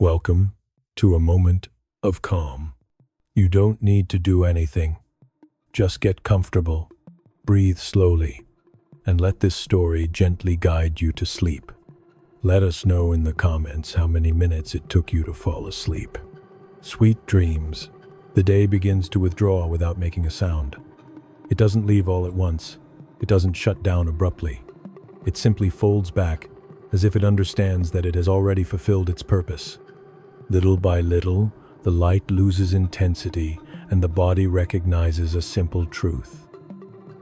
Welcome to a moment of calm. You don't need to do anything. Just get comfortable, breathe slowly, and let this story gently guide you to sleep. Let us know in the comments how many minutes it took you to fall asleep. Sweet dreams. The day begins to withdraw without making a sound. It doesn't leave all at once. It doesn't shut down abruptly. It simply folds back, as if it understands that it has already fulfilled its purpose. Little by little, the light loses intensity and the body recognizes a simple truth.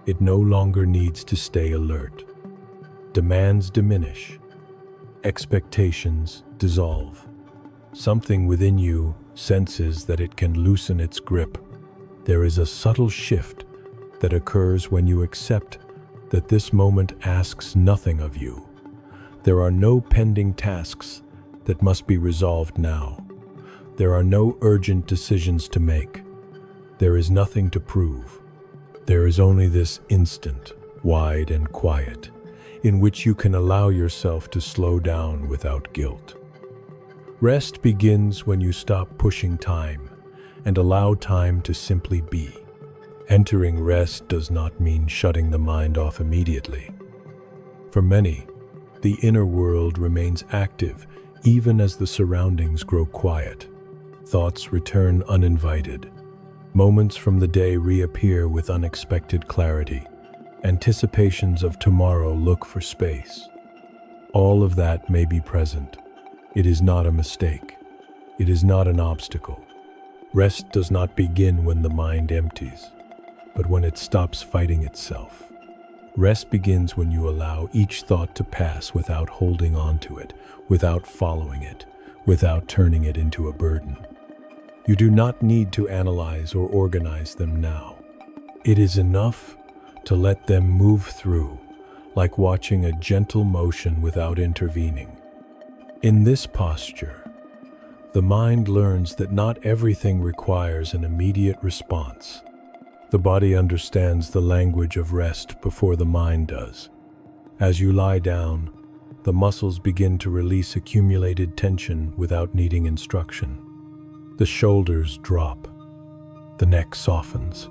It no longer needs to stay alert. Demands diminish. Expectations dissolve. Something within you senses that it can loosen its grip. There is a subtle shift that occurs when you accept that this moment asks nothing of you. There are no pending tasks that must be resolved now. There are no urgent decisions to make. There is nothing to prove. There is only this instant, wide and quiet, in which you can allow yourself to slow down without guilt. Rest begins when you stop pushing time and allow time to simply be. Entering rest does not mean shutting the mind off immediately. For many, the inner world remains active even as the surroundings grow quiet. Thoughts return uninvited. Moments from the day reappear with unexpected clarity. Anticipations of tomorrow look for space. All of that may be present. It is not a mistake. It is not an obstacle. Rest does not begin when the mind empties, but when it stops fighting itself. Rest begins when you allow each thought to pass without holding on to it, without following it, without turning it into a burden. You do not need to analyze or organize them now. It is enough to let them move through, like watching a gentle motion without intervening. In this posture, the mind learns that not everything requires an immediate response. The body understands the language of rest before the mind does. As you lie down, the muscles begin to release accumulated tension without needing instruction. The shoulders drop. The neck softens.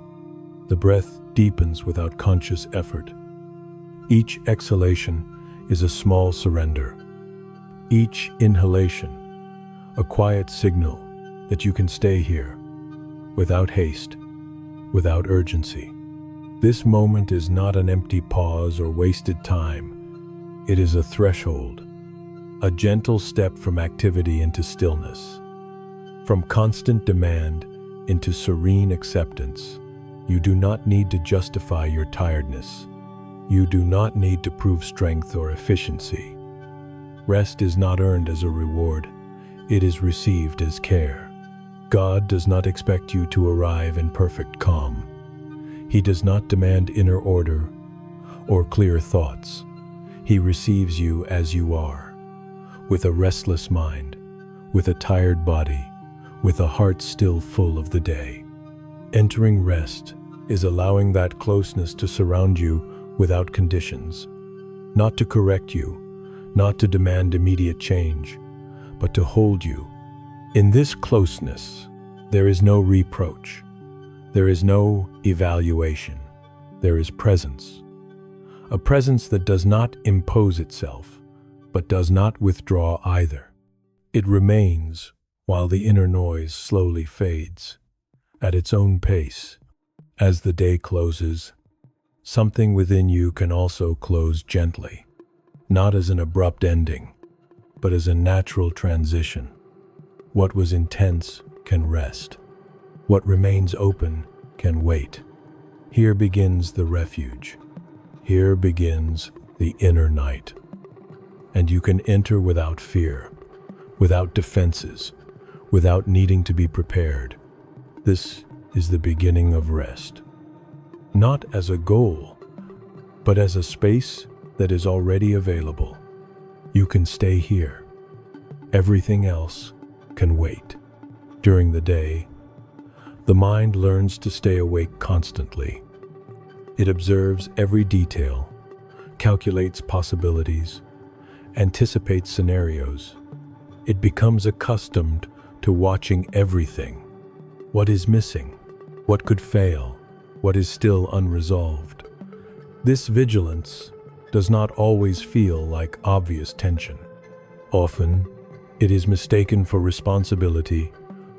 The breath deepens without conscious effort. Each exhalation is a small surrender. Each inhalation, a quiet signal that you can stay here, without haste, without urgency. This moment is not an empty pause or wasted time. It is a threshold, a gentle step from activity into stillness, from constant demand into serene acceptance. You do not need to justify your tiredness. You do not need to prove strength or efficiency. Rest is not earned as a reward. It is received as care. God does not expect you to arrive in perfect calm. He does not demand inner order or clear thoughts. He receives you as you are, with a restless mind, with a tired body, with a heart still full of the day. Entering rest is allowing that closeness to surround you without conditions, not to correct you, not to demand immediate change, but to hold you. In this closeness, there is no reproach. There is no evaluation. There is presence. A presence that does not impose itself, but does not withdraw either. It remains while the inner noise slowly fades, at its own pace. As the day closes, something within you can also close gently, not as an abrupt ending, but as a natural transition. What was intense can rest. What remains open can wait. Here begins the refuge. Here begins the inner night. And you can enter without fear, without defenses, without needing to be prepared. This is the beginning of rest. Not as a goal, but as a space that is already available. You can stay here. Everything else can wait. During the day, the mind learns to stay awake constantly. It observes every detail, calculates possibilities, anticipates scenarios. It becomes accustomed to watching everything. What is missing? What could fail? What is still unresolved? This vigilance does not always feel like obvious tension. Often, it is mistaken for responsibility,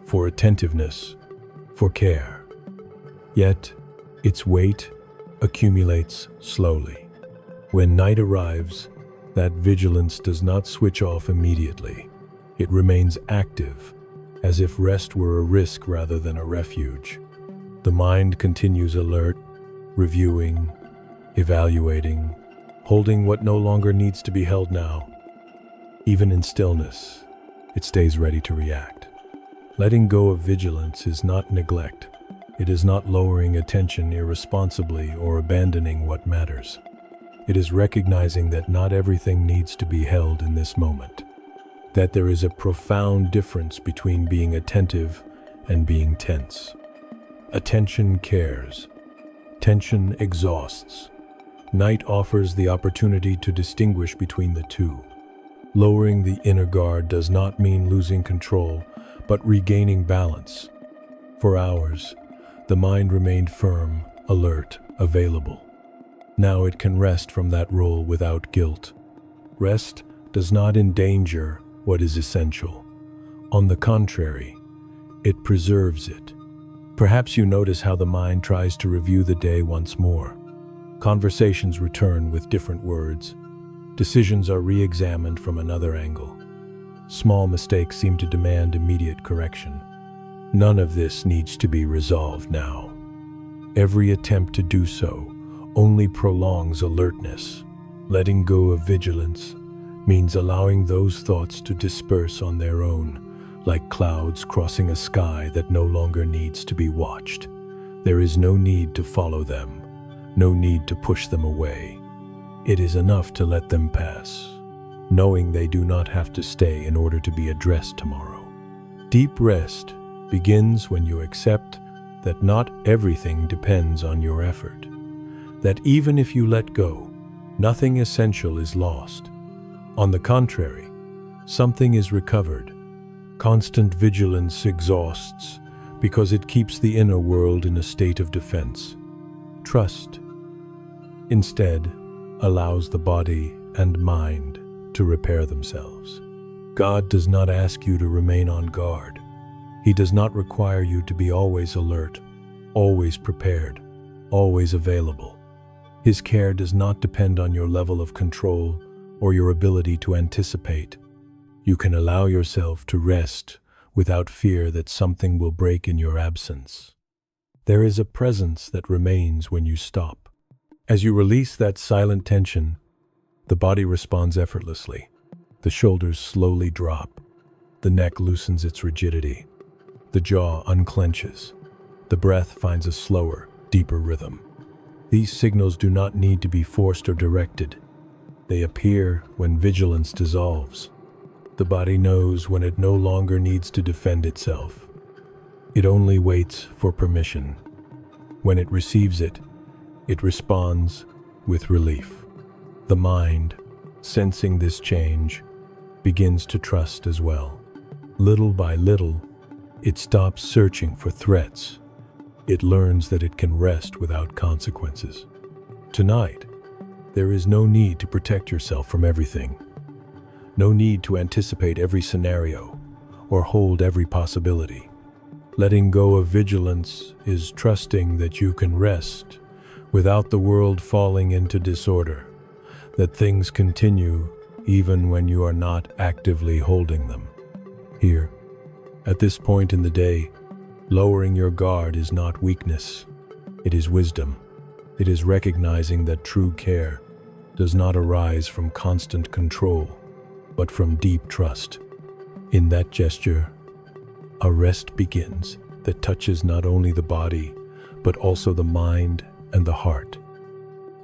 for attentiveness, for care. Yet, its weight accumulates slowly. When night arrives, that vigilance does not switch off immediately. It remains active, as if rest were a risk rather than a refuge. The mind continues alert, reviewing, evaluating, holding what no longer needs to be held now. Even in stillness, it stays ready to react. Letting go of vigilance is not neglect. It is not lowering attention irresponsibly or abandoning what matters. It is recognizing that not everything needs to be held in this moment. That there is a profound difference between being attentive and being tense. Attention cares. Tension exhausts. Night offers the opportunity to distinguish between the two. Lowering the inner guard does not mean losing control, but regaining balance. For hours, the mind remained firm, alert, available. Now it can rest from that role without guilt. Rest does not endanger what is essential. On the contrary, it preserves it. Perhaps you notice how the mind tries to review the day once more. Conversations return with different words. Decisions are re-examined from another angle. Small mistakes seem to demand immediate correction. None of this needs to be resolved now. Every attempt to do so only prolongs alertness. Letting go of vigilance means allowing those thoughts to disperse on their own, like clouds crossing a sky that no longer needs to be watched. There is no need to follow them, no need to push them away. It is enough to let them pass, knowing they do not have to stay in order to be addressed tomorrow. Deep rest begins when you accept that not everything depends on your effort, that even if you let go, nothing essential is lost. On the contrary, something is recovered. Constant vigilance exhausts because it keeps the inner world in a state of defense. Trust, instead, allows the body and mind to repair themselves. God does not ask you to remain on guard. He does not require you to be always alert, always prepared, always available. His care does not depend on your level of control or your ability to anticipate. You can allow yourself to rest without fear that something will break in your absence. There is a presence that remains when you stop. As you release that silent tension, the body responds effortlessly. The shoulders slowly drop. The neck loosens its rigidity. The jaw unclenches. The breath finds a slower, deeper rhythm. These signals do not need to be forced or directed. They appear when vigilance dissolves. The body knows when it no longer needs to defend itself. It only waits for permission. When it receives it, it responds with relief. The mind, sensing this change, begins to trust as well. Little by little, it stops searching for threats. It learns that it can rest without consequences. Tonight, there is no need to protect yourself from everything. No need to anticipate every scenario or hold every possibility. Letting go of vigilance is trusting that you can rest without the world falling into disorder, that things continue even when you are not actively holding them. Here, at this point in the day, lowering your guard is not weakness, it is wisdom. It is recognizing that true care does not arise from constant control, but from deep trust. In that gesture, a rest begins that touches not only the body, but also the mind and the heart.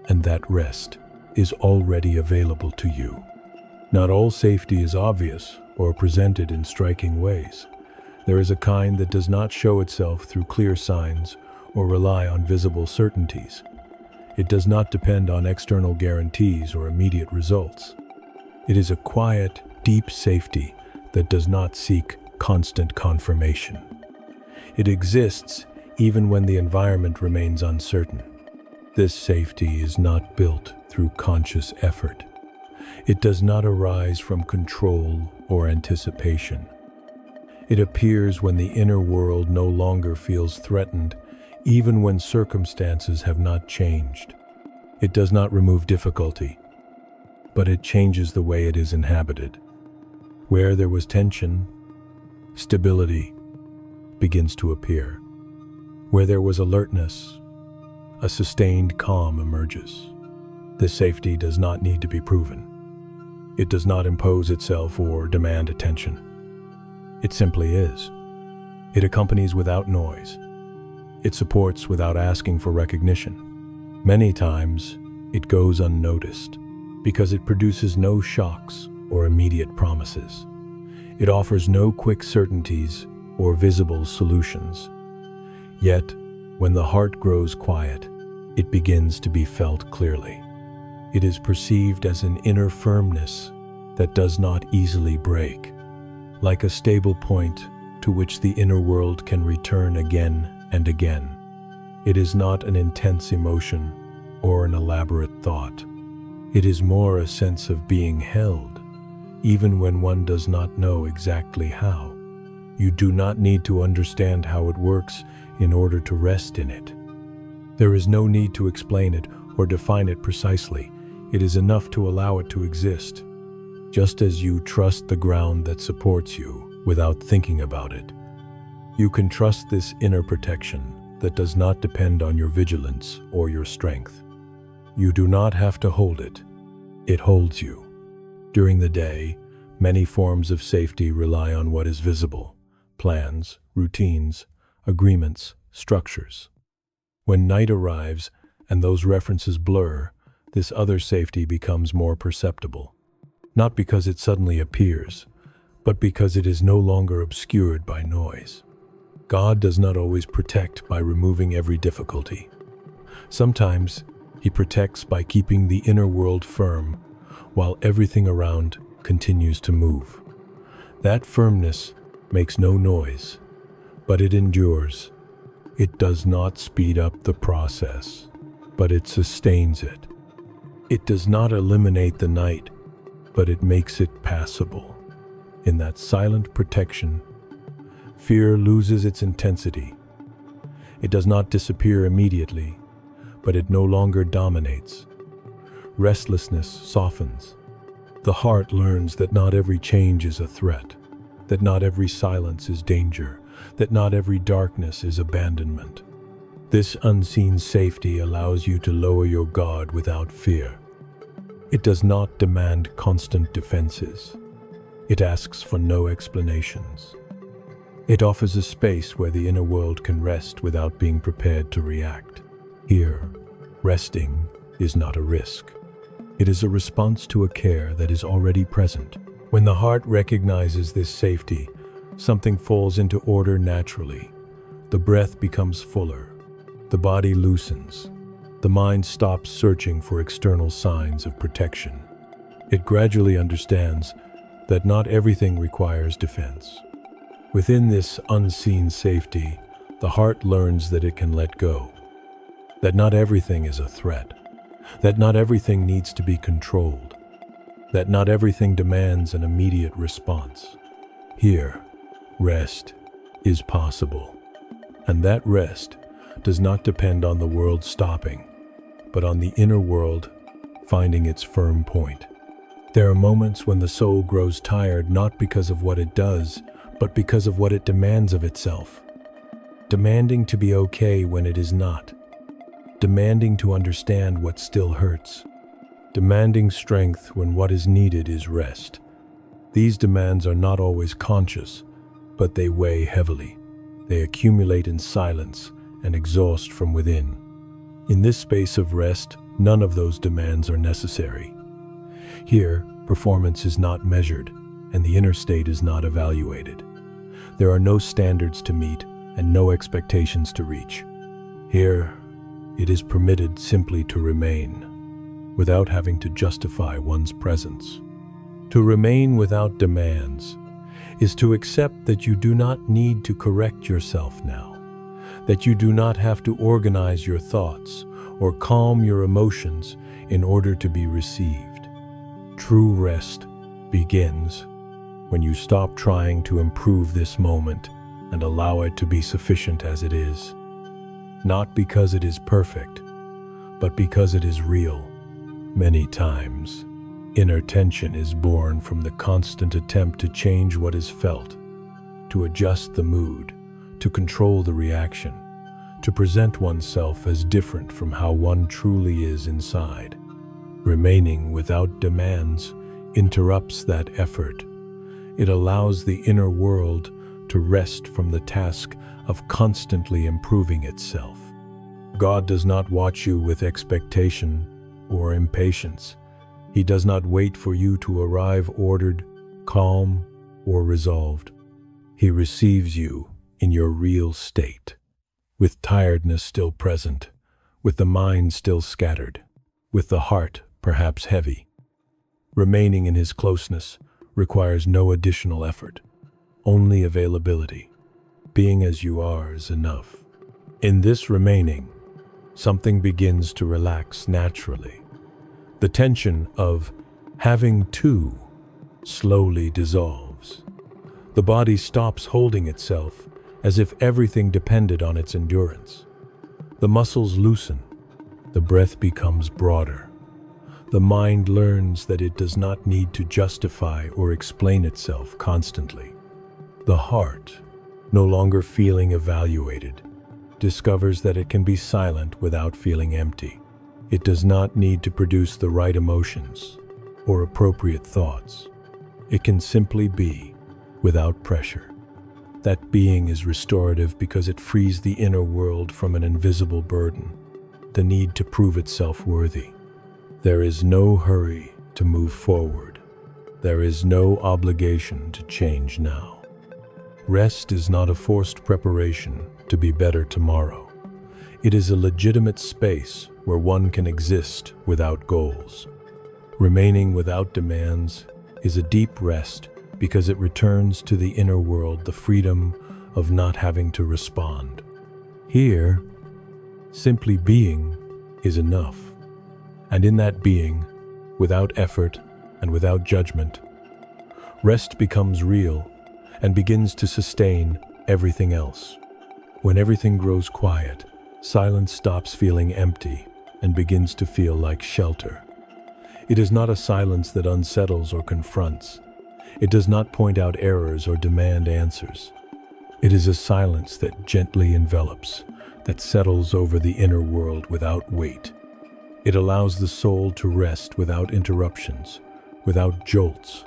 And that rest is already available to you. Not all safety is obvious or presented in striking ways. There is a kind that does not show itself through clear signs or rely on visible certainties. It does not depend on external guarantees or immediate results. It is a quiet, deep safety that does not seek constant confirmation. It exists even when the environment remains uncertain. This safety is not built through conscious effort. It does not arise from control or anticipation. It appears when the inner world no longer feels threatened, even when circumstances have not changed. It does not remove difficulty, but it changes the way it is inhabited. Where there was tension, stability begins to appear. Where there was alertness, a sustained calm emerges. This safety does not need to be proven. It does not impose itself or demand attention. It simply is. It accompanies without noise. It supports without asking for recognition. Many times, it goes unnoticed because it produces no shocks or immediate promises. It offers no quick certainties or visible solutions. Yet, when the heart grows quiet, it begins to be felt clearly. It is perceived as an inner firmness that does not easily break, like a stable point to which the inner world can return again and again. It is not an intense emotion or an elaborate thought. It is more a sense of being held, even when one does not know exactly how. You do not need to understand how it works in order to rest in it. There is no need to explain it or define it precisely. It is enough to allow it to exist, just as you trust the ground that supports you without thinking about it. You can trust this inner protection that does not depend on your vigilance or your strength. You do not have to hold it. It holds you. During the day, many forms of safety rely on what is visible: plans, routines, agreements, structures. When night arrives and those references blur, this other safety becomes more perceptible. Not because it suddenly appears, but because it is no longer obscured by noise. God does not always protect by removing every difficulty. Sometimes He protects by keeping the inner world firm while everything around continues to move. That firmness makes no noise, but it endures. It does not speed up the process, but it sustains it. It does not eliminate the night, but it makes it passable. In that silent protection, fear loses its intensity. It does not disappear immediately, but it no longer dominates. Restlessness softens. The heart learns that not every change is a threat, that not every silence is danger, that not every darkness is abandonment. This unseen safety allows you to lower your guard without fear. It does not demand constant defenses. It asks for no explanations. It offers a space where the inner world can rest without being prepared to react. Here, resting is not a risk. It is a response to a care that is already present. When the heart recognizes this safety, something falls into order naturally. The breath becomes fuller. The body loosens. The mind stops searching for external signs of protection. It gradually understands that not everything requires defense. Within this unseen safety, the heart learns that it can let go, that not everything is a threat, that not everything needs to be controlled, that not everything demands an immediate response. Here, rest is possible, and that rest does not depend on the world stopping, but on the inner world finding its firm point. There are moments when the soul grows tired not because of what it does, but because of what it demands of itself. Demanding to be okay when it is not. Demanding to understand what still hurts. Demanding strength when what is needed is rest. These demands are not always conscious, but they weigh heavily. They accumulate in silence and exhaust from within. In this space of rest, none of those demands are necessary. Here, performance is not measured, and the inner state is not evaluated. There are no standards to meet and no expectations to reach. Here, it is permitted simply to remain, without having to justify one's presence. To remain without demands is to accept that you do not need to correct yourself now, that you do not have to organize your thoughts or calm your emotions in order to be received. True rest begins when you stop trying to improve this moment and allow it to be sufficient as it is. Not because it is perfect, but because it is real. Many times, inner tension is born from the constant attempt to change what is felt, to adjust the mood, to control the reaction, to present oneself as different from how one truly is inside. Remaining without demands interrupts that effort. It allows the inner world to rest from the task of constantly improving itself. God does not watch you with expectation or impatience. He does not wait for you to arrive ordered, calm, or resolved. He receives you in your real state, with tiredness still present, with the mind still scattered, with the heart perhaps heavy. Remaining in His closeness requires no additional effort, only availability. Being as you are is enough. In this remaining, something begins to relax naturally. The tension of having to slowly dissolves. The body stops holding itself as if everything depended on its endurance. The muscles loosen. The breath becomes broader. The mind learns that it does not need to justify or explain itself constantly. The heart, no longer feeling evaluated, discovers that it can be silent without feeling empty. It does not need to produce the right emotions or appropriate thoughts. It can simply be without pressure. That being is restorative because it frees the inner world from an invisible burden, the need to prove itself worthy. There is no hurry to move forward. There is no obligation to change now. Rest is not a forced preparation to be better tomorrow. It is a legitimate space where one can exist without goals. Remaining without demands is a deep rest because it returns to the inner world the freedom of not having to respond. Here, simply being is enough. And in that being, without effort and without judgment, rest becomes real and begins to sustain everything else. When everything grows quiet, silence stops feeling empty and begins to feel like shelter. It is not a silence that unsettles or confronts. It does not point out errors or demand answers. It is a silence that gently envelops, that settles over the inner world without weight. It allows the soul to rest without interruptions, without jolts,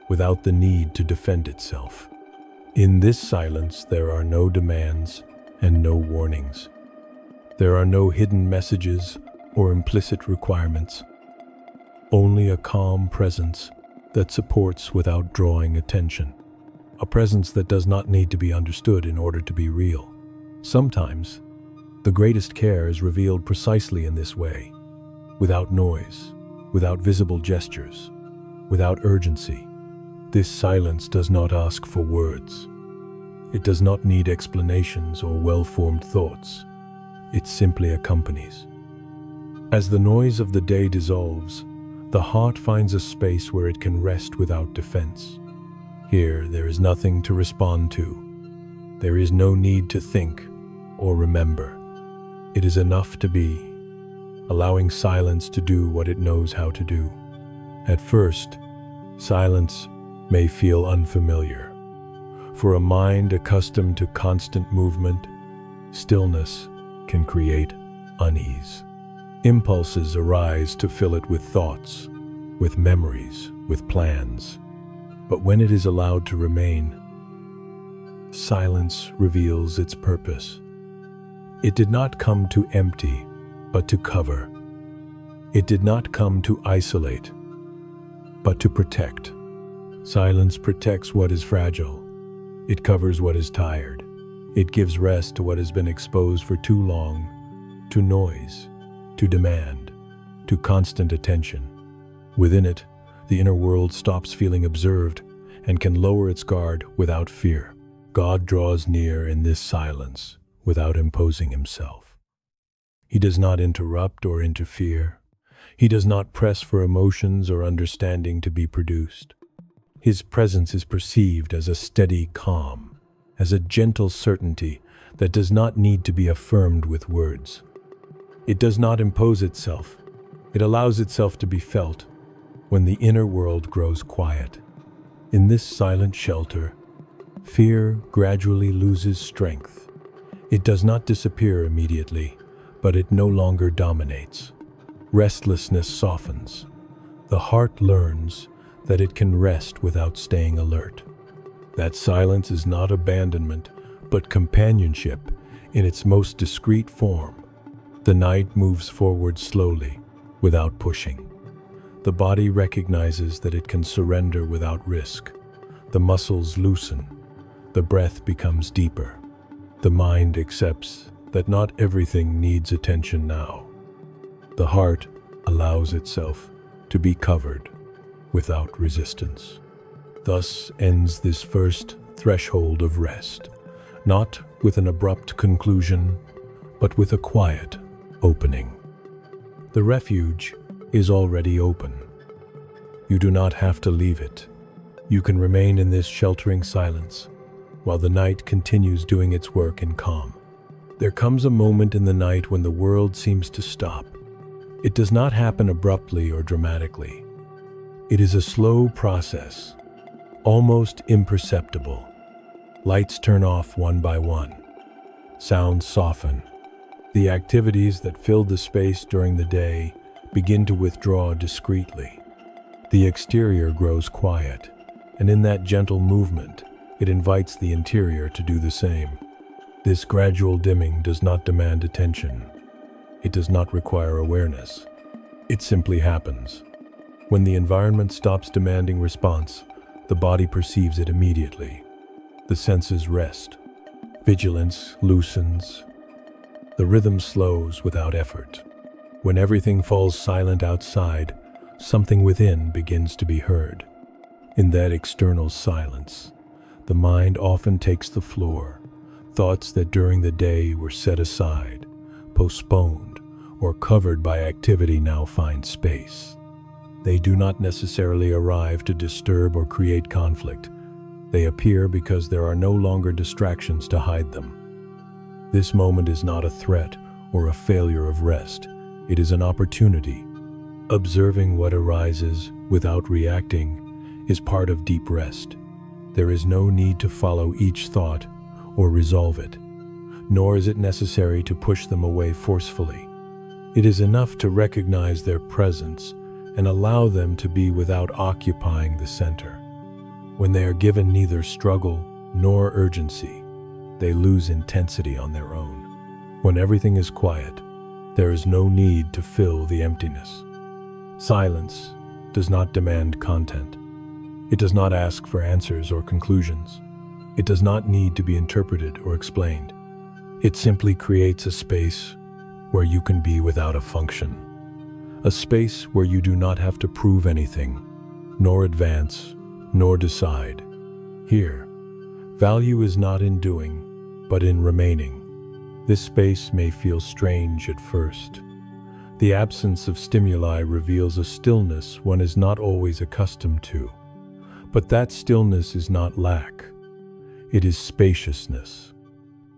without the need to defend itself. In this silence, there are no demands and no warnings. There are no hidden messages or implicit requirements. Only a calm presence that supports without drawing attention. A presence that does not need to be understood in order to be real. Sometimes, the greatest care is revealed precisely in this way, without noise, without visible gestures, without urgency. This silence does not ask for words. It does not need explanations or well-formed thoughts. It simply accompanies. As the noise of the day dissolves, the heart finds a space where it can rest without defense. Here, there is nothing to respond to. There is no need to think or remember. It is enough to be, allowing silence to do what it knows how to do. At first, silence may feel unfamiliar. For a mind accustomed to constant movement, stillness can create unease. Impulses arise to fill it with thoughts, with memories, with plans. But when it is allowed to remain, silence reveals its purpose. It did not come to empty, but to cover. It did not come to isolate, but to protect. Silence protects what is fragile. It covers what is tired. It gives rest to what has been exposed for too long, to noise, to demand, to constant attention. Within it, the inner world stops feeling observed and can lower its guard without fear. God draws near in this silence without imposing himself. He does not interrupt or interfere. He does not press for emotions or understanding to be produced. His presence is perceived as a steady calm, as a gentle certainty that does not need to be affirmed with words. It does not impose itself. It allows itself to be felt when the inner world grows quiet. In this silent shelter, fear gradually loses strength. It does not disappear immediately, but it no longer dominates. Restlessness softens. The heart learns that it can rest without staying alert. That silence is not abandonment, but companionship in its most discreet form. The night moves forward slowly, without pushing. The body recognizes that it can surrender without risk. The muscles loosen. The breath becomes deeper. The mind accepts that not everything needs attention now. The heart allows itself to be covered without resistance. Thus ends this first threshold of rest, not with an abrupt conclusion, but with a quiet opening. The refuge is already open. You do not have to leave it. You can remain in this sheltering silence while the night continues doing its work in calm. There comes a moment in the night when the world seems to stop. It does not happen abruptly or dramatically. It is a slow process, almost imperceptible. Lights turn off one by one. Sounds soften. The activities that filled the space during the day begin to withdraw discreetly. The exterior grows quiet, and in that gentle movement, it invites the interior to do the same. This gradual dimming does not demand attention. It does not require awareness. It simply happens. When the environment stops demanding response, the body perceives it immediately. The senses rest. Vigilance loosens. The rhythm slows without effort. When everything falls silent outside, something within begins to be heard. In that external silence, the mind often takes the floor. Thoughts that during the day were set aside, postponed, or covered by activity now find space. They do not necessarily arrive to disturb or create conflict. They appear because there are no longer distractions to hide them. This moment is not a threat or a failure of rest. It is an opportunity. Observing what arises without reacting is part of deep rest. There is no need to follow each thought or resolve it, nor is it necessary to push them away forcefully. It is enough to recognize their presence and allow them to be without occupying the center. When they are given neither struggle nor urgency, they lose intensity on their own. When everything is quiet, there is no need to fill the emptiness. Silence does not demand content. It does not ask for answers or conclusions. It does not need to be interpreted or explained. It simply creates a space where you can be without a function. A space where you do not have to prove anything, nor advance, nor decide. Here, value is not in doing, but in remaining. This space may feel strange at first. The absence of stimuli reveals a stillness one is not always accustomed to. But that stillness is not lack. It is spaciousness.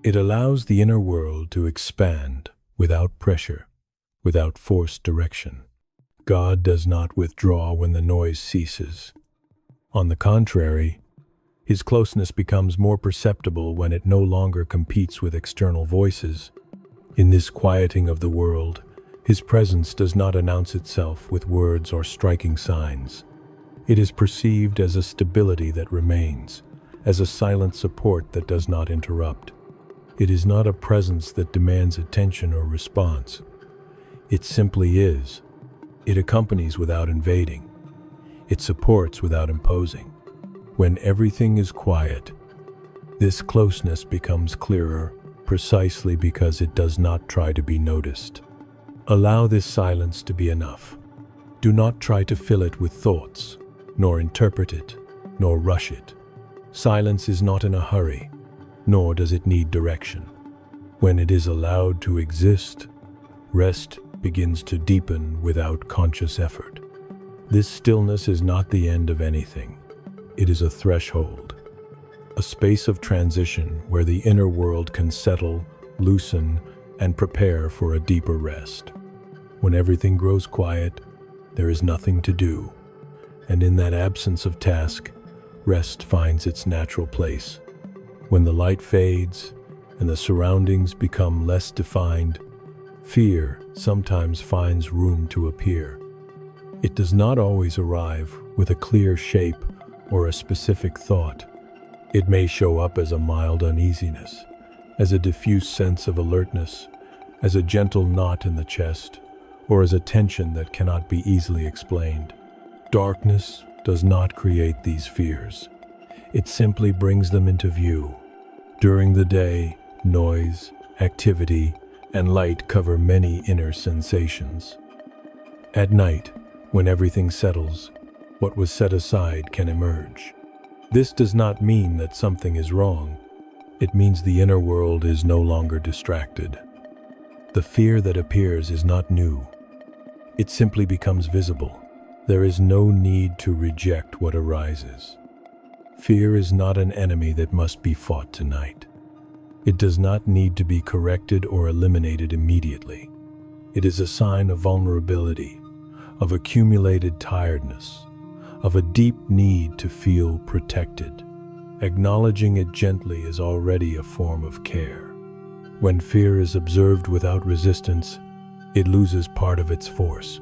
It allows the inner world to expand without pressure, without forced direction. God does not withdraw when the noise ceases. On the contrary, his closeness becomes more perceptible when it no longer competes with external voices. In this quieting of the world, his presence does not announce itself with words or striking signs. It is perceived as a stability that remains, as a silent support that does not interrupt. It is not a presence that demands attention or response. It simply is. It accompanies without invading. It supports without imposing. When everything is quiet, this closeness becomes clearer precisely because it does not try to be noticed. Allow this silence to be enough. Do not try to fill it with thoughts, nor interpret it. nor rush it. Silence is not in a hurry, nor does it need direction. When it is allowed to exist, rest begins to deepen without conscious effort. This stillness is not the end of anything. It is a threshold, a space of transition where the inner world can settle, loosen, and prepare for a deeper rest. When everything grows quiet, there is nothing to do, and in that absence of task, rest finds its natural place. When the light fades and the surroundings become less defined, fear sometimes finds room to appear. It does not always arrive with a clear shape or a specific thought. It may show up as a mild uneasiness, as a diffuse sense of alertness, as a gentle knot in the chest, or as a tension that cannot be easily explained. Darkness does not create these fears. It simply brings them into view. During the day, noise, activity, and light cover many inner sensations. At night, when everything settles, what was set aside can emerge. This does not mean that something is wrong. It means the inner world is no longer distracted. The fear that appears is not new. It simply becomes visible. There is no need to reject what arises. Fear is not an enemy that must be fought tonight. It does not need to be corrected or eliminated immediately. It is a sign of vulnerability, of accumulated tiredness, of a deep need to feel protected. Acknowledging it gently is already a form of care. When fear is observed without resistance, it loses part of its force.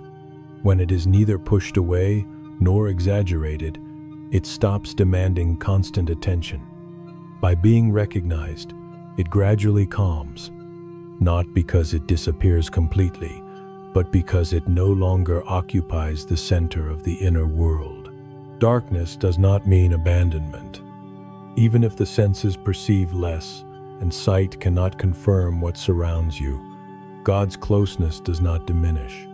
When it is neither pushed away nor exaggerated, it stops demanding constant attention. By being recognized, it gradually calms, not because it disappears completely, but because it no longer occupies the center of the inner world. Darkness does not mean abandonment. Even if the senses perceive less and sight cannot confirm what surrounds you, God's closeness does not diminish.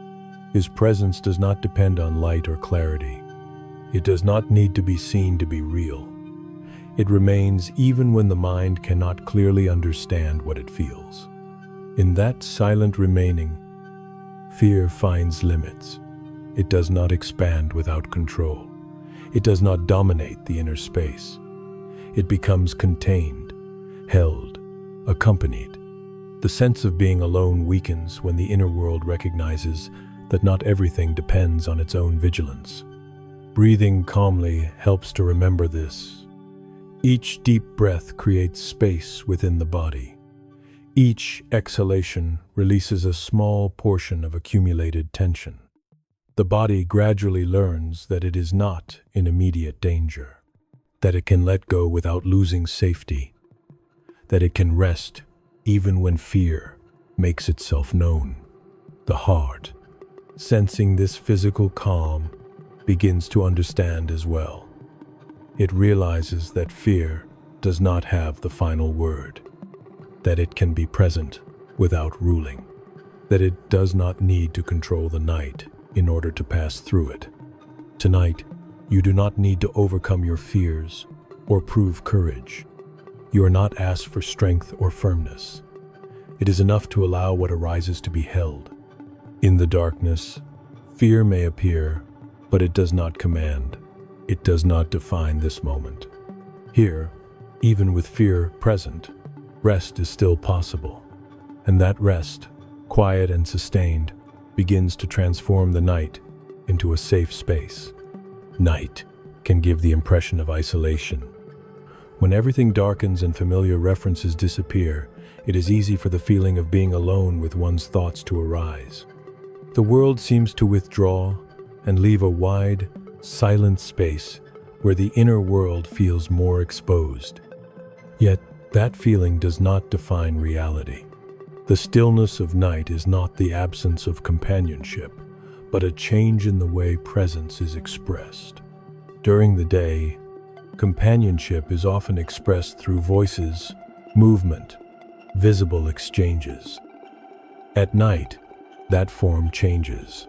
His presence does not depend on light or clarity. It does not need to be seen to be real. It remains even when the mind cannot clearly understand what it feels. In that silent remaining, fear finds limits. It does not expand without control. It does not dominate the inner space. It becomes contained, held, accompanied. The sense of being alone weakens when the inner world recognizes that not everything depends on its own vigilance. Breathing calmly helps to remember this. Each deep breath creates space within the body. Each exhalation releases a small portion of accumulated tension. The body gradually learns that it is not in immediate danger, that it can let go without losing safety, that it can rest even when fear makes itself known. The heart, sensing this physical calm, begins to understand as well. It realizes that fear does not have the final word, that it can be present without ruling, that it does not need to control the night in order to pass through it. Tonight, you do not need to overcome your fears or prove courage. You are not asked for strength or firmness. It is enough to allow what arises to be held. In the darkness, fear may appear, but it does not command. It does not define this moment. Here, even with fear present, rest is still possible. And that rest, quiet and sustained, begins to transform the night into a safe space. Night can give the impression of isolation. When everything darkens and familiar references disappear, it is easy for the feeling of being alone with one's thoughts to arise. The world seems to withdraw and leave a wide, silent space where the inner world feels more exposed. Yet, that feeling does not define reality. The stillness of night is not the absence of companionship, but a change in the way presence is expressed. During the day, companionship is often expressed through voices, movement, visible exchanges. At night, that form changes.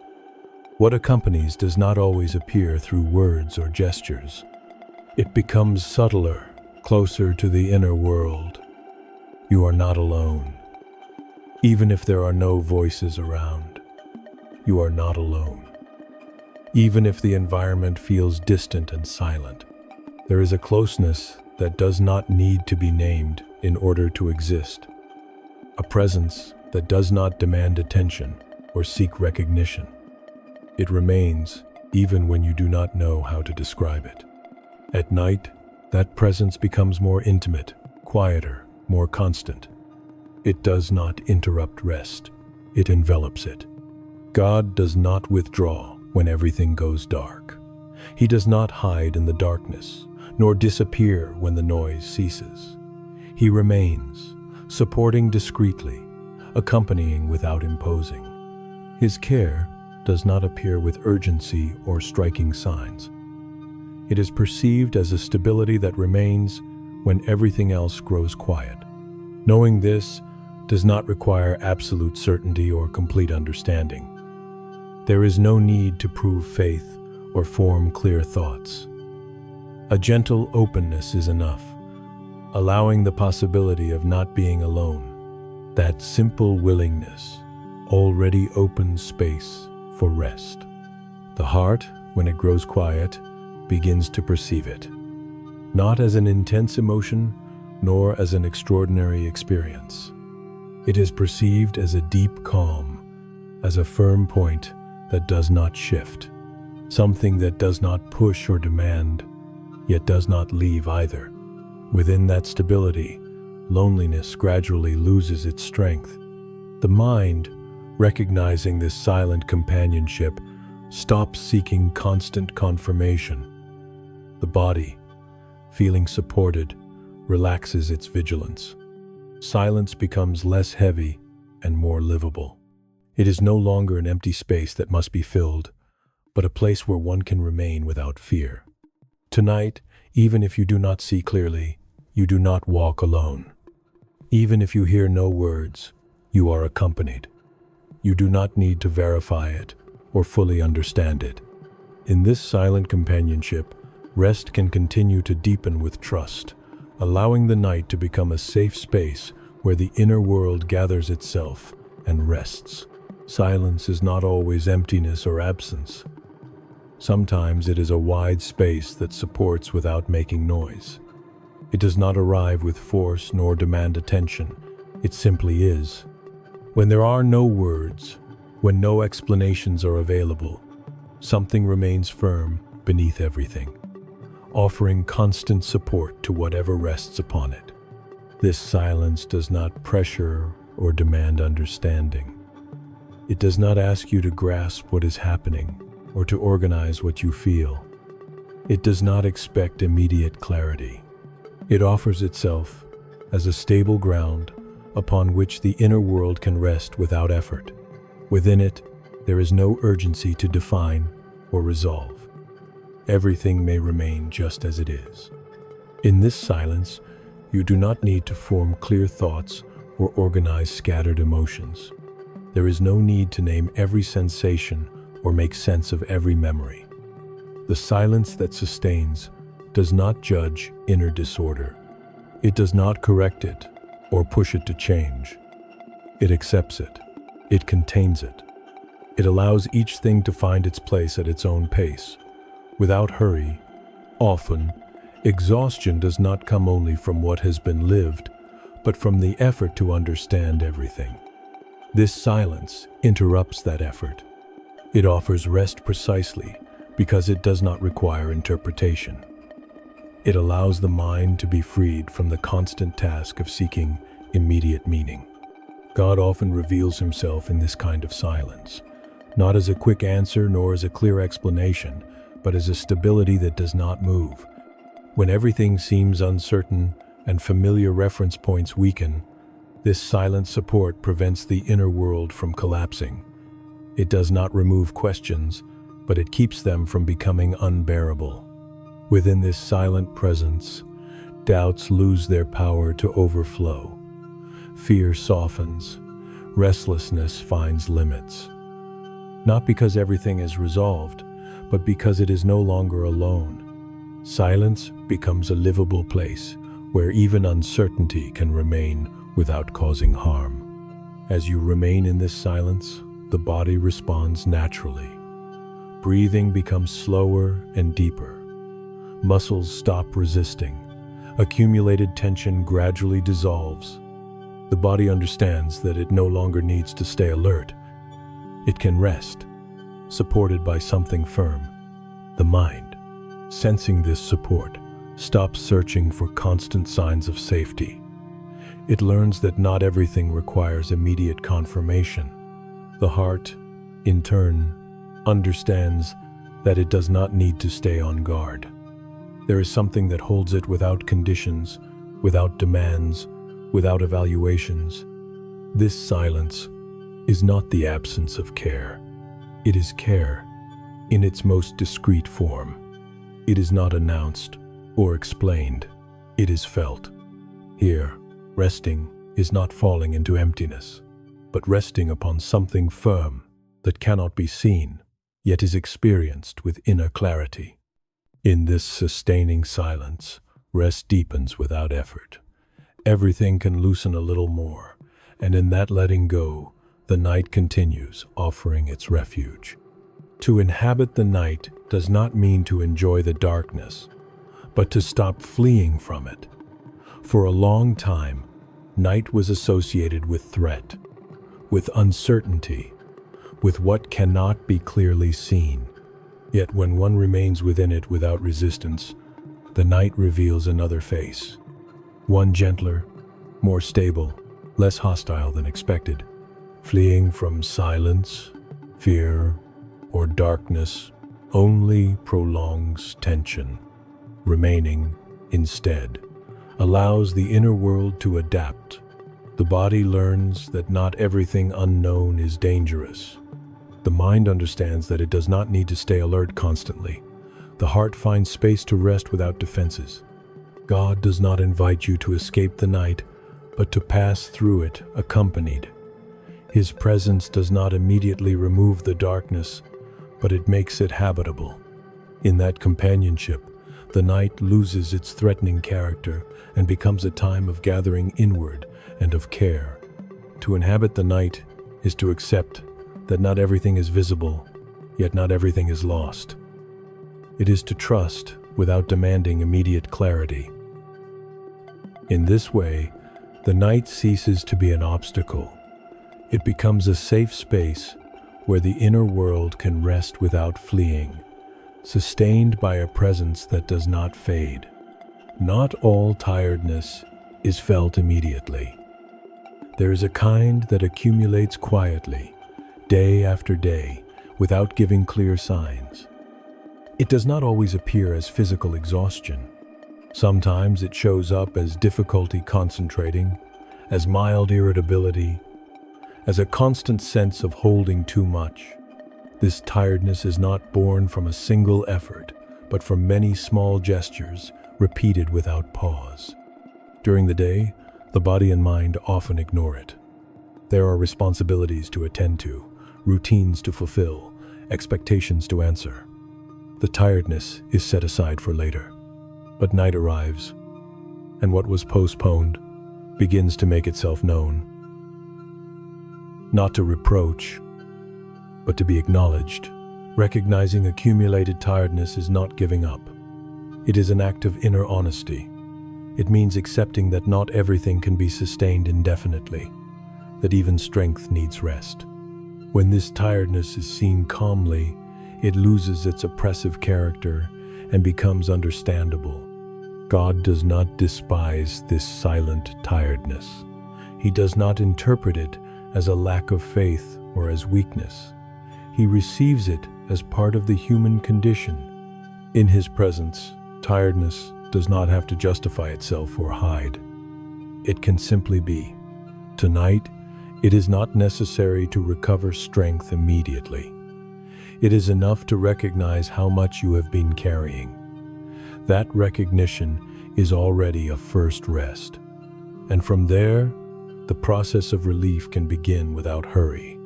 What accompanies does not always appear through words or gestures. It becomes subtler, closer to the inner world. You are not alone. Even if there are no voices around, you are not alone. Even if the environment feels distant and silent, there is a closeness that does not need to be named in order to exist. A presence that does not demand attention or seek recognition. It remains even when you do not know how to describe it. At night, that presence becomes more intimate, quieter, more constant. It does not interrupt rest, it envelops it. God does not withdraw when everything goes dark. He does not hide in the darkness, nor disappear when the noise ceases. He remains, supporting discreetly, accompanying without imposing. His care does not appear with urgency or striking signs. It is perceived as a stability that remains when everything else grows quiet. Knowing this does not require absolute certainty or complete understanding. There is no need to prove faith or form clear thoughts. A gentle openness is enough, allowing the possibility of not being alone. That simple willingness already opens space for rest. The heart, when it grows quiet, begins to perceive it, not as an intense emotion, nor as an extraordinary experience. It is perceived as a deep calm, as a firm point that does not shift, something that does not push or demand, yet does not leave either. Within that stability, loneliness gradually loses its strength. The mind, recognizing this silent companionship, stops seeking constant confirmation. The body, feeling supported, relaxes its vigilance. Silence becomes less heavy and more livable. It is no longer an empty space that must be filled, but a place where one can remain without fear. Tonight, even if you do not see clearly, you do not walk alone. Even if you hear no words, you are accompanied. You do not need to verify it or fully understand it. In this silent companionship, rest can continue to deepen with trust, allowing the night to become a safe space where the inner world gathers itself and rests. Silence is not always emptiness or absence. Sometimes it is a wide space that supports without making noise. It does not arrive with force nor demand attention. It simply is. When there are no words, when no explanations are available, something remains firm beneath everything, offering constant support to whatever rests upon it. This silence does not pressure or demand understanding. It does not ask you to grasp what is happening or to organize what you feel. It does not expect immediate clarity. It offers itself as a stable ground upon which the inner world can rest without effort. Within it, there is no urgency to define or resolve. Everything may remain just as it is. In this silence, you do not need to form clear thoughts or organize scattered emotions. There is no need to name every sensation or make sense of every memory. The silence that sustains does not judge inner disorder. It does not correct it or push it to change. It accepts it. It contains it. It allows each thing to find its place at its own pace, without hurry. Often, exhaustion does not come only from what has been lived, but from the effort to understand everything. This silence interrupts that effort. It offers rest precisely because it does not require interpretation. It allows the mind to be freed from the constant task of seeking immediate meaning. God often reveals himself in this kind of silence, not as a quick answer nor as a clear explanation, but as a stability that does not move. When everything seems uncertain and familiar reference points weaken, this silent support prevents the inner world from collapsing. It does not remove questions, but it keeps them from becoming unbearable. Within this silent presence, doubts lose their power to overflow. Fear softens. Restlessness finds limits. Not because everything is resolved, but because it is no longer alone. Silence becomes a livable place where even uncertainty can remain without causing harm. As you remain in this silence, the body responds naturally. Breathing becomes slower and deeper. Muscles stop resisting. Accumulated tension gradually dissolves. The body understands that it no longer needs to stay alert. It can rest, supported by something firm. The mind, sensing this support, stops searching for constant signs of safety. It learns that not everything requires immediate confirmation. The heart, in turn, understands that it does not need to stay on guard. There is something that holds it without conditions, without demands, without evaluations. This silence is not the absence of care. It is care in its most discreet form. It is not announced or explained. It is felt. Here, resting is not falling into emptiness, but resting upon something firm that cannot be seen, yet is experienced with inner clarity. In this sustaining silence, rest deepens without effort. Everything can loosen a little more, and in that letting go, the night continues, offering its refuge. To inhabit the night does not mean to enjoy the darkness, but to stop fleeing from it. For a long time, night was associated with threat, with uncertainty, with what cannot be clearly seen. Yet when one remains within it without resistance, the night reveals another face. One gentler, more stable, less hostile than expected. Fleeing from silence, fear, or darkness only prolongs tension. Remaining, instead, allows the inner world to adapt. The body learns that not everything unknown is dangerous. The mind understands that it does not need to stay alert constantly. The heart finds space to rest without defenses. God does not invite you to escape the night, but to pass through it accompanied. His presence does not immediately remove the darkness, but it makes it habitable. In that companionship, the night loses its threatening character and becomes a time of gathering inward and of care. To inhabit the night is to accept that not everything is visible, yet not everything is lost. It is to trust without demanding immediate clarity. In this way, the night ceases to be an obstacle. It becomes a safe space where the inner world can rest without fleeing, sustained by a presence that does not fade. Not all tiredness is felt immediately. There is a kind that accumulates quietly, day after day, without giving clear signs. It does not always appear as physical exhaustion. Sometimes it shows up as difficulty concentrating, as mild irritability, as a constant sense of holding too much. This tiredness is not born from a single effort, but from many small gestures repeated without pause. During the day, the body and mind often ignore it. There are responsibilities to attend to, routines to fulfill, expectations to answer. The tiredness is set aside for later. But night arrives, and what was postponed begins to make itself known. Not to reproach, but to be acknowledged. Recognizing accumulated tiredness is not giving up. It is an act of inner honesty. It means accepting that not everything can be sustained indefinitely, that even strength needs rest. When this tiredness is seen calmly, it loses its oppressive character and becomes understandable. God does not despise this silent tiredness. He does not interpret it as a lack of faith or as weakness. He receives it as part of the human condition. In His presence, tiredness does not have to justify itself or hide. It can simply be. Tonight, it is not necessary to recover strength immediately. It is enough to recognize how much you have been carrying. That recognition is already a first rest. And from there, the process of relief can begin without hurry.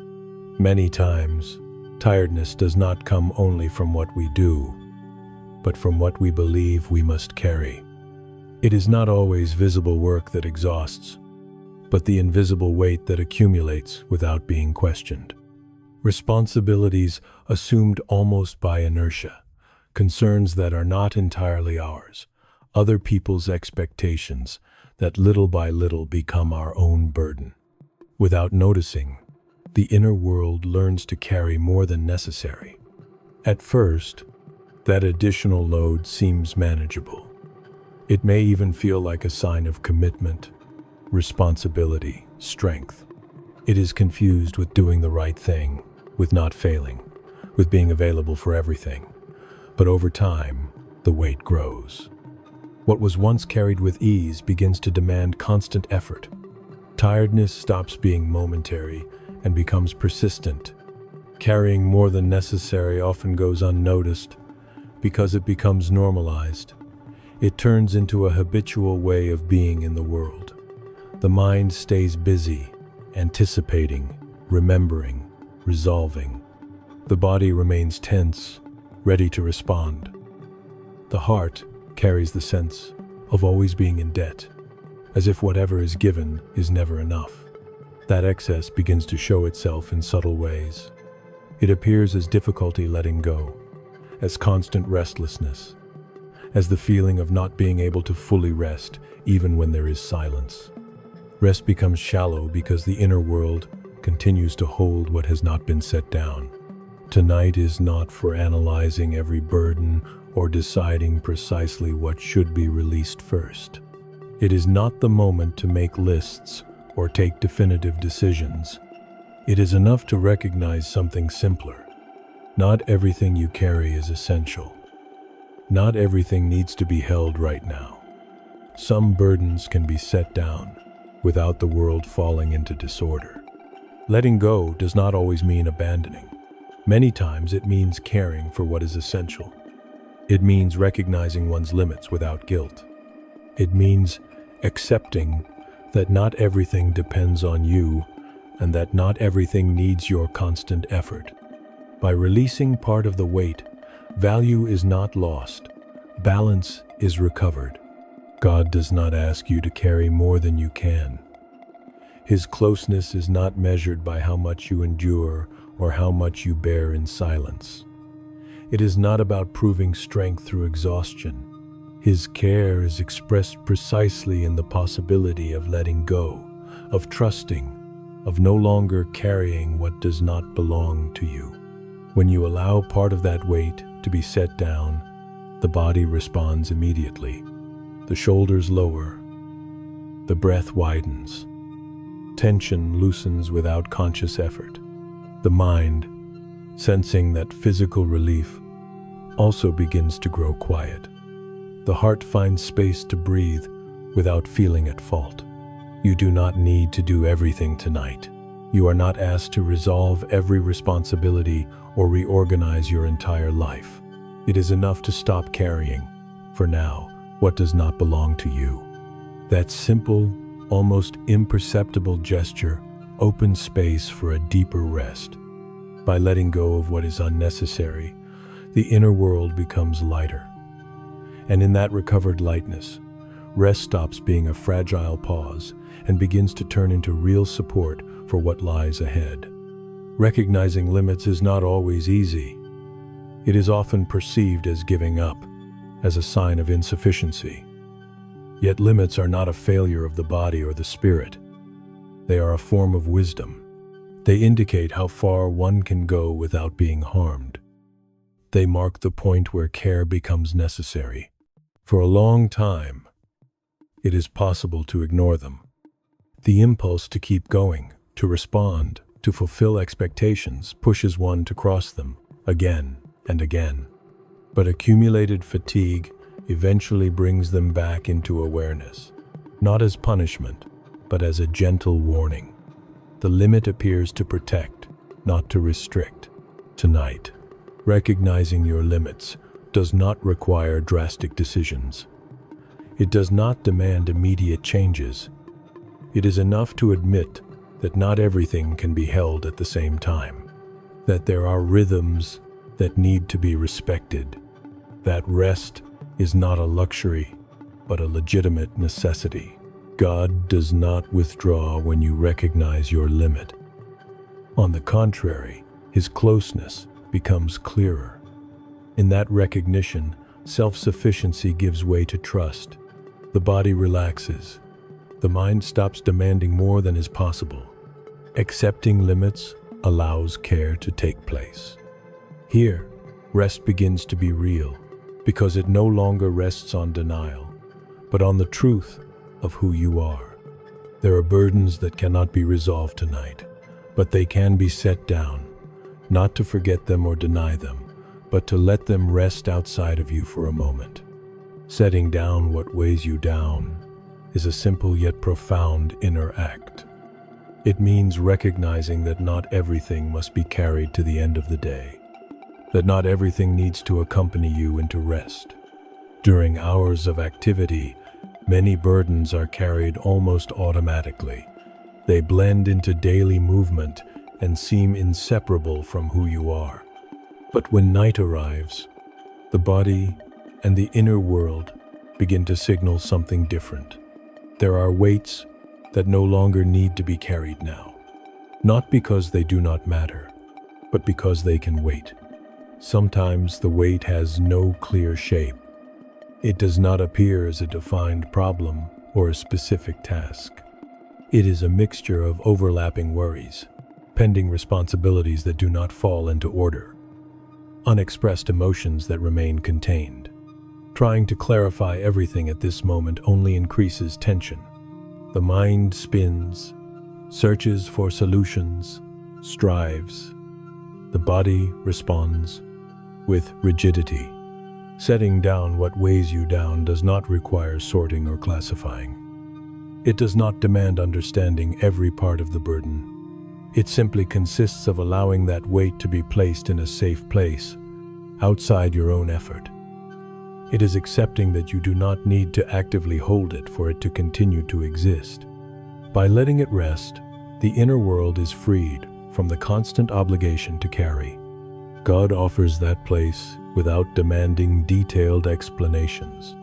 Many times, tiredness does not come only from what we do. but from what we believe we must carry. It is not always visible work that exhausts, but the invisible weight that accumulates without being questioned. Responsibilities assumed almost by inertia, concerns that are not entirely ours, other people's expectations that little by little become our own burden. Without noticing, the inner world learns to carry more than necessary. At first, that additional load seems manageable. It may even feel like a sign of commitment, responsibility, strength. It is confused with doing the right thing, with not failing, with being available for everything. But over time, the weight grows. What was once carried with ease begins to demand constant effort. Tiredness stops being momentary and becomes persistent. Carrying more than necessary often goes unnoticed because it becomes normalized. It turns into a habitual way of being in the world. The mind stays busy, anticipating, remembering, resolving. The body remains tense, ready to respond. The heart carries the sense of always being in debt, as if whatever is given is never enough. That excess begins to show itself in subtle ways. It appears as difficulty letting go, as constant restlessness, as the feeling of not being able to fully rest even when there is silence. Rest becomes shallow because the inner world continues to hold what has not been set down. Tonight is not for analyzing every burden or deciding precisely what should be released first. It is not the moment to make lists or take definitive decisions. It is enough to recognize something simpler. Not everything you carry is essential. Not everything needs to be held right now. Some burdens can be set down without the world falling into disorder. Letting go does not always mean abandoning. Many times it means caring for what is essential. It means recognizing one's limits without guilt. It means accepting that not everything depends on you and that not everything needs your constant effort. By releasing part of the weight, value is not lost. Balance is recovered. God does not ask you to carry more than you can. His closeness is not measured by how much you endure or how much you bear in silence. It is not about proving strength through exhaustion. His care is expressed precisely in the possibility of letting go, of trusting, of no longer carrying what does not belong to you. When you allow part of that weight to be set down, the body responds immediately. The shoulders lower. The breath widens. Tension loosens without conscious effort. The mind, sensing that physical relief, also begins to grow quiet. The heart finds space to breathe without feeling at fault. You do not need to do everything tonight. You are not asked to resolve every responsibility or reorganize your entire life. It is enough to stop carrying, for now, what does not belong to you. That simple, almost imperceptible gesture opens space for a deeper rest. By letting go of what is unnecessary, the inner world becomes lighter. And in that recovered lightness, rest stops being a fragile pause and begins to turn into real support for what lies ahead. Recognizing limits is not always easy. It is often perceived as giving up, as a sign of insufficiency. Yet limits are not a failure of the body or the spirit. They are a form of wisdom. They indicate how far one can go without being harmed. They mark the point where care becomes necessary. For a long time, it is possible to ignore them. The impulse to keep going, to respond, to fulfill expectations pushes one to cross them again and again. But accumulated fatigue eventually brings them back into awareness, not as punishment, but as a gentle warning. The limit appears to protect, not to restrict. Tonight, recognizing your limits does not require drastic decisions. It does not demand immediate changes. It is enough to admit that not everything can be held at the same time, that there are rhythms that need to be respected, that rest is not a luxury, but a legitimate necessity. God does not withdraw when you recognize your limit. On the contrary, His closeness becomes clearer. In that recognition, self-sufficiency gives way to trust. The body relaxes. The mind stops demanding more than is possible. Accepting limits allows care to take place. Here, rest begins to be real, because it no longer rests on denial, but on the truth of who you are. There are burdens that cannot be resolved tonight, but they can be set down, not to forget them or deny them, but to let them rest outside of you for a moment. Setting down what weighs you down is a simple yet profound inner act. It means recognizing that not everything must be carried to the end of the day, that not everything needs to accompany you into rest. During hours of activity, many burdens are carried almost automatically. They blend into daily movement and seem inseparable from who you are. But when night arrives, the body and the inner world begin to signal something different. There are weights that no longer need to be carried now, not because they do not matter, but because they can wait. Sometimes the weight has no clear shape. It does not appear as a defined problem or a specific task. It is a mixture of overlapping worries, pending responsibilities that do not fall into order, unexpressed emotions that remain contained. Trying to clarify everything at this moment only increases tension. The mind spins, searches for solutions, strives. The body responds with rigidity. Setting down what weighs you down does not require sorting or classifying. It does not demand understanding every part of the burden. It simply consists of allowing that weight to be placed in a safe place, outside your own effort. It is accepting that you do not need to actively hold it for it to continue to exist. By letting it rest, the inner world is freed from the constant obligation to carry. God offers that place without demanding detailed explanations.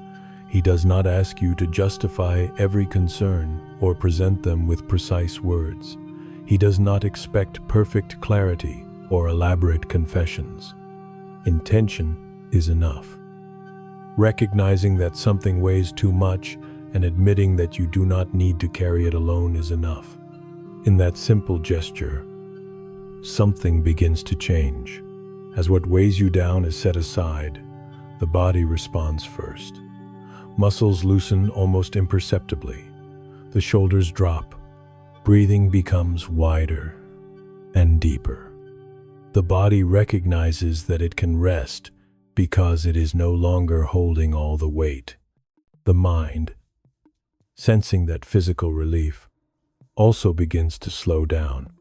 He does not ask you to justify every concern or present them with precise words. He does not expect perfect clarity or elaborate confessions. Intention is enough. Recognizing that something weighs too much and admitting that you do not need to carry it alone is enough. In that simple gesture, something begins to change. As what weighs you down is set aside, the body responds first. Muscles loosen almost imperceptibly. The shoulders drop. Breathing becomes wider and deeper. The body recognizes that it can rest because it is no longer holding all the weight. The mind, sensing that physical relief, also begins to slow down.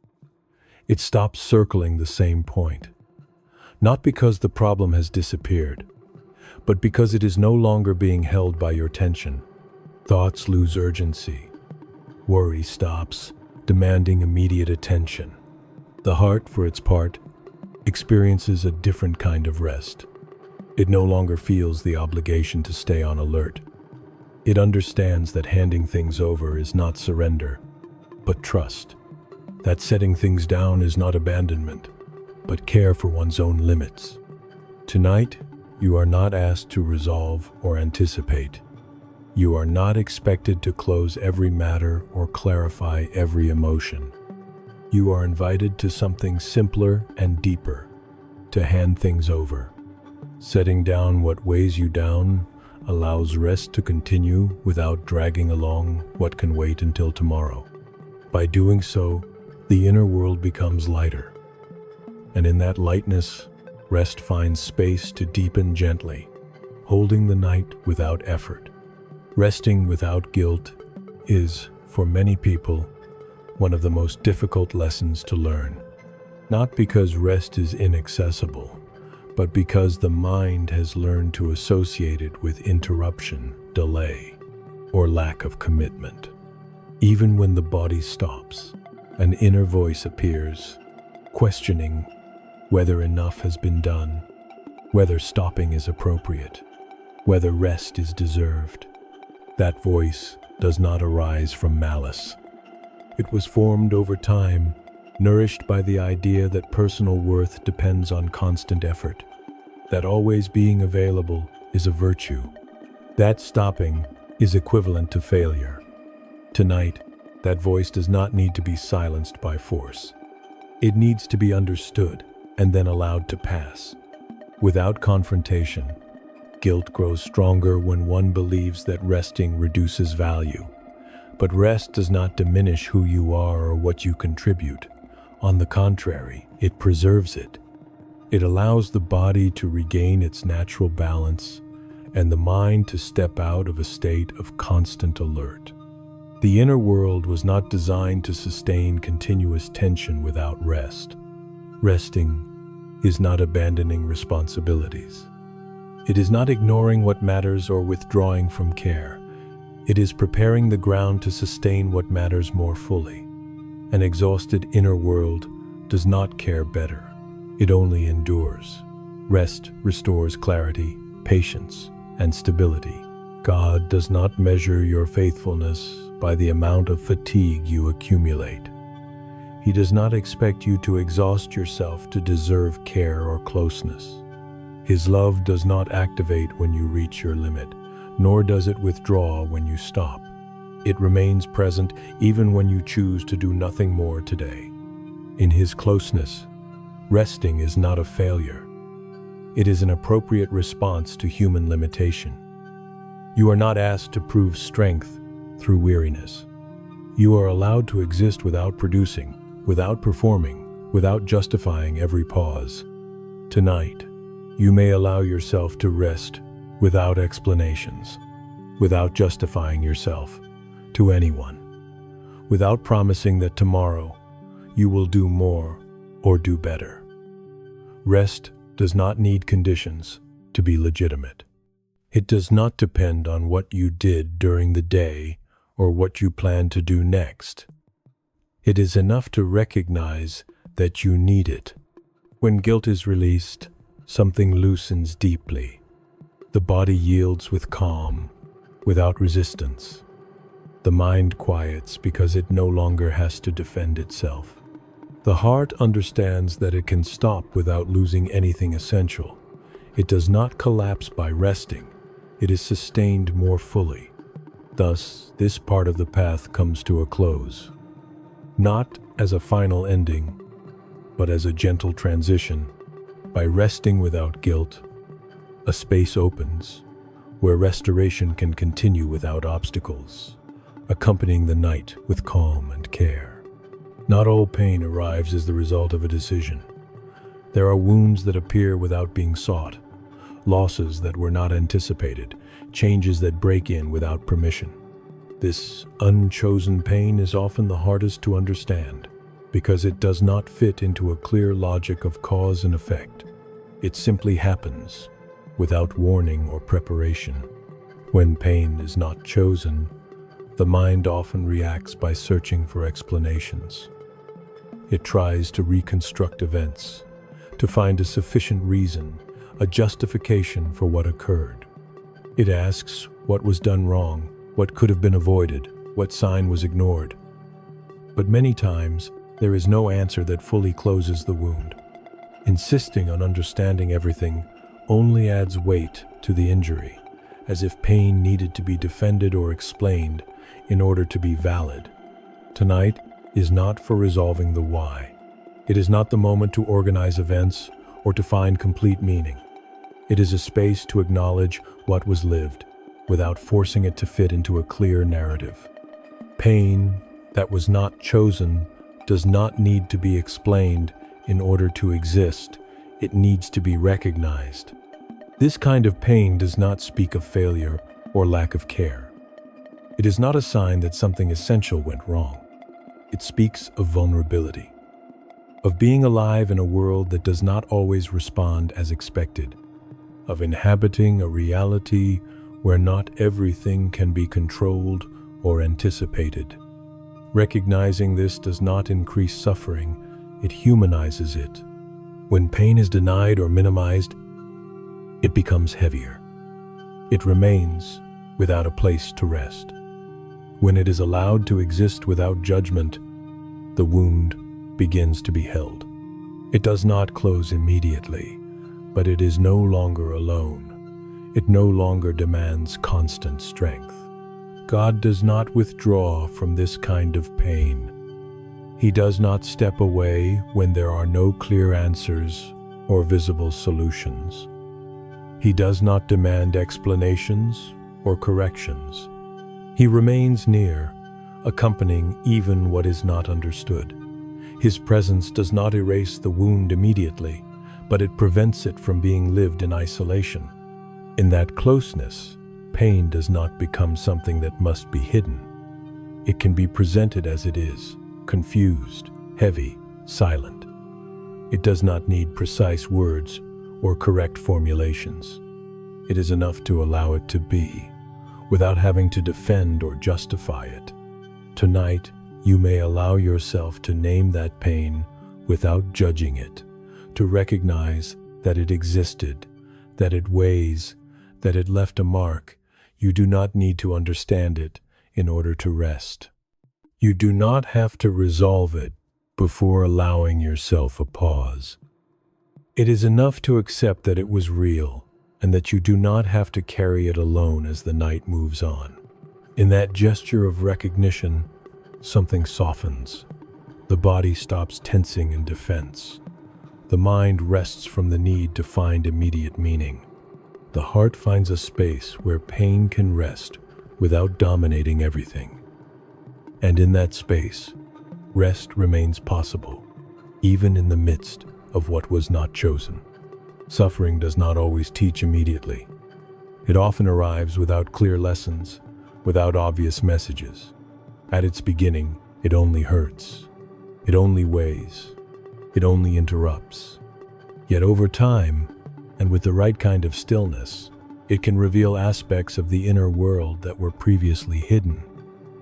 It stops circling the same point. Not because the problem has disappeared, but because it is no longer being held by your tension. Thoughts lose urgency. Worry stops, demanding immediate attention. The heart, for its part, experiences a different kind of rest. It no longer feels the obligation to stay on alert. It understands that handing things over is not surrender, but trust. That setting things down is not abandonment, but care for one's own limits. Tonight, you are not asked to resolve or anticipate. You are not expected to close every matter or clarify every emotion. You are invited to something simpler and deeper, to hand things over. Setting down what weighs you down allows rest to continue without dragging along what can wait until tomorrow. By doing so, the inner world becomes lighter. And in that lightness, rest finds space to deepen gently, holding the night without effort. Resting without guilt is, for many people, one of the most difficult lessons to learn. Not because rest is inaccessible, but because the mind has learned to associate it with interruption, delay, or lack of commitment. Even when the body stops, an inner voice appears, questioning whether enough has been done. whether stopping is appropriate, whether rest is deserved. That voice does not arise from malice. It was formed over time, nourished by the idea that personal worth depends on constant effort, that always being available is a virtue, that stopping is equivalent to failure. Tonight, that voice does not need to be silenced by force. It needs to be understood and then allowed to pass. Without confrontation, guilt grows stronger when one believes that resting reduces value. But rest does not diminish who you are or what you contribute. On the contrary, it preserves it. It allows the body to regain its natural balance and the mind to step out of a state of constant alert. The inner world was not designed to sustain continuous tension without rest. Resting is not abandoning responsibilities. It is not ignoring what matters or withdrawing from care. It is preparing the ground to sustain what matters more fully. An exhausted inner world does not care better. It only endures. Rest restores clarity, patience, and stability. God does not measure your faithfulness by the amount of fatigue you accumulate. He does not expect you to exhaust yourself to deserve care or closeness. His love does not activate when you reach your limit, nor does it withdraw when you stop. It remains present even when you choose to do nothing more today. In His closeness, resting is not a failure. It is an appropriate response to human limitation. You are not asked to prove strength through weariness. You are allowed to exist without producing, without performing, without justifying every pause. Tonight, you may allow yourself to rest without explanations, without justifying yourself to anyone, without promising that tomorrow you will do more or do better. Rest does not need conditions to be legitimate. It does not depend on what you did during the day or what you plan to do next. It is enough to recognize that you need it. When guilt is released, something loosens deeply. The body yields with calm, without resistance. The mind quiets because it no longer has to defend itself. The heart understands that it can stop without losing anything essential. It does not collapse by resting. It is sustained more fully. Thus, this part of the path comes to a close. Not as a final ending, but as a gentle transition. By resting without guilt, a space opens where restoration can continue without obstacles, accompanying the night with calm and care. Not all pain arrives as the result of a decision. There are wounds that appear without being sought, losses that were not anticipated, changes that break in without permission. This unchosen pain is often the hardest to understand because it does not fit into a clear logic of cause and effect. It simply happens without warning or preparation. When pain is not chosen, the mind often reacts by searching for explanations. It tries to reconstruct events, to find a sufficient reason, a justification for what occurred. It asks what was done wrong, what could have been avoided, what sign was ignored. But many times, there is no answer that fully closes the wound. Insisting on understanding everything only adds weight to the injury, as if pain needed to be defended or explained in order to be valid. Tonight is not for resolving the why. It is not the moment to organize events or to find complete meaning. It is a space to acknowledge what was lived, without forcing it to fit into a clear narrative. Pain that was not chosen does not need to be explained in order to exist. It needs to be recognized. This kind of pain does not speak of failure or lack of care. It is not a sign that something essential went wrong. It speaks of vulnerability, of being alive in a world that does not always respond as expected, of inhabiting a reality where not everything can be controlled or anticipated. Recognizing this does not increase suffering, it humanizes it. When pain is denied or minimized, it becomes heavier. It remains without a place to rest. When it is allowed to exist without judgment, the wound begins to be held. It does not close immediately, but it is no longer alone. It no longer demands constant strength. God does not withdraw from this kind of pain. He does not step away when there are no clear answers or visible solutions. He does not demand explanations or corrections. He remains near, accompanying even what is not understood. His presence does not erase the wound immediately, but it prevents it from being lived in isolation. In that closeness, pain does not become something that must be hidden. It can be presented as it is, confused, heavy, silent. It does not need precise words or correct formulations. It is enough to allow it to be, without having to defend or justify it. Tonight, you may allow yourself to name that pain without judging it, to recognize that it existed, that it weighs, that it left a mark. You do not need to understand it in order to rest. You do not have to resolve it before allowing yourself a pause. It is enough to accept that it was real and that you do not have to carry it alone as the night moves on. In that gesture of recognition, something softens. The body stops tensing in defense. The mind rests from the need to find immediate meaning. The heart finds a space where pain can rest without dominating everything. And in that space, rest remains possible, even in the midst of what was not chosen. Suffering does not always teach immediately. It often arrives without clear lessons, without obvious messages. At its beginning, it only hurts. It only weighs. It only interrupts. Yet over time, and with the right kind of stillness, it can reveal aspects of the inner world that were previously hidden.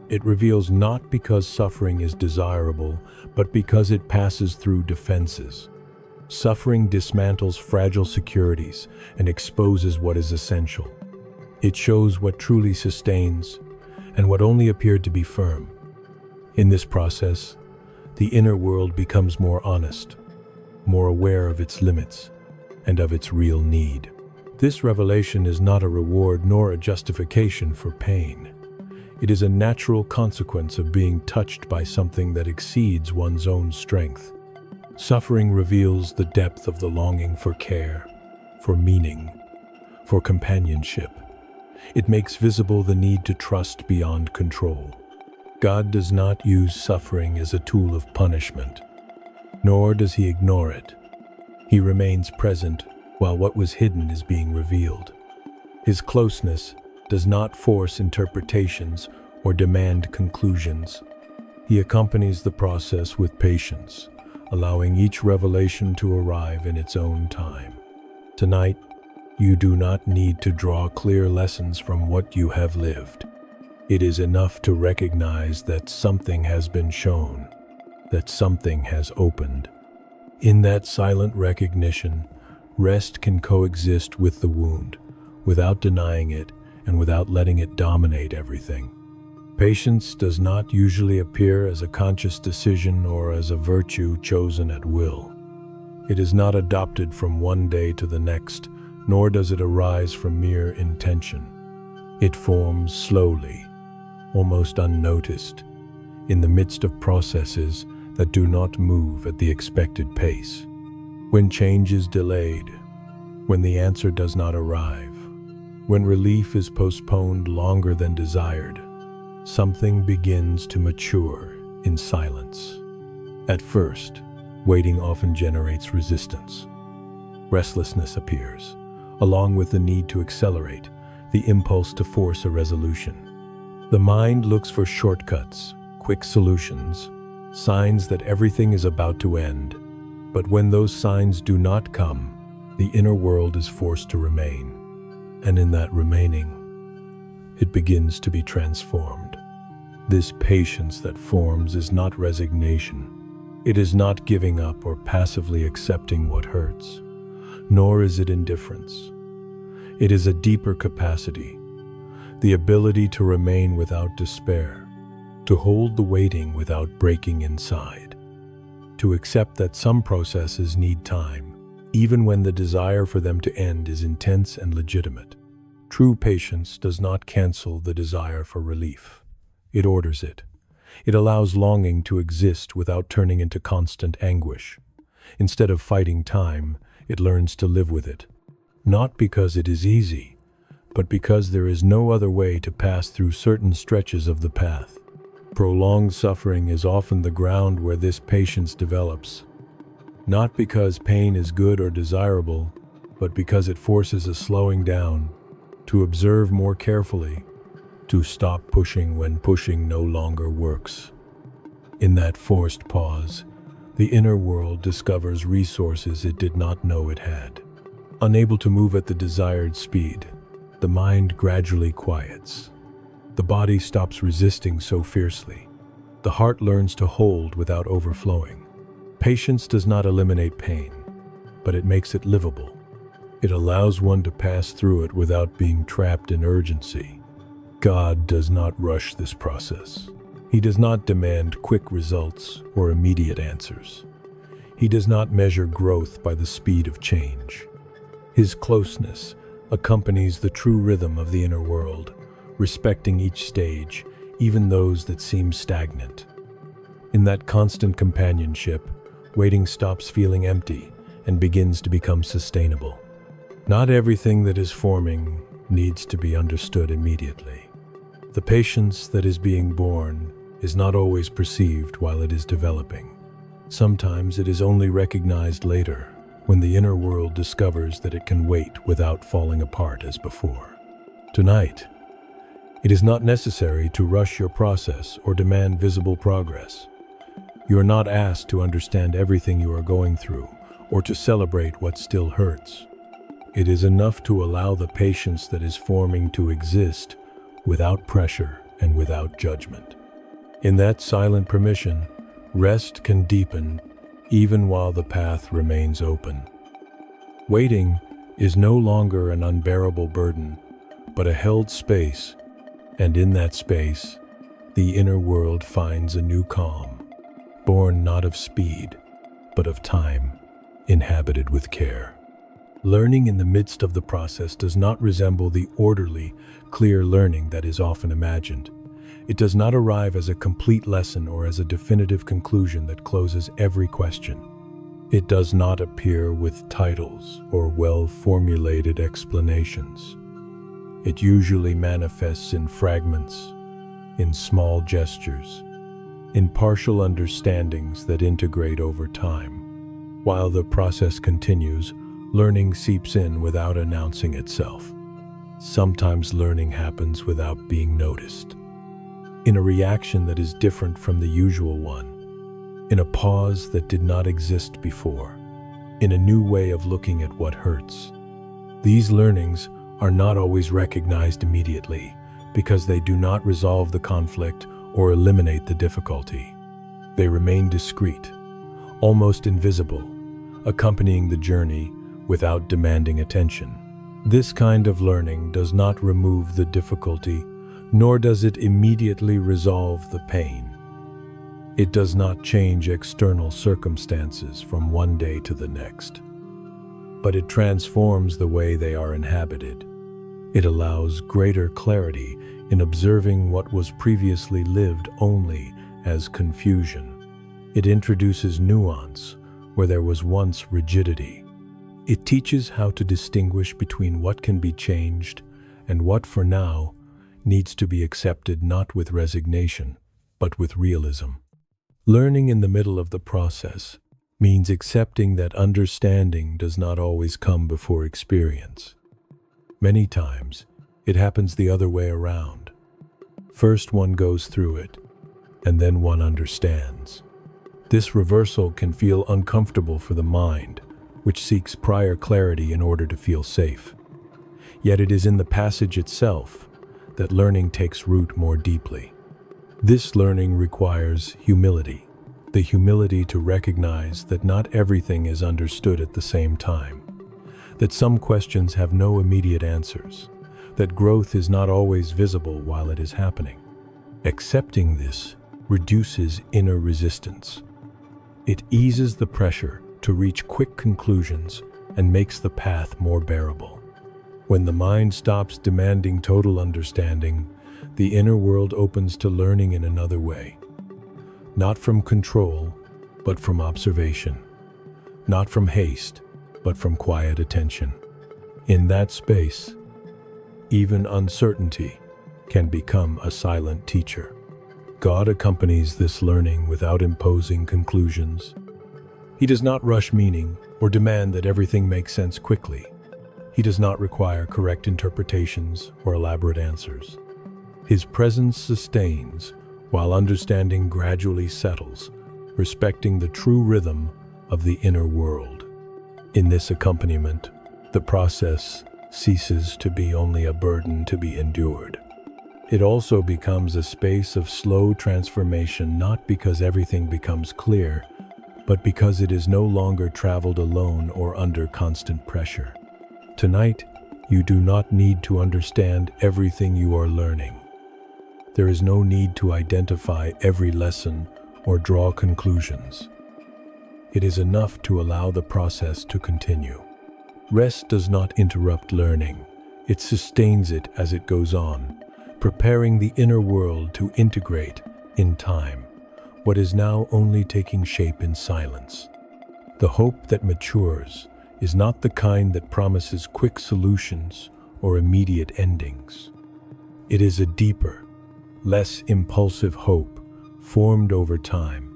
It reveals not because suffering is desirable, but because it passes through defenses. Suffering dismantles fragile securities and exposes what is essential. It shows what truly sustains and what only appeared to be firm. In this process, the inner world becomes more honest, more aware of its limits and of its real need. This revelation is not a reward nor a justification for pain. It is a natural consequence of being touched by something that exceeds one's own strength. Suffering reveals the depth of the longing for care, for meaning, for companionship. It makes visible the need to trust beyond control. God does not use suffering as a tool of punishment, nor does he ignore it. He remains present while what was hidden is being revealed. His closeness does not force interpretations or demand conclusions. He accompanies the process with patience, allowing each revelation to arrive in its own time. Tonight, you do not need to draw clear lessons from what you have lived. It is enough to recognize that something has been shown, that something has opened. In that silent recognition, rest can coexist with the wound, without denying it and without letting it dominate everything. Patience does not usually appear as a conscious decision or as a virtue chosen at will. It is not adopted from one day to the next, nor does it arise from mere intention. It forms slowly, almost unnoticed, in the midst of processes that do not move at the expected pace. When change is delayed, when the answer does not arrive, when relief is postponed longer than desired, something begins to mature in silence. At first, waiting often generates resistance. Restlessness appears, along with the need to accelerate, the impulse to force a resolution. The mind looks for shortcuts, quick solutions, signs that everything is about to end. But when those signs do not come, the inner world is forced to remain. And in that remaining, it begins to be transformed. This patience that forms is not resignation. It is not giving up or passively accepting what hurts, nor is it indifference. It is a deeper capacity, the ability to remain without despair, to hold the waiting without breaking inside, to accept that some processes need time, even when the desire for them to end is intense and legitimate. True patience does not cancel the desire for relief. It orders it. It allows longing to exist without turning into constant anguish. Instead of fighting time, it learns to live with it. Not because it is easy, but because there is no other way to pass through certain stretches of the path. Prolonged suffering is often the ground where this patience develops. Not because pain is good or desirable, but because it forces a slowing down, to observe more carefully, to stop pushing when pushing no longer works. In that forced pause, the inner world discovers resources it did not know it had. Unable to move at the desired speed, the mind gradually quiets. The body stops resisting so fiercely. The heart learns to hold without overflowing. Patience does not eliminate pain, but it makes it livable. It allows one to pass through it without being trapped in urgency. God does not rush this process. He does not demand quick results or immediate answers. He does not measure growth by the speed of change. His closeness accompanies the true rhythm of the inner world, respecting each stage, even those that seem stagnant. In that constant companionship, waiting stops feeling empty and begins to become sustainable. Not everything that is forming needs to be understood immediately. The patience that is being born is not always perceived while it is developing. Sometimes it is only recognized later, when the inner world discovers that it can wait without falling apart as before. Tonight, it is not necessary to rush your process or demand visible progress. You are not asked to understand everything you are going through or to celebrate what still hurts. It is enough to allow the patience that is forming to exist without pressure and without judgment. In that silent permission, rest can deepen even while the path remains open. Waiting is no longer an unbearable burden, but a held space, and in that space, the inner world finds a new calm, born not of speed, but of time, inhabited with care. Learning in the midst of the process does not resemble the orderly, clear learning that is often imagined. It does not arrive as a complete lesson or as a definitive conclusion that closes every question. It does not appear with titles or well-formulated explanations. It usually manifests in fragments, in small gestures, in partial understandings that integrate over time. While the process continues, learning seeps in without announcing itself. Sometimes learning happens without being noticed, in a reaction that is different from the usual one, in a pause that did not exist before, in a new way of looking at what hurts. These learnings are not always recognized immediately because they do not resolve the conflict or eliminate the difficulty. They remain discreet, almost invisible, accompanying the journey without demanding attention. This kind of learning does not remove the difficulty, nor does it immediately resolve the pain. It does not change external circumstances from one day to the next, but it transforms the way they are inhabited. It allows greater clarity in observing what was previously lived only as confusion. It introduces nuance where there was once rigidity. It teaches how to distinguish between what can be changed and what, for now, needs to be accepted not with resignation, but with realism. Learning in the middle of the process means accepting that understanding does not always come before experience. Many times, it happens the other way around. First one goes through it, and then one understands. This reversal can feel uncomfortable for the mind, which seeks prior clarity in order to feel safe. Yet it is in the passage itself that learning takes root more deeply. This learning requires humility, the humility to recognize that not everything is understood at the same time, that some questions have no immediate answers, that growth is not always visible while it is happening. Accepting this reduces inner resistance. It eases the pressure to reach quick conclusions and makes the path more bearable. When the mind stops demanding total understanding, the inner world opens to learning in another way. Not from control, but from observation. Not from haste, but from quiet attention. In that space, even uncertainty can become a silent teacher. God accompanies this learning without imposing conclusions. He does not rush meaning or demand that everything make sense quickly. He does not require correct interpretations or elaborate answers. His presence sustains while understanding gradually settles, respecting the true rhythm of the inner world. In this accompaniment, the process ceases to be only a burden to be endured. It also becomes a space of slow transformation, not because everything becomes clear, but because it is no longer traveled alone or under constant pressure. Tonight, you do not need to understand everything you are learning. There is no need to identify every lesson or draw conclusions. It is enough to allow the process to continue. Rest does not interrupt learning. It sustains it as it goes on, preparing the inner world to integrate, in time, what is now only taking shape in silence. The hope that matures is not the kind that promises quick solutions or immediate endings. It is a deeper, less impulsive hope formed over time.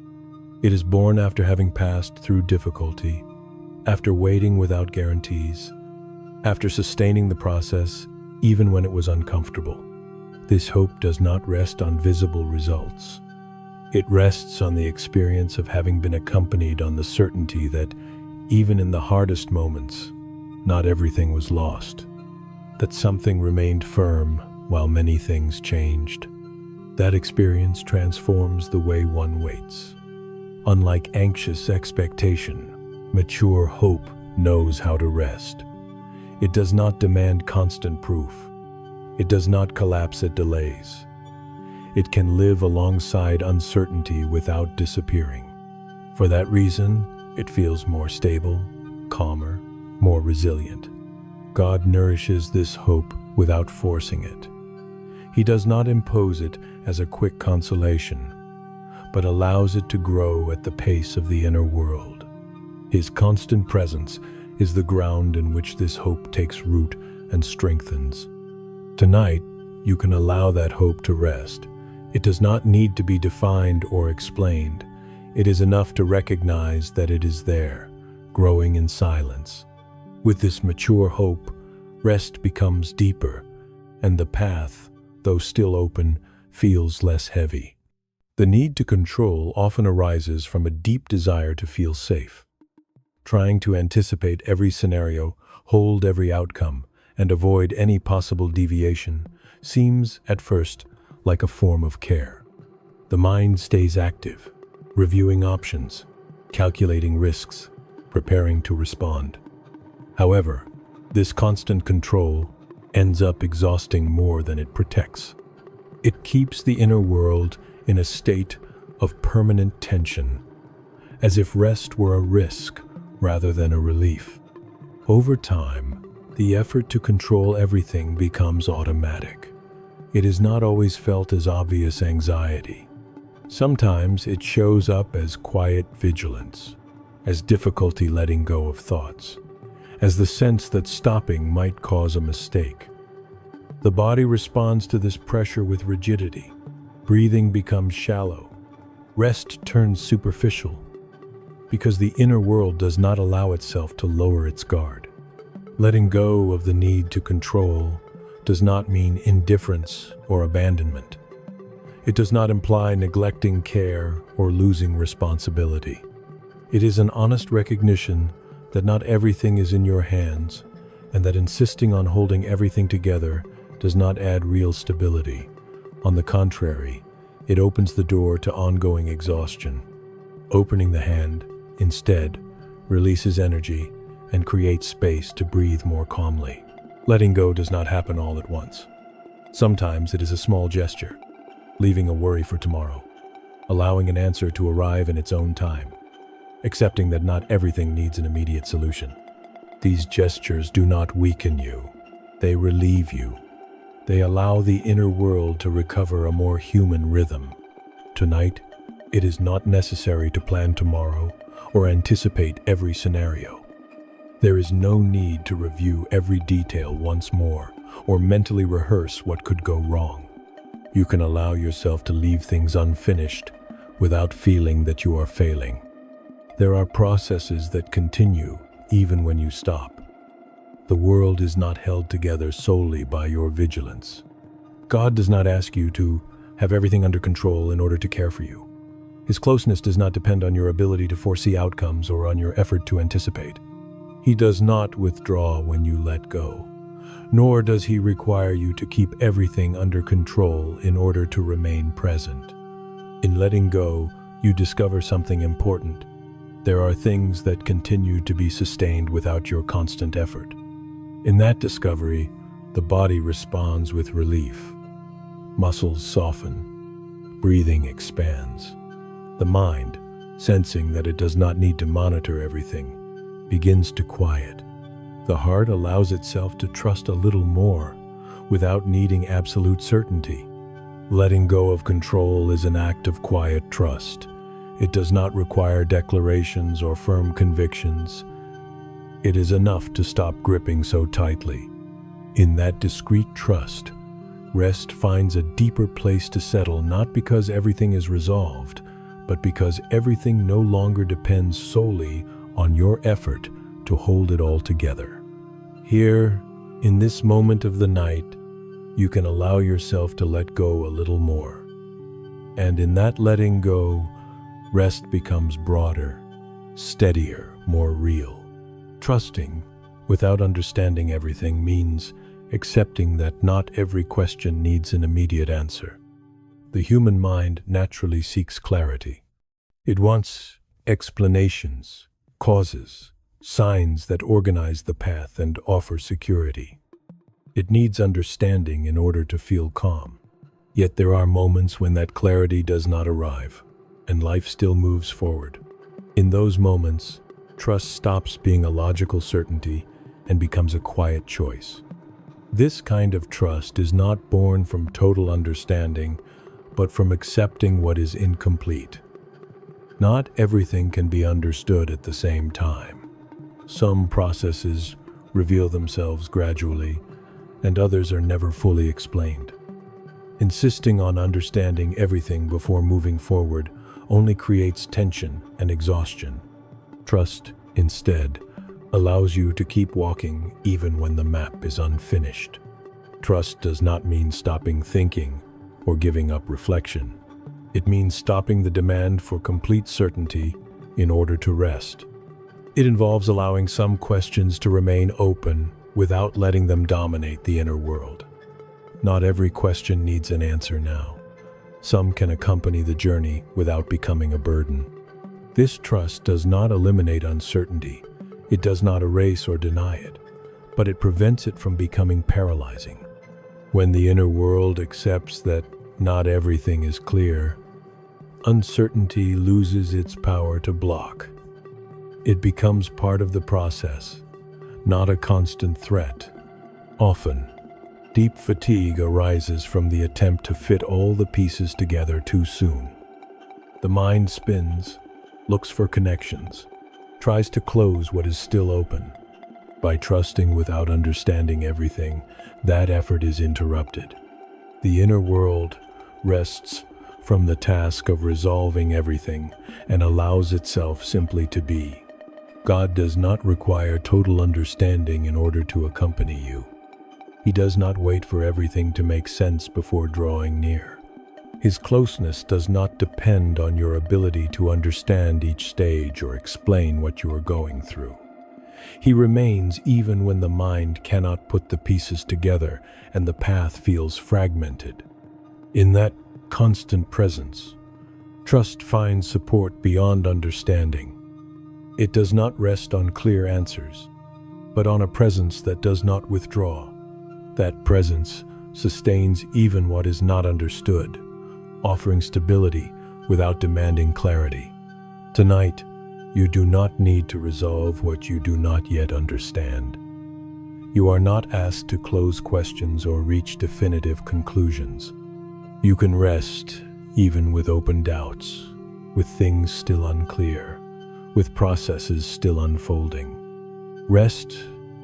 It is born after having passed through difficulty, after waiting without guarantees, after sustaining the process even when it was uncomfortable. This hope does not rest on visible results. It rests on the experience of having been accompanied on the certainty that even in the hardest moments, not everything was lost, that something remained firm while many things changed. That experience transforms the way one waits. Unlike anxious expectation, mature hope knows how to rest. It does not demand constant proof. It does not collapse at delays. It can live alongside uncertainty without disappearing. For that reason, it feels more stable, calmer, more resilient. God nourishes this hope without forcing it. He does not impose it as a quick consolation, but allows it to grow at the pace of the inner world. His constant presence is the ground in which this hope takes root and strengthens. Tonight, you can allow that hope to rest. It does not need to be defined or explained. It is enough to recognize that it is there, growing in silence. With this mature hope, rest becomes deeper, and the path, though still open, feels less heavy. The need to control often arises from a deep desire to feel safe. Trying to anticipate every scenario, hold every outcome, and avoid any possible deviation seems, at first, like a form of care. The mind stays active, reviewing options, calculating risks, preparing to respond. However, this constant control ends up exhausting more than it protects. It keeps the inner world in a state of permanent tension, as if rest were a risk rather than a relief. Over time, the effort to control everything becomes automatic. It is not always felt as obvious anxiety. Sometimes it shows up as quiet vigilance, as difficulty letting go of thoughts, as the sense that stopping might cause a mistake. The body responds to this pressure with rigidity. Breathing becomes shallow. Rest turns superficial, because the inner world does not allow itself to lower its guard. Letting go of the need to control does not mean indifference or abandonment. It does not imply neglecting care or losing responsibility. It is an honest recognition that not everything is in your hands, and that insisting on holding everything together does not add real stability. On the contrary, it opens the door to ongoing exhaustion. Opening the hand, instead, releases energy, and create space to breathe more calmly. Letting go does not happen all at once. Sometimes it is a small gesture, leaving a worry for tomorrow, allowing an answer to arrive in its own time, accepting that not everything needs an immediate solution. These gestures do not weaken you, they relieve you. They allow the inner world to recover a more human rhythm. Tonight, it is not necessary to plan tomorrow or anticipate every scenario. There is no need to review every detail once more or mentally rehearse what could go wrong. You can allow yourself to leave things unfinished without feeling that you are failing. There are processes that continue even when you stop. The world is not held together solely by your vigilance. God does not ask you to have everything under control in order to care for you. His closeness does not depend on your ability to foresee outcomes or on your effort to anticipate. He does not withdraw when you let go, nor does he require you to keep everything under control in order to remain present. In letting go, you discover something important. There are things that continue to be sustained without your constant effort. In that discovery, the body responds with relief. Muscles soften, breathing expands. The mind, sensing that it does not need to monitor everything, begins to quiet. The heart allows itself to trust a little more without needing absolute certainty. Letting go of control is an act of quiet trust. It does not require declarations or firm convictions. It is enough to stop gripping so tightly. In that discreet trust, rest finds a deeper place to settle, not because everything is resolved, but because everything no longer depends solely on your effort to hold it all together. Here, in this moment of the night, you can allow yourself to let go a little more. And in that letting go, rest becomes broader, steadier, more real. Trusting, without understanding everything, means accepting that not every question needs an immediate answer. The human mind naturally seeks clarity. It wants explanations, causes, signs that organize the path and offer security. It needs understanding in order to feel calm. Yet there are moments when that clarity does not arrive, and life still moves forward. In those moments, trust stops being a logical certainty and becomes a quiet choice. This kind of trust is not born from total understanding, but from accepting what is incomplete. Not everything can be understood at the same time. Some processes reveal themselves gradually, and others are never fully explained. Insisting on understanding everything before moving forward only creates tension and exhaustion. Trust, instead, allows you to keep walking even when the map is unfinished. Trust does not mean stopping thinking or giving up reflection. It means stopping the demand for complete certainty in order to rest. It involves allowing some questions to remain open without letting them dominate the inner world. Not every question needs an answer now. Some can accompany the journey without becoming a burden. This trust does not eliminate uncertainty. It does not erase or deny it, but it prevents it from becoming paralyzing. When the inner world accepts that not everything is clear, uncertainty loses its power to block. It becomes part of the process, not a constant threat. Often, deep fatigue arises from the attempt to fit all the pieces together too soon. The mind spins, looks for connections, tries to close what is still open. By trusting without understanding everything, that effort is interrupted. The inner world rests from the task of resolving everything and allows itself simply to be. God does not require total understanding in order to accompany you. He does not wait for everything to make sense before drawing near. His closeness does not depend on your ability to understand each stage or explain what you are going through. He remains even when the mind cannot put the pieces together and the path feels fragmented. In that constant presence, trust finds support beyond understanding. It does not rest on clear answers. but on a presence that does not withdraw. That presence sustains even what is not understood, offering stability without demanding clarity. Tonight, you do not need to resolve what you do not yet understand. You are not asked to close questions or reach definitive conclusions. You can rest even with open doubts, with things still unclear, with processes still unfolding. Rest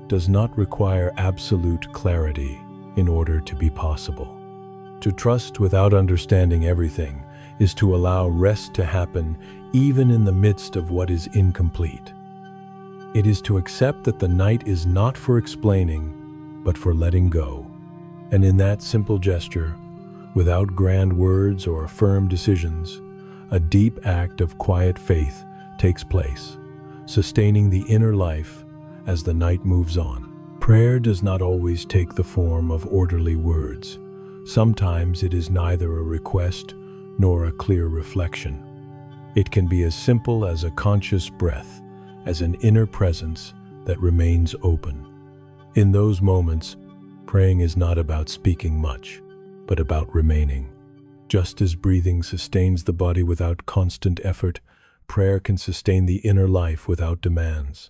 does not require absolute clarity in order to be possible. To trust without understanding everything is to allow rest to happen even in the midst of what is incomplete. It is to accept that the night is not for explaining, but for letting go. And in that simple gesture, without grand words or firm decisions, a deep act of quiet faith takes place, sustaining the inner life as the night moves on. Prayer does not always take the form of orderly words. Sometimes it is neither a request nor a clear reflection. It can be as simple as a conscious breath, as an inner presence that remains open. In those moments, praying is not about speaking much, but about remaining. Just as breathing sustains the body without constant effort, prayer can sustain the inner life without demands.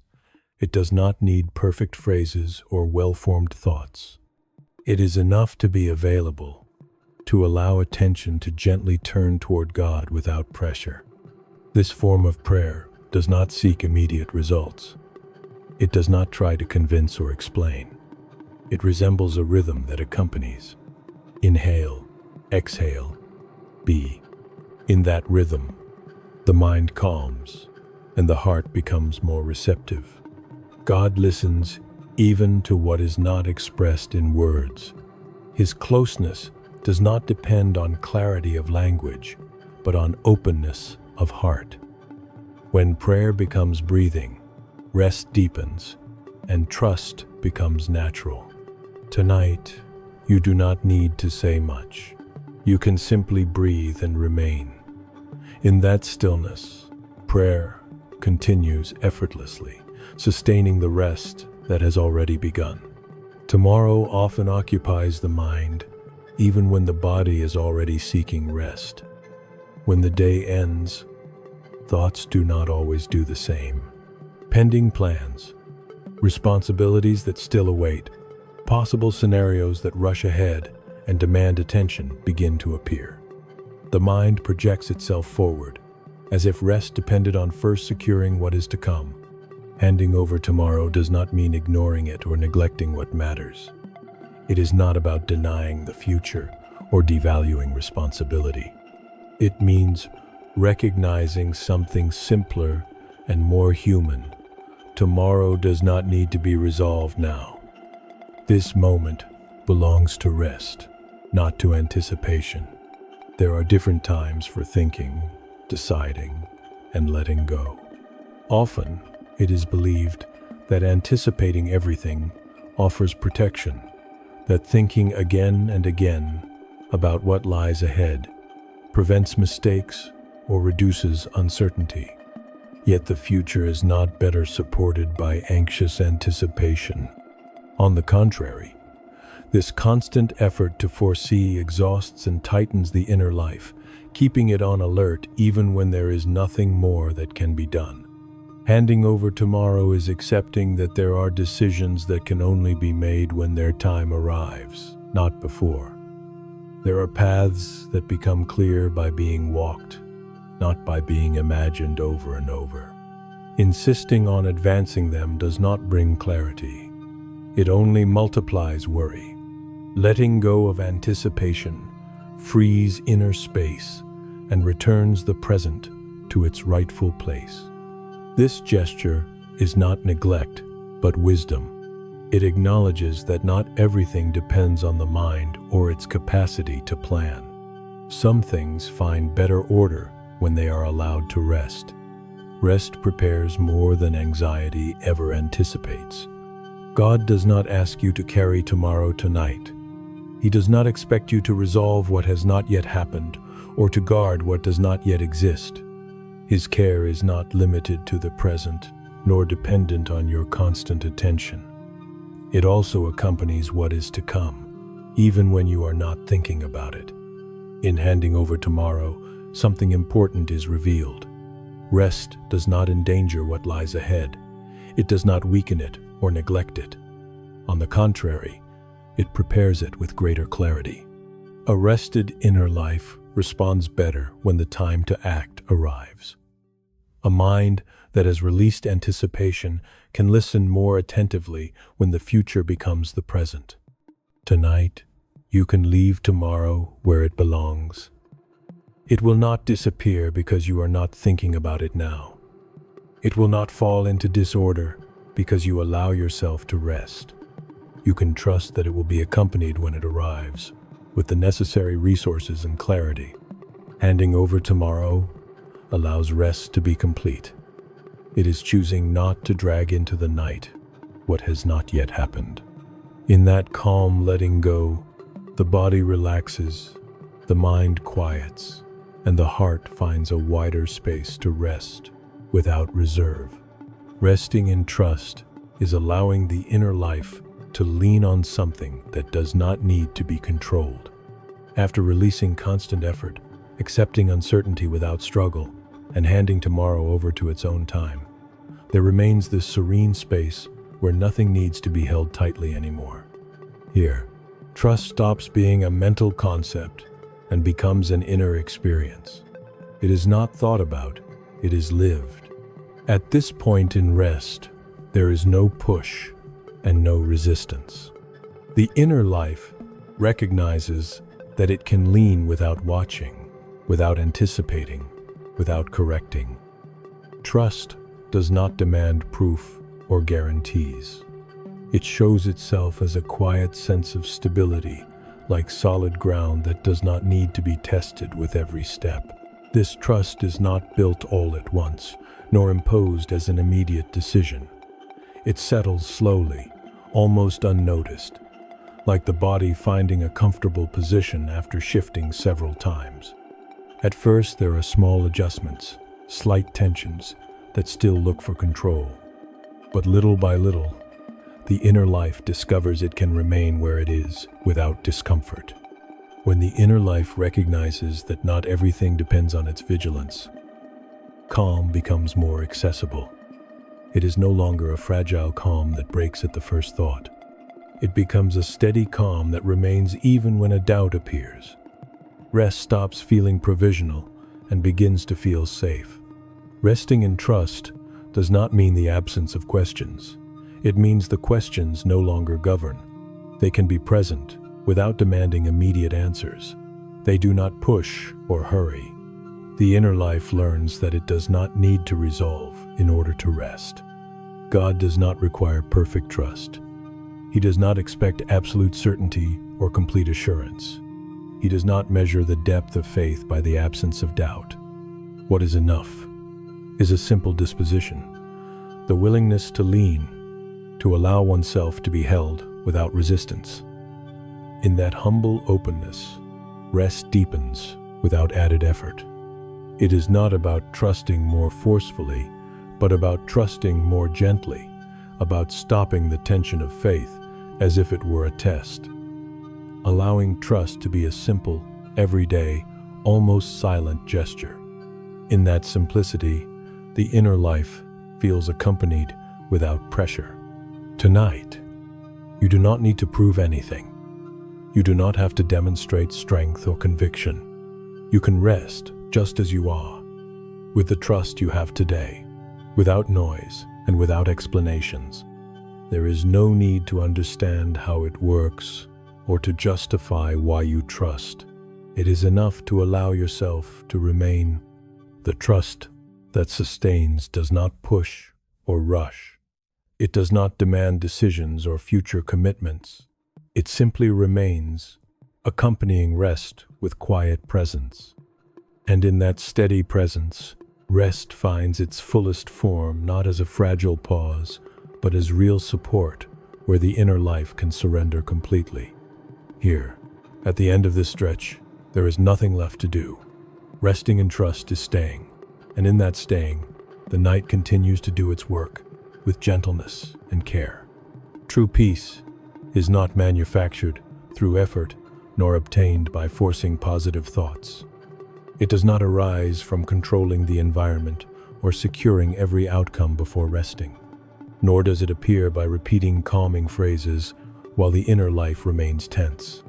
It does not need perfect phrases or well-formed thoughts. It is enough to be available, to allow attention to gently turn toward God without pressure. This form of prayer does not seek immediate results. It does not try to convince or explain. It resembles a rhythm that accompanies. Inhale, exhale, be. In that rhythm, the mind calms and the heart becomes more receptive. God listens even to what is not expressed in words. His closeness does not depend on clarity of language, but on openness of heart. When prayer becomes breathing, rest deepens, and trust becomes natural. Tonight, you do not need to say much. You can simply breathe and remain. In that stillness, prayer continues effortlessly, sustaining the rest that has already begun. Tomorrow often occupies the mind, even when the body is already seeking rest. When the day ends, thoughts do not always do the same. Pending plans, responsibilities that still await, possible scenarios that rush ahead and demand attention begin to appear. The mind projects itself forward, as if rest depended on first securing what is to come. Handing over tomorrow does not mean ignoring it or neglecting what matters. It is not about denying the future or devaluing responsibility. It means recognizing something simpler and more human. Tomorrow does not need to be resolved now. This moment belongs to rest, not to anticipation. There are different times for thinking, deciding, and letting go. Often, it is believed that anticipating everything offers protection, that thinking again and again about what lies ahead prevents mistakes or reduces uncertainty. Yet the future is not better supported by anxious anticipation. On the contrary, this constant effort to foresee exhausts and tightens the inner life, keeping it on alert even when there is nothing more that can be done. Handing over tomorrow is accepting that there are decisions that can only be made when their time arrives, not before. There are paths that become clear by being walked, not by being imagined over and over. Insisting on advancing them does not bring clarity. It only multiplies worry. Letting go of anticipation frees inner space and returns the present to its rightful place. This gesture is not neglect, but wisdom. It acknowledges that not everything depends on the mind or its capacity to plan. Some things find better order when they are allowed to rest. Rest prepares more than anxiety ever anticipates. God does not ask you to carry tomorrow tonight. He does not expect you to resolve what has not yet happened or to guard what does not yet exist. His care is not limited to the present, nor dependent on your constant attention. It also accompanies what is to come, even when you are not thinking about it. In handing over tomorrow, something important is revealed. Rest does not endanger what lies ahead. It does not weaken it or neglect it. On the contrary, it prepares it with greater clarity. A rested inner life responds better when the time to act arrives. A mind that has released anticipation can listen more attentively when the future becomes the present. Tonight, you can leave tomorrow where it belongs. It will not disappear because you are not thinking about it now. It will not fall into disorder because you allow yourself to rest. You can trust that it will be accompanied when it arrives, with the necessary resources and clarity. Handing over tomorrow allows rest to be complete. It is choosing not to drag into the night what has not yet happened. In that calm letting go, the body relaxes, the mind quiets, and the heart finds a wider space to rest without reserve. Resting in trust is allowing the inner life to lean on something that does not need to be controlled. After releasing constant effort, accepting uncertainty without struggle, and handing tomorrow over to its own time, there remains this serene space where nothing needs to be held tightly anymore. Here, trust stops being a mental concept and becomes an inner experience. It is not thought about, it is lived. At this point in rest, there is no push and no resistance. The inner life recognizes that it can lean without watching, without anticipating, without correcting. Trust does not demand proof or guarantees. It shows itself as a quiet sense of stability, like solid ground that does not need to be tested with every step. This trust is not built all at once, nor imposed as an immediate decision. It settles slowly, almost unnoticed, like the body finding a comfortable position after shifting several times. At first, there are small adjustments, slight tensions that still look for control. But little by little, the inner life discovers it can remain where it is without discomfort. When the inner life recognizes that not everything depends on its vigilance, calm becomes more accessible. It is no longer a fragile calm that breaks at the first thought. It becomes a steady calm that remains even when a doubt appears. Rest stops feeling provisional and begins to feel safe. Resting in trust does not mean the absence of questions. It means the questions no longer govern. They can be present without demanding immediate answers. They do not push or hurry. The inner life learns that it does not need to resolve in order to rest. God does not require perfect trust. He does not expect absolute certainty or complete assurance. He does not measure the depth of faith by the absence of doubt. What is enough is a simple disposition, the willingness to lean, to allow oneself to be held without resistance. In that humble openness, rest deepens without added effort. It is not about trusting more forcefully, but about trusting more gently, about stopping the tension of faith as if it were a test. Allowing trust to be a simple, everyday, almost silent gesture. In that simplicity, the inner life feels accompanied without pressure. Tonight, you do not need to prove anything. You do not have to demonstrate strength or conviction. You can rest just as you are, with the trust you have today, without noise and without explanations. There is no need to understand how it works or to justify why you trust. It is enough to allow yourself to remain. The trust that sustains does not push or rush. It does not demand decisions or future commitments. It simply remains, accompanying rest with quiet presence. And in that steady presence, rest finds its fullest form not as a fragile pause, but as real support where the inner life can surrender completely. Here, at the end of this stretch, there is nothing left to do. Resting in trust is staying, and in that staying, the night continues to do its work with gentleness and care. True peace is not manufactured through effort nor obtained by forcing positive thoughts. It does not arise from controlling the environment or securing every outcome before resting, nor does it appear by repeating calming phrases while the inner life remains tense.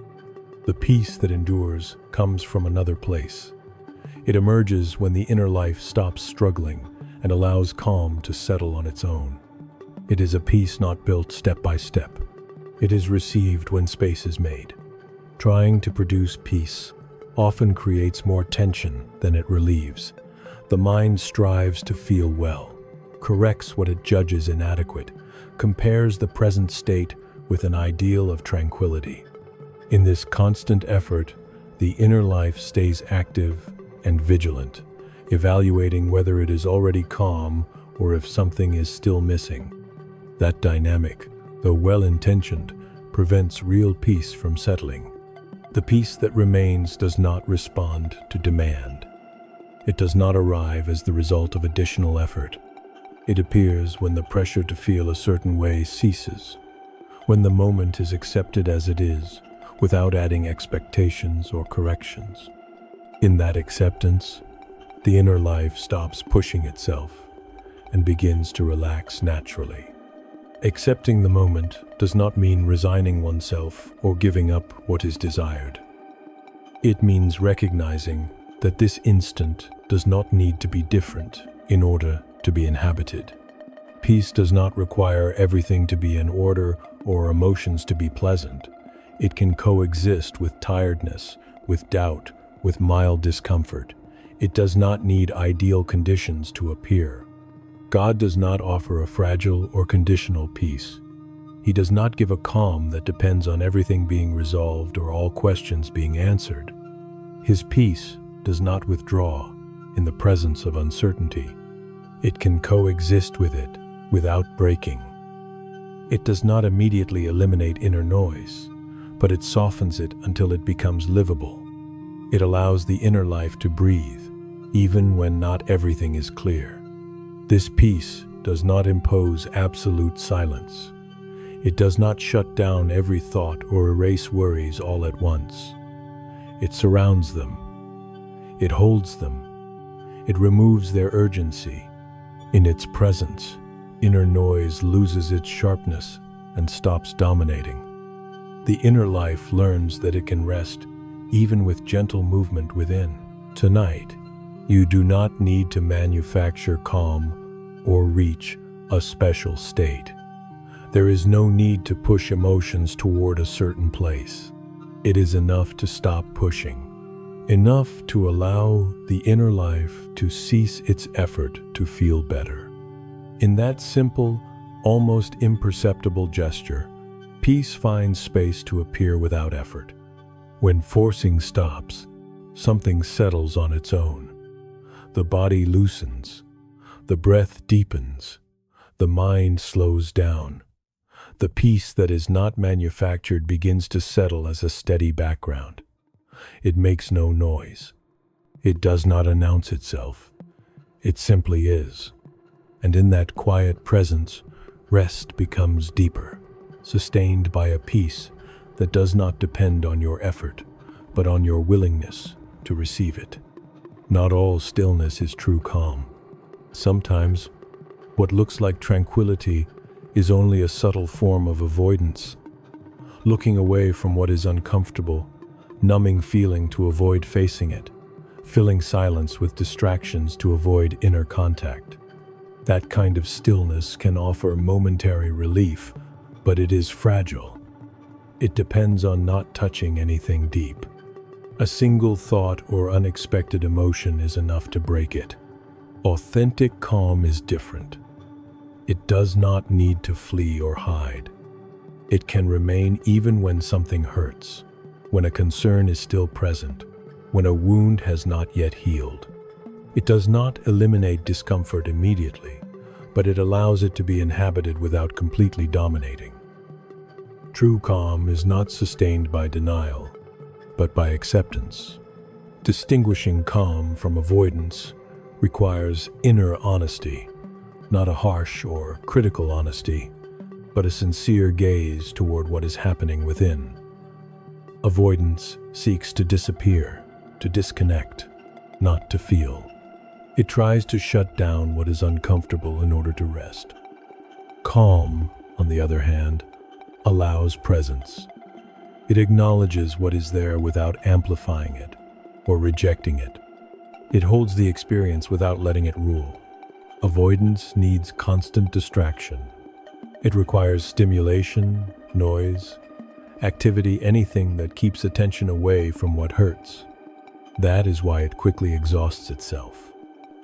The peace that endures comes from another place. It emerges when the inner life stops struggling and allows calm to settle on its own. It is a peace not built step by step. It is received when space is made. Trying to produce peace often creates more tension than it relieves. The mind strives to feel well, corrects what it judges inadequate, compares the present state with an ideal of tranquility. In this constant effort, the inner life stays active and vigilant, evaluating whether it is already calm or if something is still missing. That dynamic, though well-intentioned, prevents real peace from settling. The peace that remains does not respond to demand. It does not arrive as the result of additional effort. It appears when the pressure to feel a certain way ceases, when the moment is accepted as it is, without adding expectations or corrections. In that acceptance, the inner life stops pushing itself and begins to relax naturally. Accepting the moment does not mean resigning oneself or giving up what is desired. It means recognizing that this instant does not need to be different in order to be inhabited. Peace does not require everything to be in order or emotions to be pleasant. It can coexist with tiredness, with doubt, with mild discomfort. It does not need ideal conditions to appear. God does not offer a fragile or conditional peace. He does not give a calm that depends on everything being resolved or all questions being answered. His peace does not withdraw in the presence of uncertainty. It can coexist with it without breaking. It does not immediately eliminate inner noise, but it softens it until it becomes livable. It allows the inner life to breathe, even when not everything is clear. This peace does not impose absolute silence. It does not shut down every thought or erase worries all at once. It surrounds them. It holds them. It removes their urgency. In its presence, inner noise loses its sharpness and stops dominating. The inner life learns that it can rest even with gentle movement within. Tonight, you do not need to manufacture calm or reach a special state. There is no need to push emotions toward a certain place. It is enough to stop pushing, enough to allow the inner life to cease its effort to feel better. In that simple, almost imperceptible gesture, peace finds space to appear without effort. When forcing stops, something settles on its own. The body loosens. The breath deepens. The mind slows down. The peace that is not manufactured begins to settle as a steady background. It makes no noise. It does not announce itself. It simply is. And in that quiet presence, rest becomes deeper, sustained by a peace that does not depend on your effort, but on your willingness to receive it. Not all stillness is true calm. Sometimes, what looks like tranquility is only a subtle form of avoidance, looking away from what is uncomfortable, numbing feeling to avoid facing it, filling silence with distractions to avoid inner contact. That kind of stillness can offer momentary relief, but it is fragile. It depends on not touching anything deep. A single thought or unexpected emotion is enough to break it. Authentic calm is different. It does not need to flee or hide. It can remain even when something hurts, when a concern is still present, when a wound has not yet healed. It does not eliminate discomfort immediately, but it allows it to be inhabited without completely dominating. True calm is not sustained by denial, but by acceptance. Distinguishing calm from avoidance requires inner honesty, not a harsh or critical honesty, but a sincere gaze toward what is happening within. Avoidance seeks to disappear, to disconnect, not to feel. It tries to shut down what is uncomfortable in order to rest. Calm, on the other hand, allows presence. It acknowledges what is there without amplifying it or rejecting it. It holds the experience without letting it rule. Avoidance needs constant distraction. It requires stimulation, noise, activity, anything that keeps attention away from what hurts. That is why it quickly exhausts itself.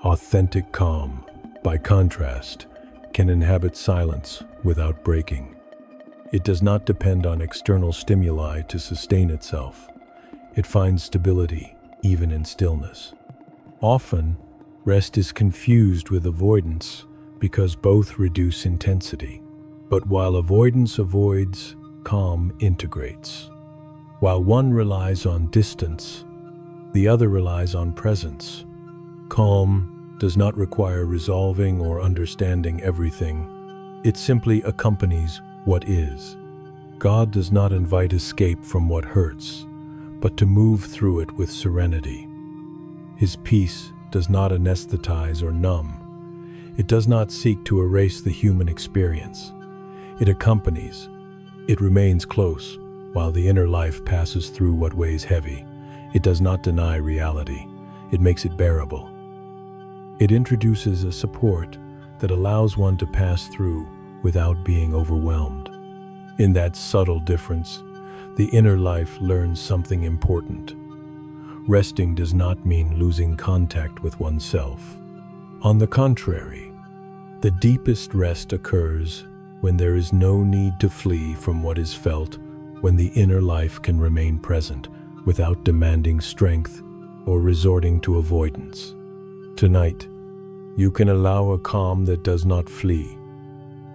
Authentic calm, by contrast, can inhabit silence without breaking. It does not depend on external stimuli to sustain itself. It finds stability even in stillness. Often, rest is confused with avoidance because both reduce intensity. But while avoidance avoids, calm integrates. While one relies on distance, the other relies on presence. Calm does not require resolving or understanding everything. It simply accompanies what is. God does not invite escape from what hurts, but to move through it with serenity. His peace does not anesthetize or numb. It does not seek to erase the human experience. It accompanies. It remains close while the inner life passes through what weighs heavy. It does not deny reality. It makes it bearable. It introduces a support that allows one to pass through without being overwhelmed. In that subtle difference, the inner life learns something important. Resting does not mean losing contact with oneself. On the contrary, the deepest rest occurs when there is no need to flee from what is felt, when the inner life can remain present without demanding strength or resorting to avoidance. Tonight, you can allow a calm that does not flee.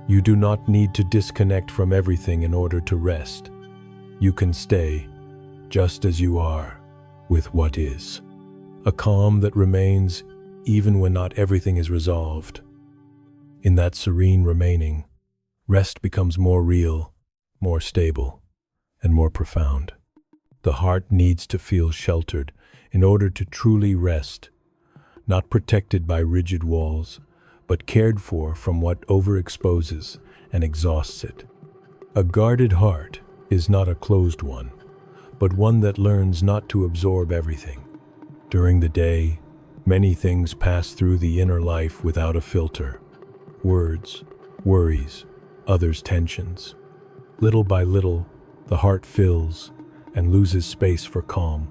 You do not need to disconnect from everything in order to rest. You can stay just as you are with what is. A calm that remains even when not everything is resolved. In that serene remaining, rest becomes more real, more stable, and more profound. The heart needs to feel sheltered in order to truly rest, not protected by rigid walls, but cared for from what overexposes and exhausts it. A guarded heart is not a closed one, but one that learns not to absorb everything. During the day, many things pass through the inner life without a filter. Words, worries, others' tensions. Little by little, the heart fills and loses space for calm.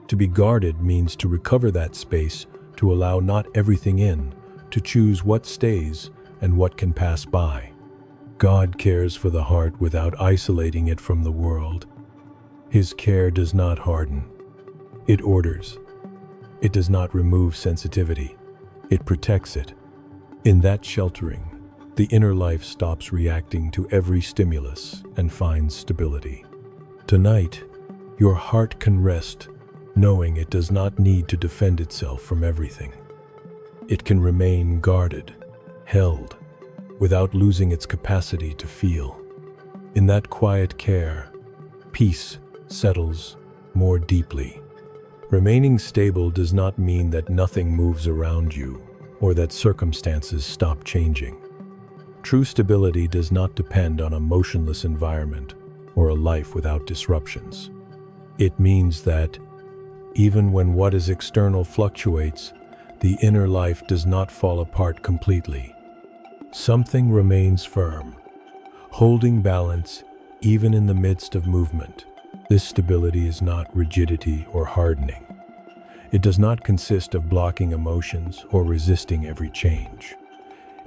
To be guarded means to recover that space, to allow not everything in, to choose what stays and what can pass by. God cares for the heart without isolating it from the world. His care does not harden. It orders. It does not remove sensitivity. It protects it. In that sheltering, the inner life stops reacting to every stimulus and finds stability. Tonight, your heart can rest knowing it does not need to defend itself from everything. It can remain guarded, held, without losing its capacity to feel. In that quiet care, peace settles more deeply. Remaining stable does not mean that nothing moves around you or that circumstances stop changing. True stability does not depend on a motionless environment or a life without disruptions. It means that, even when what is external fluctuates, the inner life does not fall apart completely. Something remains firm, holding balance even in the midst of movement. This stability is not rigidity or hardening. It does not consist of blocking emotions or resisting every change.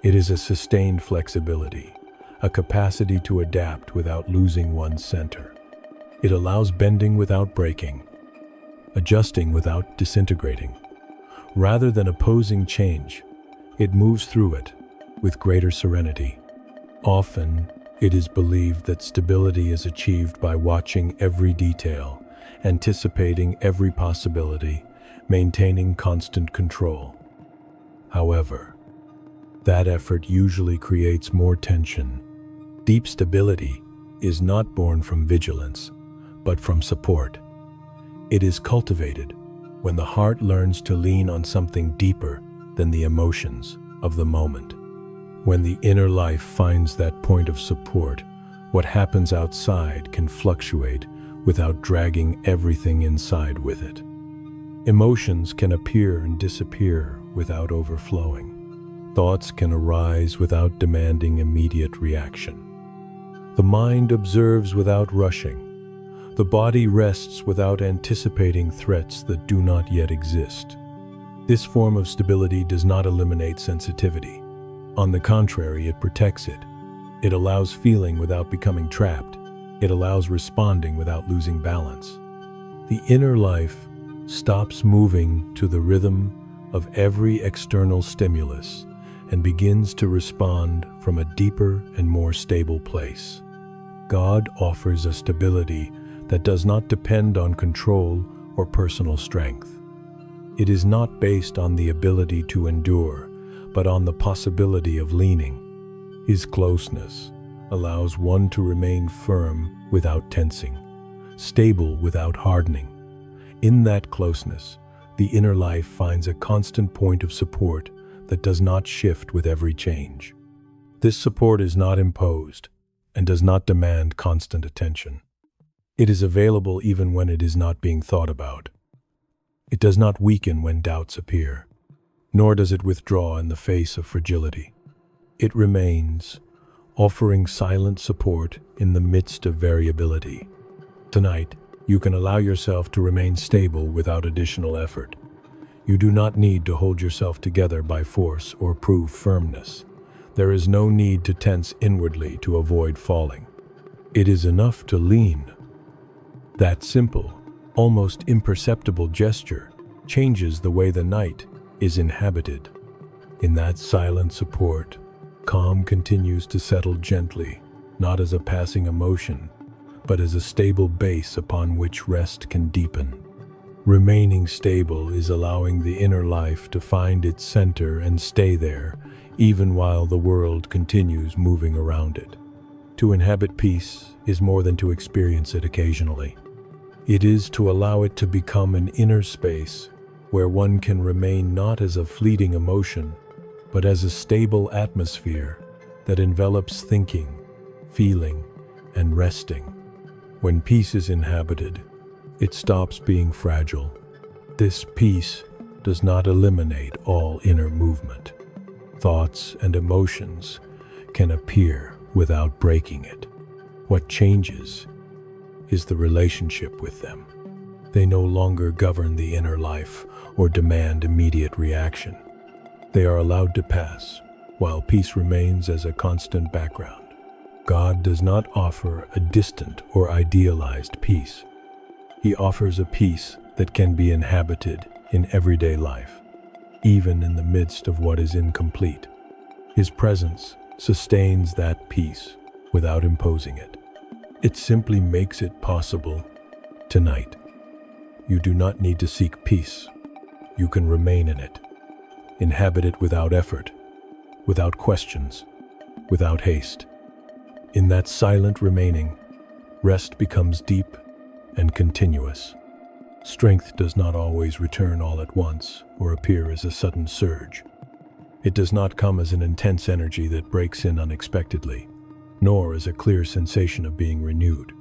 It is a sustained flexibility, a capacity to adapt without losing one's center. It allows bending without breaking, adjusting without disintegrating. Rather than opposing change, it moves through it with greater serenity. Often, it is believed that stability is achieved by watching every detail, anticipating every possibility, maintaining constant control. However, that effort usually creates more tension, Deep stability is not born from vigilance, but from support. It is cultivated when the heart learns to lean on something deeper than the emotions of the moment. When the inner life finds that point of support, what happens outside can fluctuate without dragging everything inside with it. Emotions can appear and disappear without overflowing. Thoughts can arise without demanding immediate reaction. The mind observes without rushing. The body rests without anticipating threats that do not yet exist. This form of stability does not eliminate sensitivity. On the contrary, it protects it. It allows feeling without becoming trapped. It allows responding without losing balance. The inner life stops moving to the rhythm of every external stimulus and begins to respond from a deeper and more stable place. God offers a stability that does not depend on control or personal strength. It is not based on the ability to endure, but on the possibility of leaning. His closeness allows one to remain firm without tensing, stable without hardening. In that closeness, the inner life finds a constant point of support that does not shift with every change. This support is not imposed and does not demand constant attention. It is available even when it is not being thought about. It does not weaken when doubts appear, nor does it withdraw in the face of fragility. It remains, offering silent support in the midst of variability. Tonight, you can allow yourself to remain stable without additional effort. You do not need to hold yourself together by force or prove firmness. There is no need to tense inwardly to avoid falling. It is enough to lean. That simple, almost imperceptible gesture changes the way the night is inhabited. In that silent support, calm continues to settle gently, not as a passing emotion, but as a stable base upon which rest can deepen. Remaining stable is allowing the inner life to find its center and stay there, even while the world continues moving around it. To inhabit peace is more than to experience it occasionally. It is to allow it to become an inner space where one can remain not as a fleeting emotion, but as a stable atmosphere that envelops thinking, feeling, and resting. When peace is inhabited, it stops being fragile. This peace does not eliminate all inner movement. Thoughts and emotions can appear without breaking it. What changes is the relationship with them. They no longer govern the inner life or demand immediate reaction. They are allowed to pass, while peace remains as a constant background. God does not offer a distant or idealized peace. He offers a peace that can be inhabited in everyday life, even in the midst of what is incomplete. His presence sustains that peace without imposing it. It simply makes it possible tonight. You do not need to seek peace. You can remain in it, inhabit it without effort, without questions, without haste. In that silent remaining, rest becomes deep and continuous. Strength does not always return all at once or appear as a sudden surge. It does not come as an intense energy that breaks in unexpectedly, nor as a clear sensation of being renewed.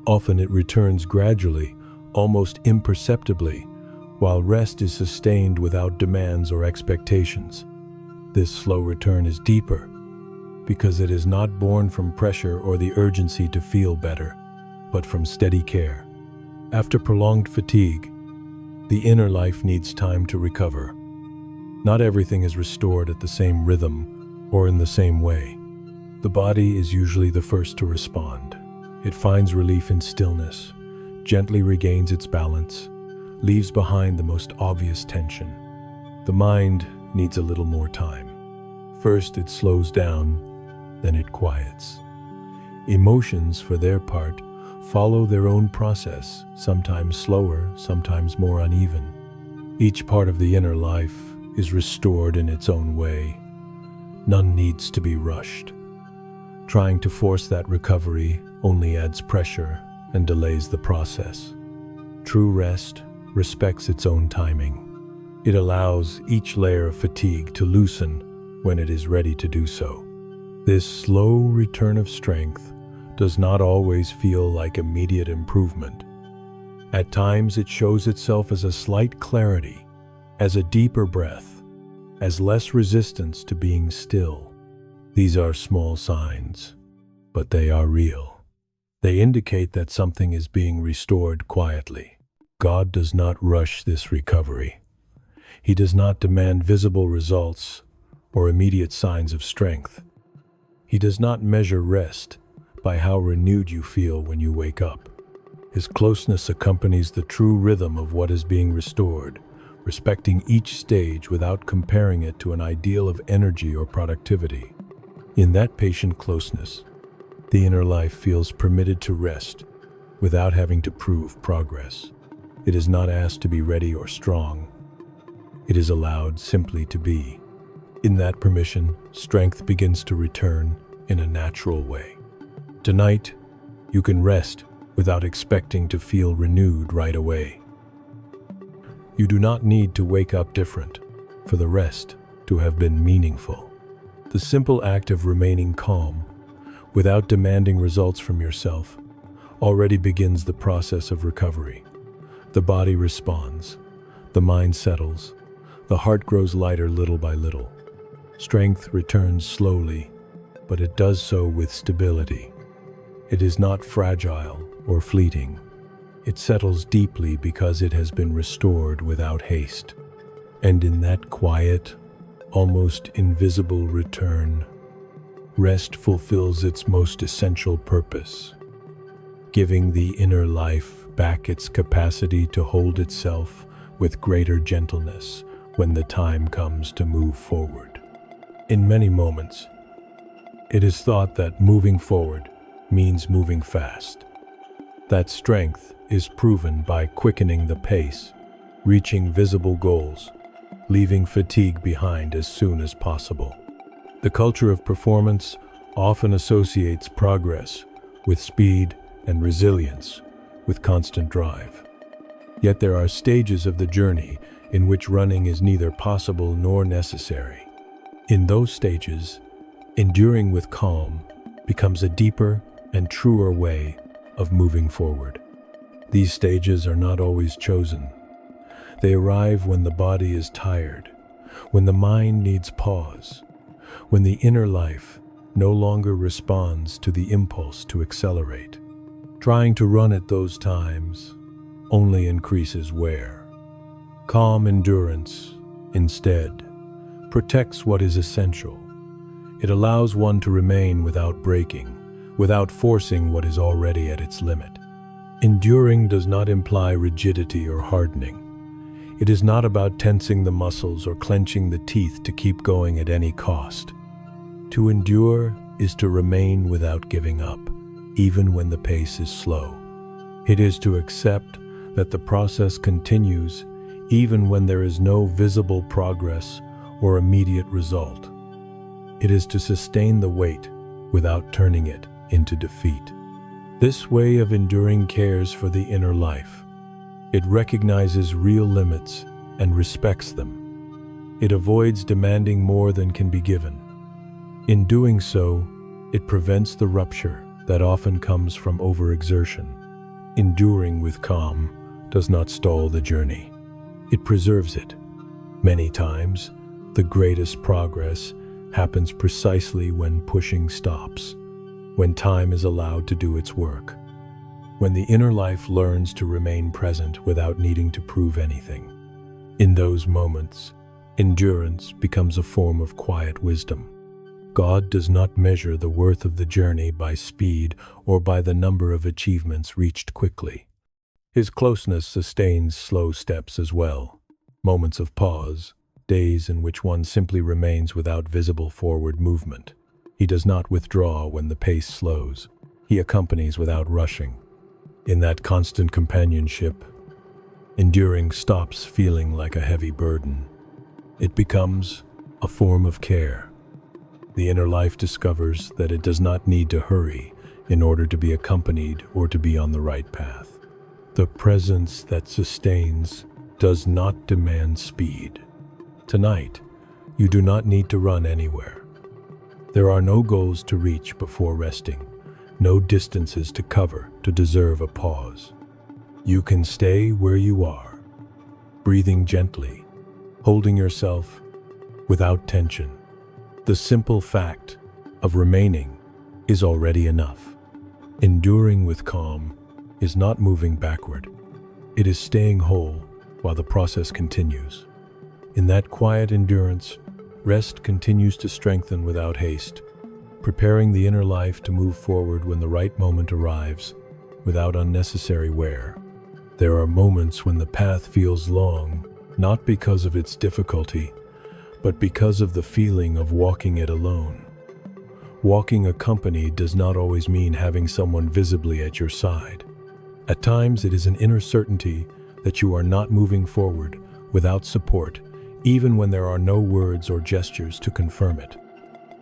Often it returns gradually, almost imperceptibly, while rest is sustained without demands or expectations. This slow return is deeper, because it is not born from pressure or the urgency to feel better, but from steady care. After prolonged fatigue, the inner life needs time to recover. Not everything is restored at the same rhythm or in the same way. The body is usually the first to respond. It finds relief in stillness, gently regains its balance, leaves behind the most obvious tension. The mind needs a little more time. First it slows down, then it quiets. Emotions, for their part, follow their own process, sometimes slower, sometimes more uneven. Each part of the inner life is restored in its own way. None needs to be rushed. Trying to force that recovery only adds pressure and delays the process. True rest respects its own timing. It allows each layer of fatigue to loosen when it is ready to do so. This slow return of strength does not always feel like immediate improvement. At times it shows itself as a slight clarity, as a deeper breath, as less resistance to being still. These are small signs, but they are real. They indicate that something is being restored quietly. God does not rush this recovery. He does not demand visible results or immediate signs of strength. He does not measure rest by how renewed you feel when you wake up. His closeness accompanies the true rhythm of what is being restored, respecting each stage without comparing it to an ideal of energy or productivity. In that patient closeness, the inner life feels permitted to rest without having to prove progress. It is not asked to be ready or strong. It is allowed simply to be. In that permission, strength begins to return in a natural way. Tonight, you can rest without expecting to feel renewed right away. You do not need to wake up different for the rest to have been meaningful. The simple act of remaining calm, without demanding results from yourself, already begins the process of recovery. The body responds, the mind settles, the heart grows lighter little by little. Strength returns slowly, but it does so with stability. It is not fragile or fleeting. It settles deeply because it has been restored without haste. And in that quiet, almost invisible return, rest fulfills its most essential purpose, giving the inner life back its capacity to hold itself with greater gentleness when the time comes to move forward. In many moments, it is thought that moving forward means moving fast. That strength is proven by quickening the pace, reaching visible goals, leaving fatigue behind as soon as possible. The culture of performance often associates progress with speed and resilience, with constant drive. Yet there are stages of the journey in which running is neither possible nor necessary. In those stages, enduring with calm becomes a deeper and truer way of moving forward. These stages are not always chosen. They arrive when the body is tired, when the mind needs pause, when the inner life no longer responds to the impulse to accelerate. Trying to run at those times only increases wear. Calm endurance, instead, protects what is essential. It allows one to remain without breaking, without forcing what is already at its limit. Enduring does not imply rigidity or hardening. It is not about tensing the muscles or clenching the teeth to keep going at any cost. To endure is to remain without giving up, even when the pace is slow. It is to accept that the process continues even when there is no visible progress or immediate result. It is to sustain the weight without turning it into defeat. This way of enduring cares for the inner life. It recognizes real limits and respects them. It avoids demanding more than can be given. In doing so, it prevents the rupture that often comes from overexertion. Enduring with calm does not stall the journey. It preserves it. Many times, the greatest progress happens precisely when pushing stops, when time is allowed to do its work, when the inner life learns to remain present without needing to prove anything. In those moments, endurance becomes a form of quiet wisdom. God does not measure the worth of the journey by speed or by the number of achievements reached quickly. His closeness sustains slow steps as well, moments of pause, days in which one simply remains without visible forward movement. He does not withdraw when the pace slows. He accompanies without rushing. In that constant companionship, enduring stops feeling like a heavy burden. It becomes a form of care. The inner life discovers that it does not need to hurry in order to be accompanied or to be on the right path. The presence that sustains does not demand speed. Tonight, you do not need to run anywhere. There are no goals to reach before resting, no distances to cover to deserve a pause. You can stay where you are, breathing gently, holding yourself without tension. The simple fact of remaining is already enough. Enduring with calm is not moving backward. It is staying whole while the process continues. In that quiet endurance, rest continues to strengthen without haste, preparing the inner life to move forward when the right moment arrives, without unnecessary wear. There are moments when the path feels long, not because of its difficulty, but because of the feeling of walking it alone. Walking accompanied does not always mean having someone visibly at your side. At times, it is an inner certainty that you are not moving forward without support, even when there are no words or gestures to confirm it.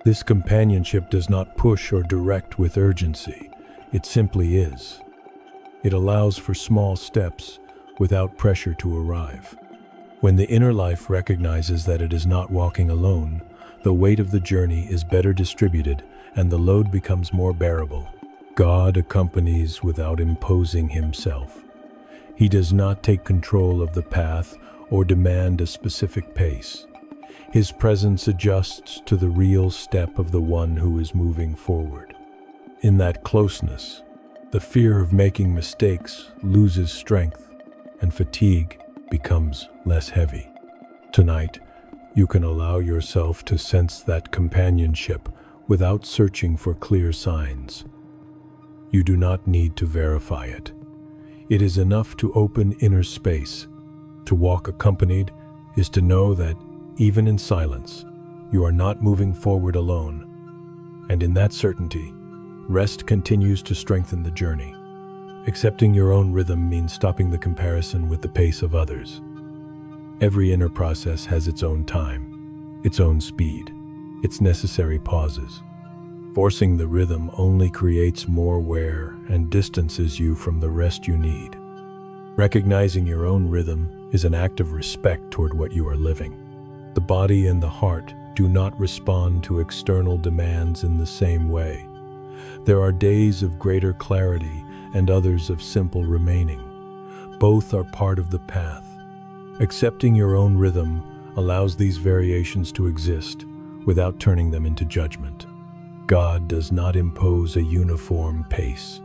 This companionship does not push or direct with urgency. It simply is. It allows for small steps without pressure to arrive. When the inner life recognizes that it is not walking alone, the weight of the journey is better distributed and the load becomes more bearable. God accompanies without imposing himself. He does not take control of the path or demand a specific pace. His presence adjusts to the real step of the one who is moving forward. In that closeness, the fear of making mistakes loses strength and fatigue becomes less heavy. Tonight, you can allow yourself to sense that companionship without searching for clear signs. You do not need to verify it. It is enough to open inner space. To walk accompanied is to know that, even in silence, you are not moving forward alone. And in that certainty, rest continues to strengthen the journey. Accepting your own rhythm means stopping the comparison with the pace of others. Every inner process has its own time, its own speed, its necessary pauses. Forcing the rhythm only creates more wear and distances you from the rest you need. Recognizing your own rhythm is an act of respect toward what you are living. The body and the heart do not respond to external demands in the same way. There are days of greater clarity and others of simple remaining. Both are part of the path. Accepting your own rhythm allows these variations to exist without turning them into judgment. God does not impose a uniform pace.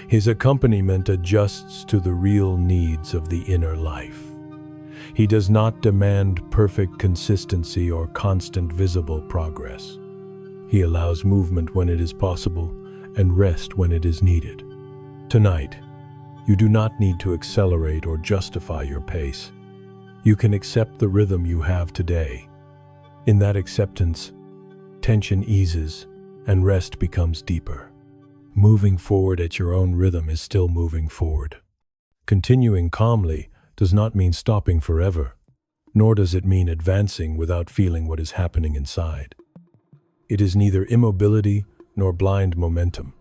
His accompaniment adjusts to the real needs of the inner life. He does not demand perfect consistency or constant visible progress. He allows movement when it is possible and rest when it is needed. Tonight, you do not need to accelerate or justify your pace. You can accept the rhythm you have today. In that acceptance, tension eases and rest becomes deeper. Moving forward at your own rhythm is still moving forward. Continuing calmly does not mean stopping forever, nor does it mean advancing without feeling what is happening inside. It is neither immobility nor blind momentum.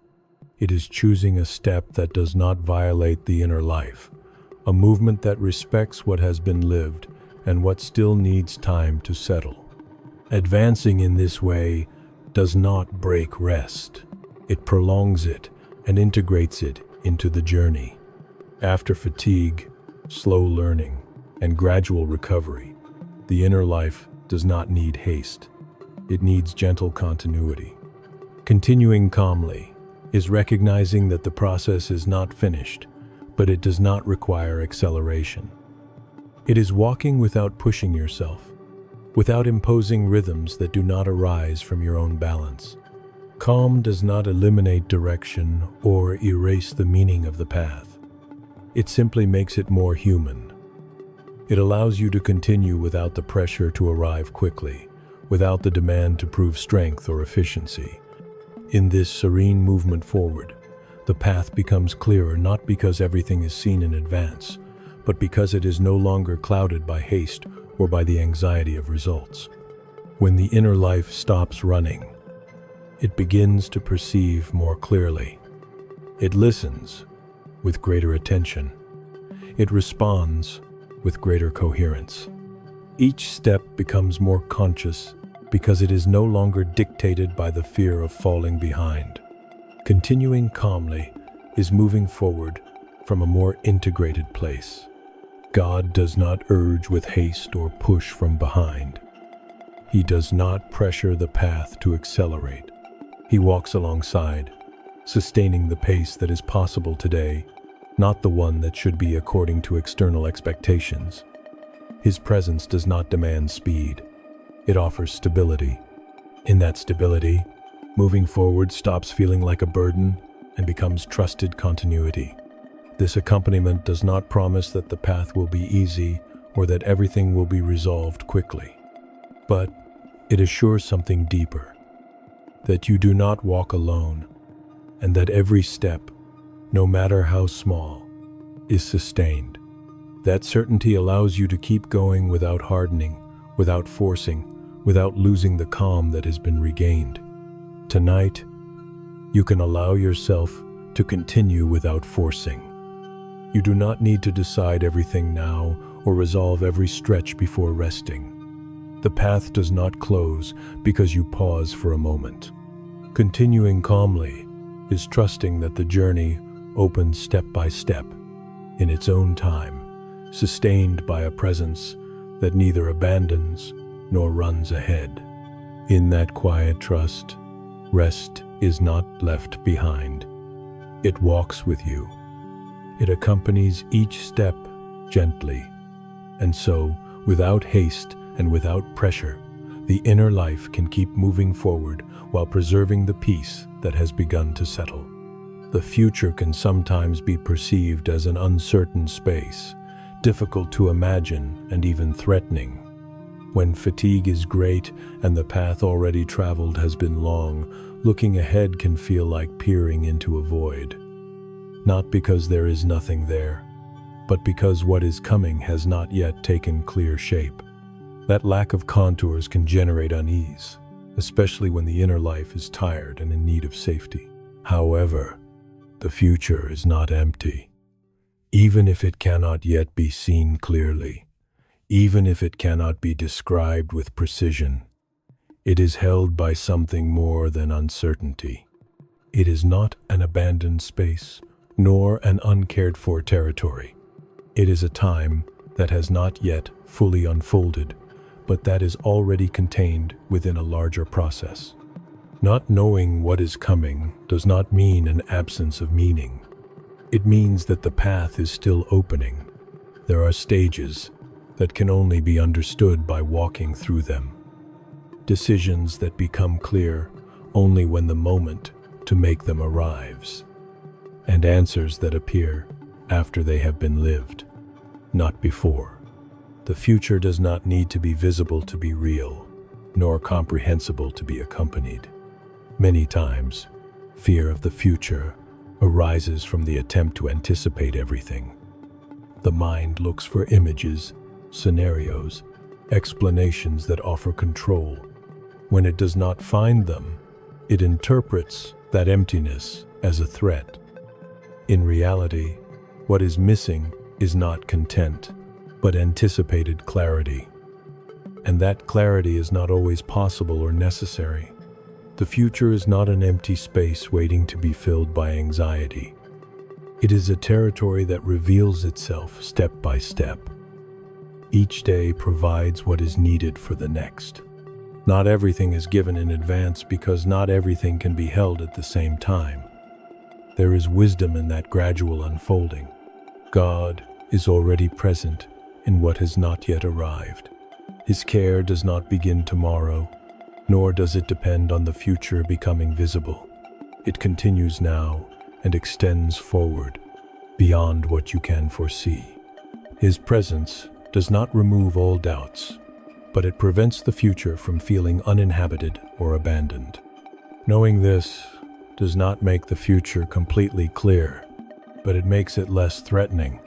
It is choosing a step that does not violate the inner life, a movement that respects what has been lived and what still needs time to settle. Advancing in this way does not break rest. It prolongs it and integrates it into the journey. After fatigue, slow learning, and gradual recovery, the inner life does not need haste. It needs gentle continuity. Continuing calmly is recognizing that the process is not finished, but it does not require acceleration. It is walking without pushing yourself, without imposing rhythms that do not arise from your own balance. Calm does not eliminate direction or erase the meaning of the path. It simply makes it more human. It allows you to continue without the pressure to arrive quickly, without the demand to prove strength or efficiency. In this serene movement forward, the path becomes clearer not because everything is seen in advance, but because it is no longer clouded by haste or by the anxiety of results. When the inner life stops running, it begins to perceive more clearly. It listens with greater attention. It responds with greater coherence. Each step becomes more conscious because it is no longer dictated by the fear of falling behind. Continuing calmly is moving forward from a more integrated place. God does not urge with haste or push from behind. He does not pressure the path to accelerate. He walks alongside, sustaining the pace that is possible today, not the one that should be according to external expectations. His presence does not demand speed. It offers stability. In that stability, moving forward stops feeling like a burden and becomes trusted continuity. This accompaniment does not promise that the path will be easy or that everything will be resolved quickly. But it assures something deeper, that you do not walk alone, and that every step, no matter how small, is sustained. That certainty allows you to keep going without hardening, without forcing, without losing the calm that has been regained. Tonight, you can allow yourself to continue without forcing. You do not need to decide everything now or resolve every stretch before resting. The path does not close because you pause for a moment. Continuing calmly is trusting that the journey opens step by step, in its own time, sustained by a presence that neither abandons nor runs ahead. In that quiet trust, rest is not left behind. It walks with you. It accompanies each step gently. And so, without haste and without pressure, the inner life can keep moving forward while preserving the peace that has begun to settle. The future can sometimes be perceived as an uncertain space, difficult to imagine and even threatening. When fatigue is great and the path already traveled has been long, looking ahead can feel like peering into a void. Not because there is nothing there, but because what is coming has not yet taken clear shape. That lack of contours can generate unease, especially when the inner life is tired and in need of safety. However, the future is not empty. Even if it cannot yet be seen clearly, even if it cannot be described with precision, it is held by something more than uncertainty. It is not an abandoned space, nor an uncared-for territory. It is a time that has not yet fully unfolded, but that is already contained within a larger process. Not knowing what is coming does not mean an absence of meaning. It means that the path is still opening. There are stages that can only be understood by walking through them. Decisions that become clear only when the moment to make them arrives. And answers that appear after they have been lived, not before. The future does not need to be visible to be real, nor comprehensible to be accompanied. Many times, fear of the future arises from the attempt to anticipate everything. The mind looks for images, scenarios, explanations that offer control. When it does not find them, it interprets that emptiness as a threat. In reality, what is missing is not content, but anticipated clarity. And that clarity is not always possible or necessary. The future is not an empty space waiting to be filled by anxiety. It is a territory that reveals itself step by step. Each day provides what is needed for the next. Not everything is given in advance because not everything can be held at the same time. There is wisdom in that gradual unfolding. God is already present in what has not yet arrived. His care does not begin tomorrow, nor does it depend on the future becoming visible. It continues now and extends forward, beyond what you can foresee. His presence does not remove all doubts, but it prevents the future from feeling uninhabited or abandoned. Knowing this does not make the future completely clear, but it makes it less threatening.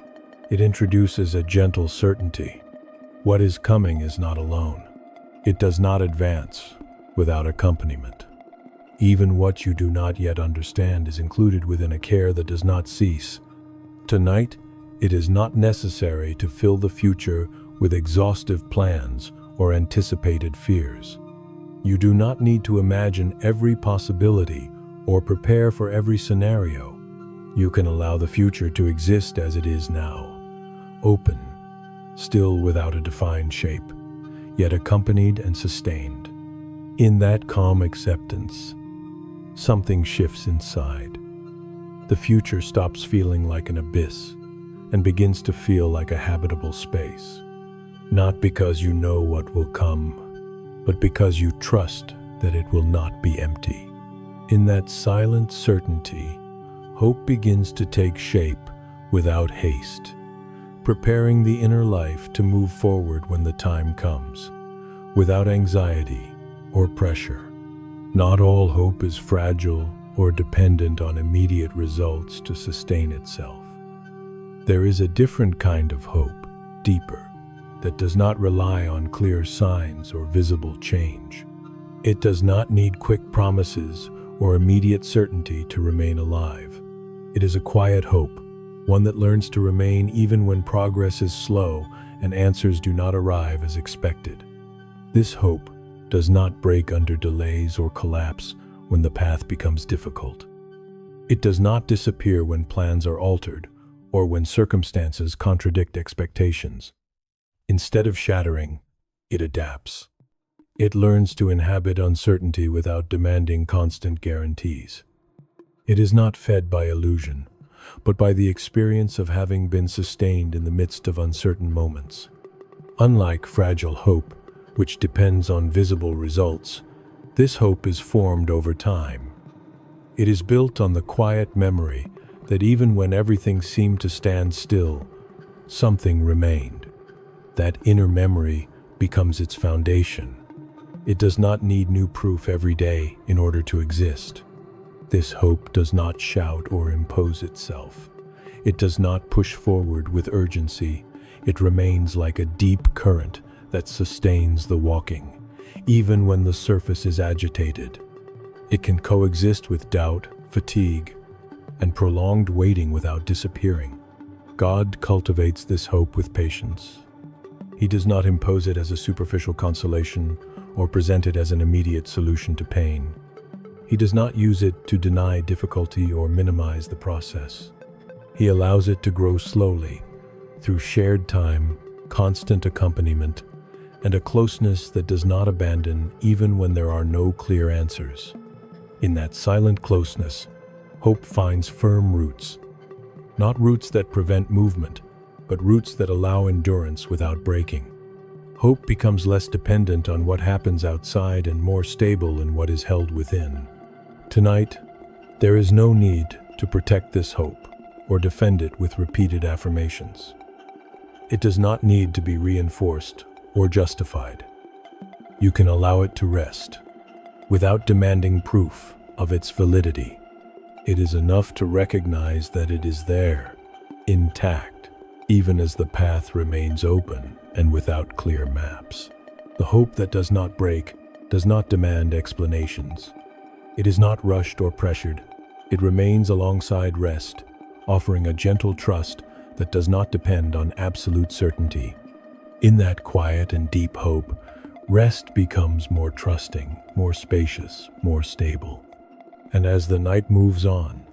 It introduces a gentle certainty. What is coming is not alone. It does not advance without accompaniment. Even what you do not yet understand is included within a care that does not cease. Tonight, it is not necessary to fill the future with exhaustive plans or anticipated fears. You do not need to imagine every possibility or prepare for every scenario. You can allow the future to exist as it is now, open, still without a defined shape, yet accompanied and sustained. In that calm acceptance, something shifts inside. The future stops feeling like an abyss and begins to feel like a habitable space. Not because you know what will come, but because you trust that it will not be empty. In that silent certainty, hope begins to take shape without haste, preparing the inner life to move forward when the time comes, without anxiety or pressure. Not all hope is fragile or dependent on immediate results to sustain itself. There is a different kind of hope, deeper, that does not rely on clear signs or visible change. It does not need quick promises or immediate certainty to remain alive. It is a quiet hope, one that learns to remain even when progress is slow and answers do not arrive as expected. This hope does not break under delays or collapse when the path becomes difficult. It does not disappear when plans are altered or when circumstances contradict expectations. Instead of shattering, it adapts. It learns to inhabit uncertainty without demanding constant guarantees. It is not fed by illusion, but by the experience of having been sustained in the midst of uncertain moments. Unlike fragile hope, which depends on visible results, this hope is formed over time. It is built on the quiet memory that even when everything seemed to stand still, something remained. That inner memory becomes its foundation. It does not need new proof every day in order to exist. This hope does not shout or impose itself. It does not push forward with urgency. It remains like a deep current that sustains the walking, even when the surface is agitated. It can coexist with doubt, fatigue, and prolonged waiting without disappearing. God cultivates this hope with patience. He does not impose it as a superficial consolation or present it as an immediate solution to pain. He does not use it to deny difficulty or minimize the process. He allows it to grow slowly, through shared time, constant accompaniment, and a closeness that does not abandon even when there are no clear answers. In that silent closeness, hope finds firm roots. Not roots that prevent movement, but roots that allow endurance without breaking. Hope becomes less dependent on what happens outside and more stable in what is held within. Tonight, there is no need to protect this hope or defend it with repeated affirmations. It does not need to be reinforced or justified. You can allow it to rest, without demanding proof of its validity. It is enough to recognize that it is there, intact, even as the path remains open and without clear maps. The hope that does not break does not demand explanations. It is not rushed or pressured. It remains alongside rest, offering a gentle trust that does not depend on absolute certainty. In that quiet and deep hope, rest becomes more trusting, more spacious, more stable. And as the night moves on,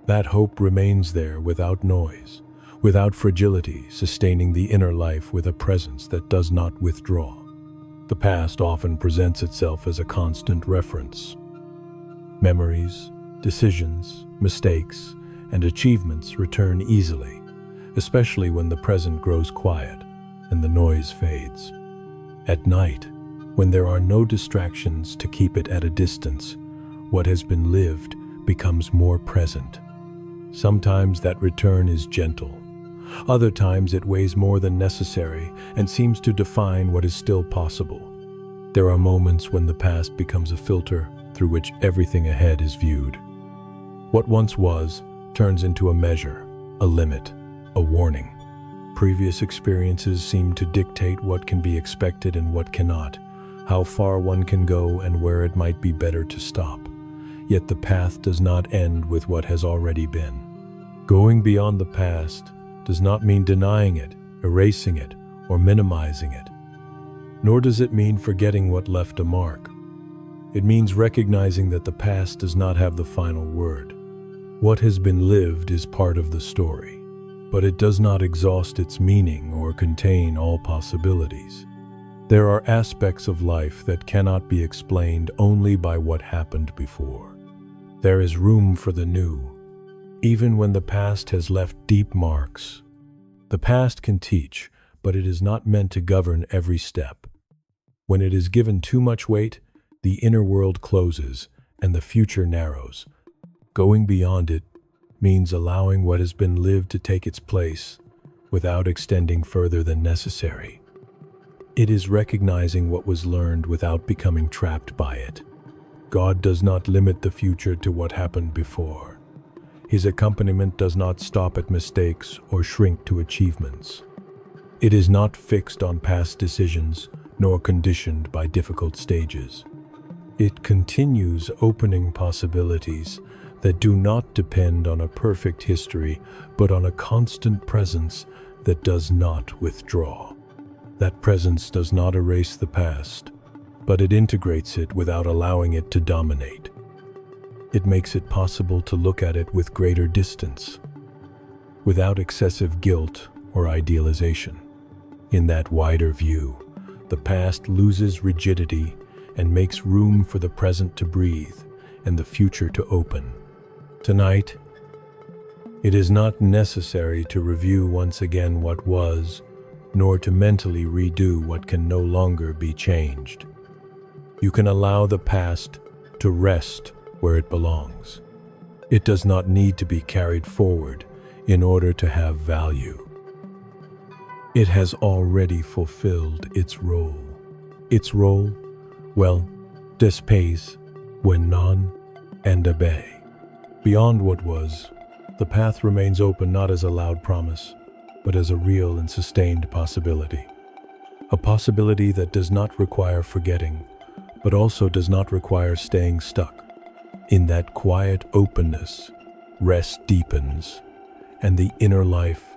that hope remains there without noise, without fragility, sustaining the inner life with a presence that does not withdraw. The past often presents itself as a constant reference. Memories, decisions, mistakes, and achievements return easily, especially when the present grows quiet and the noise fades. At night, when there are no distractions to keep it at a distance, what has been lived becomes more present. Sometimes that return is gentle. Other times it weighs more than necessary and seems to define what is still possible. There are moments when the past becomes a filter through which everything ahead is viewed. What once was turns into a measure, a limit, a warning. Previous experiences seem to dictate what can be expected and what cannot, how far one can go and where it might be better to stop. Yet the path does not end with what has already been. Going beyond the past does not mean denying it, erasing it, or minimizing it. Nor does it mean forgetting what left a mark. It means recognizing that the past does not have the final word. What has been lived is part of the story, but it does not exhaust its meaning or contain all possibilities. There are aspects of life that cannot be explained only by what happened before. There is room for the new, even when the past has left deep marks. The past can teach, but it is not meant to govern every step. When it is given too much weight, the inner world closes and the future narrows. Going beyond it means allowing what has been lived to take its place without extending further than necessary. It is recognizing what was learned without becoming trapped by it. God does not limit the future to what happened before. His accompaniment does not stop at mistakes or shrink to achievements. It is not fixed on past decisions, nor conditioned by difficult stages. It continues opening possibilities that do not depend on a perfect history, but on a constant presence that does not withdraw. That presence does not erase the past, but it integrates it without allowing it to dominate. It makes it possible to look at it with greater distance, without excessive guilt or idealization. In that wider view, the past loses rigidity and makes room for the present to breathe and the future to open. Tonight, it is not necessary to review once again what was, nor to mentally redo what can no longer be changed. You can allow the past to rest where it belongs. It does not need to be carried forward in order to have value. It has already fulfilled its role. Its role, well, despace, when non, and obey. Beyond what was, the path remains open not as a loud promise, but as a real and sustained possibility. A possibility that does not require forgetting, but also does not require staying stuck. In that quiet openness, rest deepens, and the inner life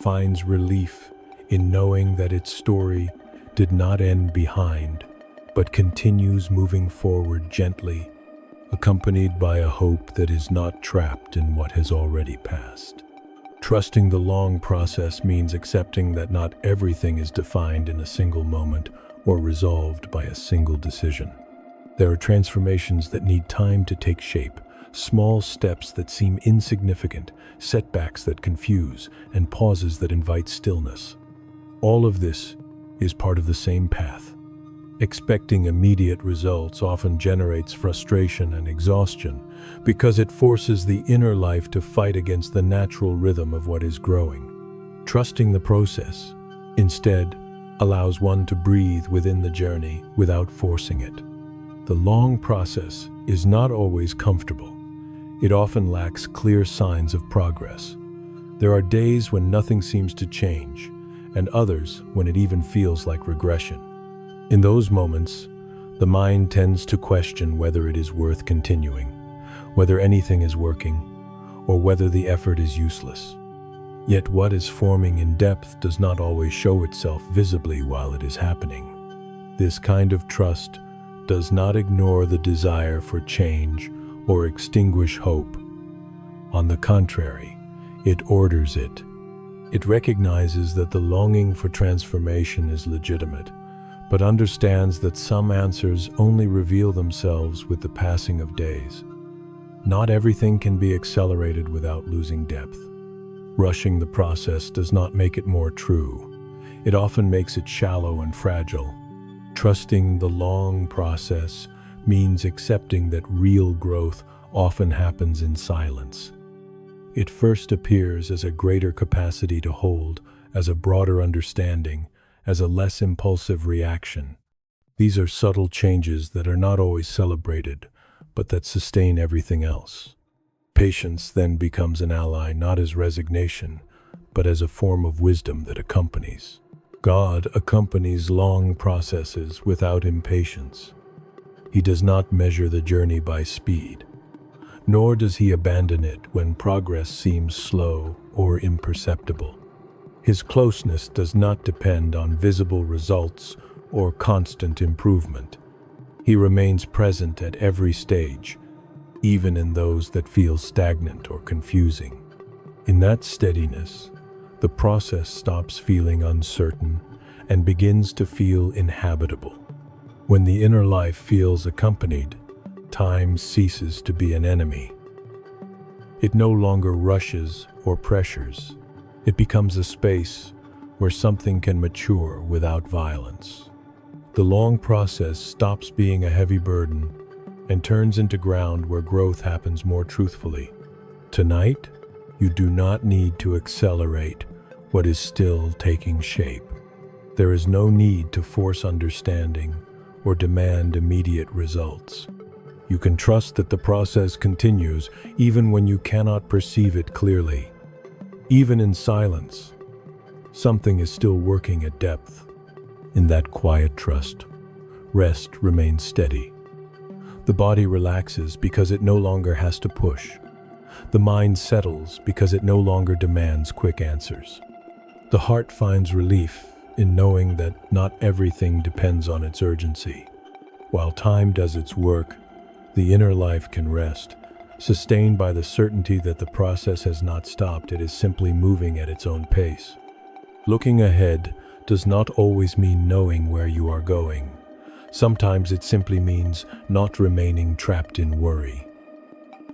finds relief in knowing that its story did not end behind, but continues moving forward gently, accompanied by a hope that is not trapped in what has already passed. Trusting the long process means accepting that not everything is defined in a single moment or resolved by a single decision. There are transformations that need time to take shape, small steps that seem insignificant, setbacks that confuse, and pauses that invite stillness. All of this is part of the same path. Expecting immediate results often generates frustration and exhaustion because it forces the inner life to fight against the natural rhythm of what is growing. Trusting the process, instead, allows one to breathe within the journey without forcing it. The long process is not always comfortable. It often lacks clear signs of progress. There are days when nothing seems to change, and others when it even feels like regression. In those moments, the mind tends to question whether it is worth continuing, whether anything is working, or whether the effort is useless. Yet what is forming in depth does not always show itself visibly while it is happening. This kind of trust does not ignore the desire for change or extinguish hope. On the contrary, it orders it. It recognizes that the longing for transformation is legitimate, but understands that some answers only reveal themselves with the passing of days. Not everything can be accelerated without losing depth. Rushing the process does not make it more true. It often makes it shallow and fragile. Trusting the long process means accepting that real growth often happens in silence. It first appears as a greater capacity to hold, as a broader understanding, as a less impulsive reaction. These are subtle changes that are not always celebrated, but that sustain everything else. Patience then becomes an ally not as resignation, but as a form of wisdom that accompanies. God accompanies long processes without impatience. He does not measure the journey by speed, nor does he abandon it when progress seems slow or imperceptible. His closeness does not depend on visible results or constant improvement. He remains present at every stage, even in those that feel stagnant or confusing. In that steadiness, the process stops feeling uncertain and begins to feel inhabitable. When the inner life feels accompanied, time ceases to be an enemy. It no longer rushes or pressures. It becomes a space where something can mature without violence. The long process stops being a heavy burden and turns into ground where growth happens more truthfully. Tonight, you do not need to accelerate what is still taking shape. There is no need to force understanding or demand immediate results. You can trust that the process continues even when you cannot perceive it clearly. Even in silence, something is still working at depth. In that quiet trust, rest remains steady. The body relaxes because it no longer has to push. The mind settles because it no longer demands quick answers. The heart finds relief in knowing that not everything depends on its urgency. While time does its work, the inner life can rest, sustained by the certainty that the process has not stopped, it is simply moving at its own pace. Looking ahead does not always mean knowing where you are going. Sometimes it simply means not remaining trapped in worry.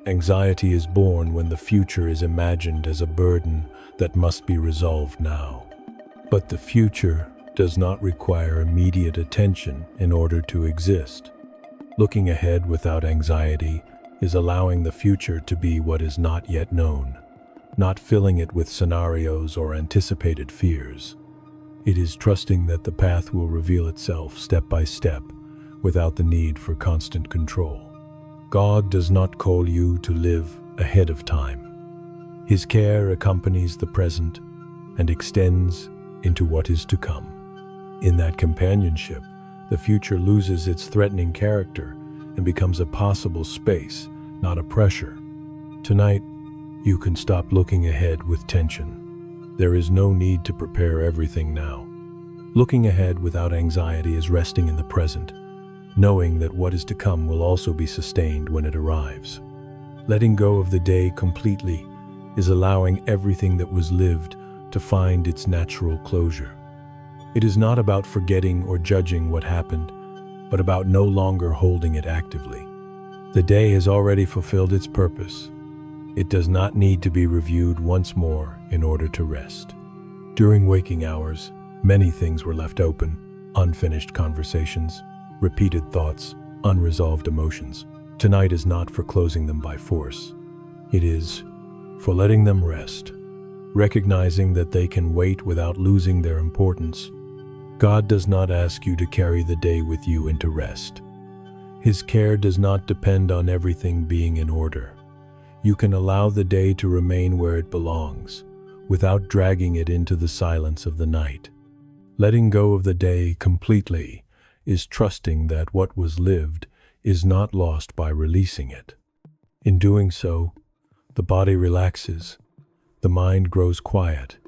Anxiety is born when the future is imagined as a burden that must be resolved now. But the future does not require immediate attention in order to exist. Looking ahead without anxiety is allowing the future to be what is not yet known, not filling it with scenarios or anticipated fears. It is trusting that the path will reveal itself step by step without the need for constant control. God does not call you to live ahead of time. His care accompanies the present and extends into what is to come. In that companionship, the future loses its threatening character and becomes a possible space, not a pressure. Tonight, you can stop looking ahead with tension. There is no need to prepare everything now. Looking ahead without anxiety is resting in the present, knowing that what is to come will also be sustained when it arrives. Letting go of the day completely is allowing everything that was lived to find its natural closure. It is not about forgetting or judging what happened, but about no longer holding it actively. The day has already fulfilled its purpose. It does not need to be reviewed once more in order to rest. During waking hours, many things were left open: unfinished conversations, repeated thoughts, unresolved emotions. Tonight is not for closing them by force. It is for letting them rest, recognizing that they can wait without losing their importance. God does not ask you to carry the day with you into rest. His care does not depend on everything being in order. You can allow the day to remain where it belongs, without dragging it into the silence of the night. Letting go of the day completely is trusting that what was lived is not lost by releasing it. In doing so, the body relaxes, the mind grows quiet,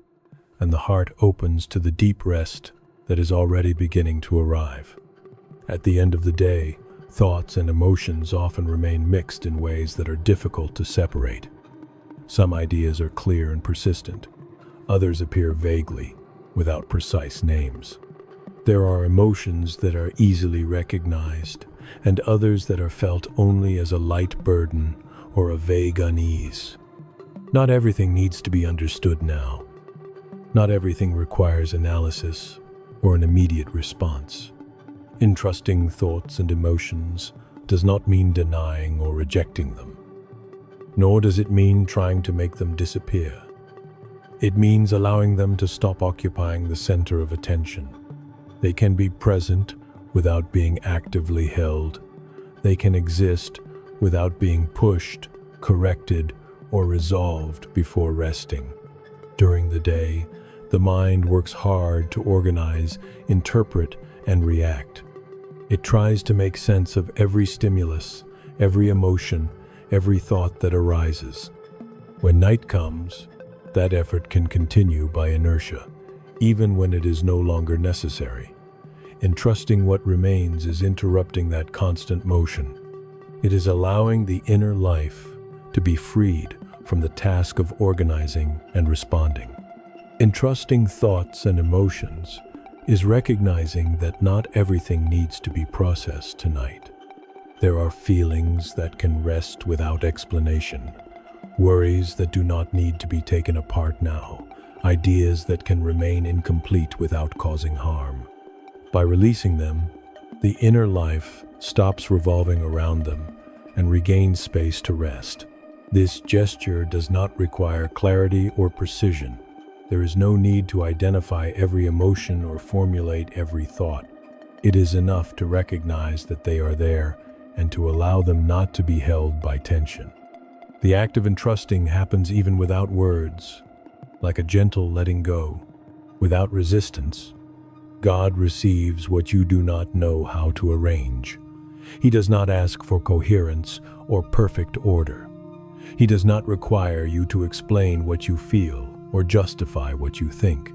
and the heart opens to the deep rest that is already beginning to arrive. At the end of the day, thoughts and emotions often remain mixed in ways that are difficult to separate. Some ideas are clear and persistent. Others appear vaguely, without precise names. There are emotions that are easily recognized, and others that are felt only as a light burden or a vague unease. Not everything needs to be understood now. Not everything requires analysis or an immediate response. Entrusting thoughts and emotions does not mean denying or rejecting them, nor does it mean trying to make them disappear. It means allowing them to stop occupying the center of attention. They can be present without being actively held. They can exist without being pushed, corrected, or resolved before resting. During the day, The mind works hard to organize, interpret, and react. It tries to make sense of every stimulus, every emotion, every thought that arises. When night comes, that effort can continue by inertia, even when it is no longer necessary. Entrusting what remains is interrupting that constant motion. It is allowing the inner life to be freed from the task of organizing and responding. Entrusting thoughts and emotions is recognizing that not everything needs to be processed tonight. There are feelings that can rest without explanation, worries that do not need to be taken apart now, ideas that can remain incomplete without causing harm. By releasing them, the inner life stops revolving around them and regains space to rest. This gesture does not require clarity or precision. There is no need to identify every emotion or formulate every thought. It is enough to recognize that they are there and to allow them not to be held by tension. The act of entrusting happens even without words, like a gentle letting go, without resistance. God receives what you do not know how to arrange. He does not ask for coherence or perfect order. He does not require you to explain what you feel or justify what you think.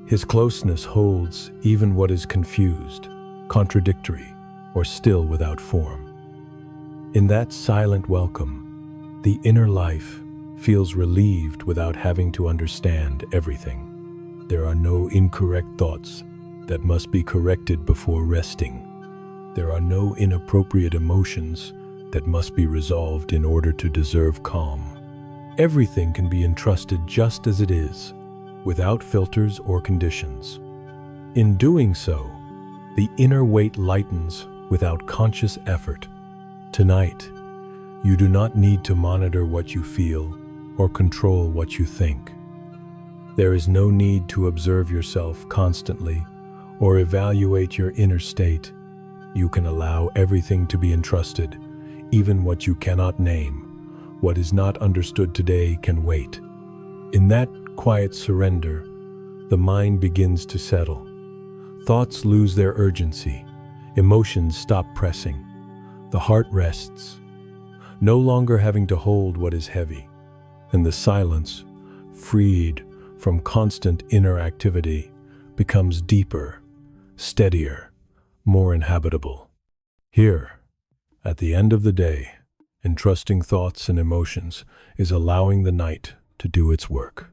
His closeness holds even what is confused, contradictory, or still without form. In that silent welcome, the inner life feels relieved without having to understand everything. There are no incorrect thoughts that must be corrected before resting. There are no inappropriate emotions that must be resolved in order to deserve calm. Everything can be entrusted just as it is, without filters or conditions. In doing so, the inner weight lightens without conscious effort. Tonight, you do not need to monitor what you feel or control what you think. There is no need to observe yourself constantly or evaluate your inner state. You can allow everything to be entrusted, even what you cannot name. What is not understood today can wait. In that quiet surrender, the mind begins to settle. Thoughts lose their urgency. Emotions stop pressing. The heart rests, no longer having to hold what is heavy. And the silence, freed from constant inner activity, becomes deeper, steadier, more inhabitable. Here, at the end of the day, entrusting thoughts and emotions is allowing the night to do its work.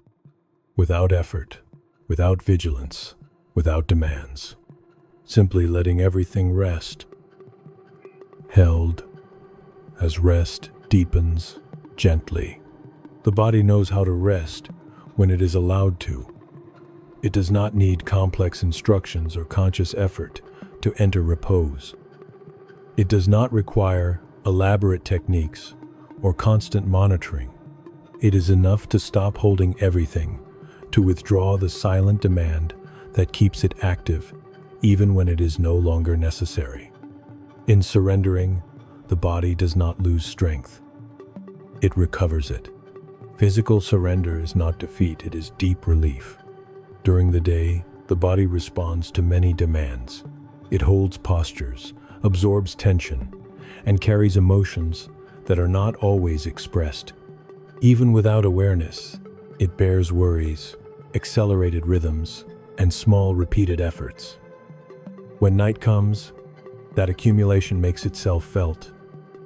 Without effort, without vigilance, without demands. Simply letting everything rest. Held as rest deepens gently. The body knows how to rest when it is allowed to. It does not need complex instructions or conscious effort to enter repose. It does not require elaborate techniques or constant monitoring. It is enough to stop holding everything, to withdraw the silent demand that keeps it active, even when it is no longer necessary. In surrendering, the body does not lose strength. It recovers it. Physical surrender is not defeat, it is deep relief. During the day, the body responds to many demands. It holds postures, absorbs tension, and carries emotions that are not always expressed. Even without awareness, it bears worries, accelerated rhythms, and small repeated efforts. When night comes, that accumulation makes itself felt.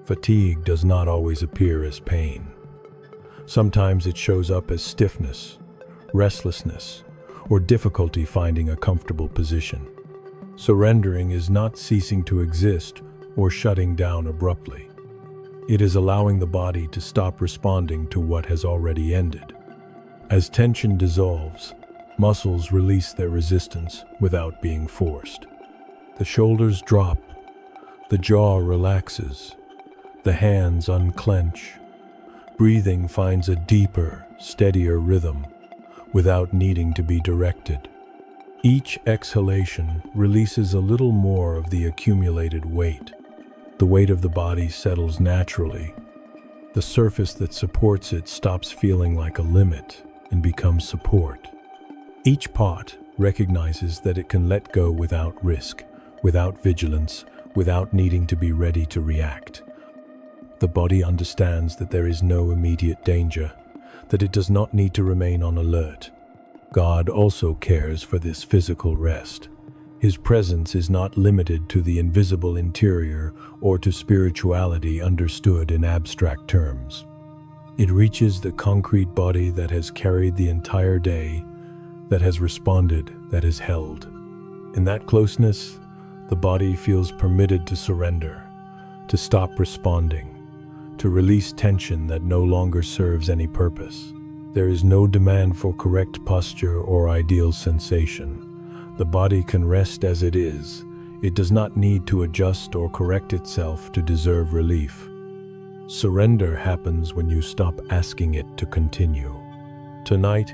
Fatigue does not always appear as pain. Sometimes it shows up as stiffness, restlessness, or difficulty finding a comfortable position. Surrendering is not ceasing to exist or shutting down abruptly. It is allowing the body to stop responding to what has already ended. As tension dissolves, muscles release their resistance without being forced. The shoulders drop, the jaw relaxes, the hands unclench. Breathing finds a deeper, steadier rhythm without needing to be directed. Each exhalation releases a little more of the accumulated weight. The weight of the body settles naturally. The surface that supports it stops feeling like a limit and becomes support. Each part recognizes that it can let go without risk, without vigilance, without needing to be ready to react. The body understands that there is no immediate danger, that it does not need to remain on alert. God also cares for this physical rest. His presence is not limited to the invisible interior or to spirituality understood in abstract terms. It reaches the concrete body that has carried the entire day, that has responded, that has held. In that closeness, the body feels permitted to surrender, to stop responding, to release tension that no longer serves any purpose. There is no demand for correct posture or ideal sensation. The body can rest as it is. It does not need to adjust or correct itself to deserve relief. Surrender happens when you stop asking it to continue. Tonight,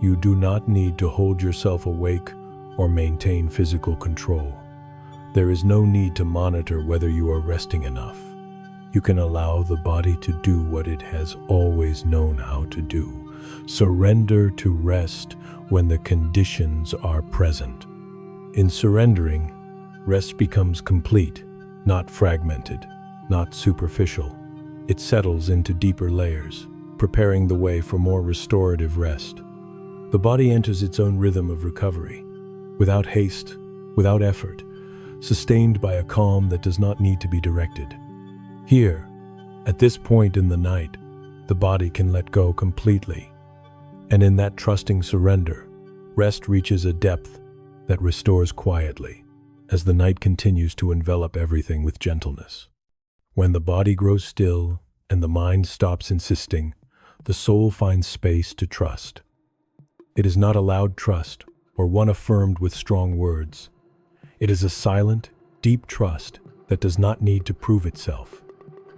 you do not need to hold yourself awake or maintain physical control. There is no need to monitor whether you are resting enough. You can allow the body to do what it has always known how to do. Surrender to rest when the conditions are present. In surrendering, rest becomes complete, not fragmented, not superficial. It settles into deeper layers, preparing the way for more restorative rest. The body enters its own rhythm of recovery, without haste, without effort, sustained by a calm that does not need to be directed. Here, at this point in the night, the body can let go completely. And in that trusting surrender, rest reaches a depth that restores quietly, as the night continues to envelop everything with gentleness. When the body grows still and the mind stops insisting, the soul finds space to trust. It is not a loud trust or one affirmed with strong words. It is a silent, deep trust that does not need to prove itself.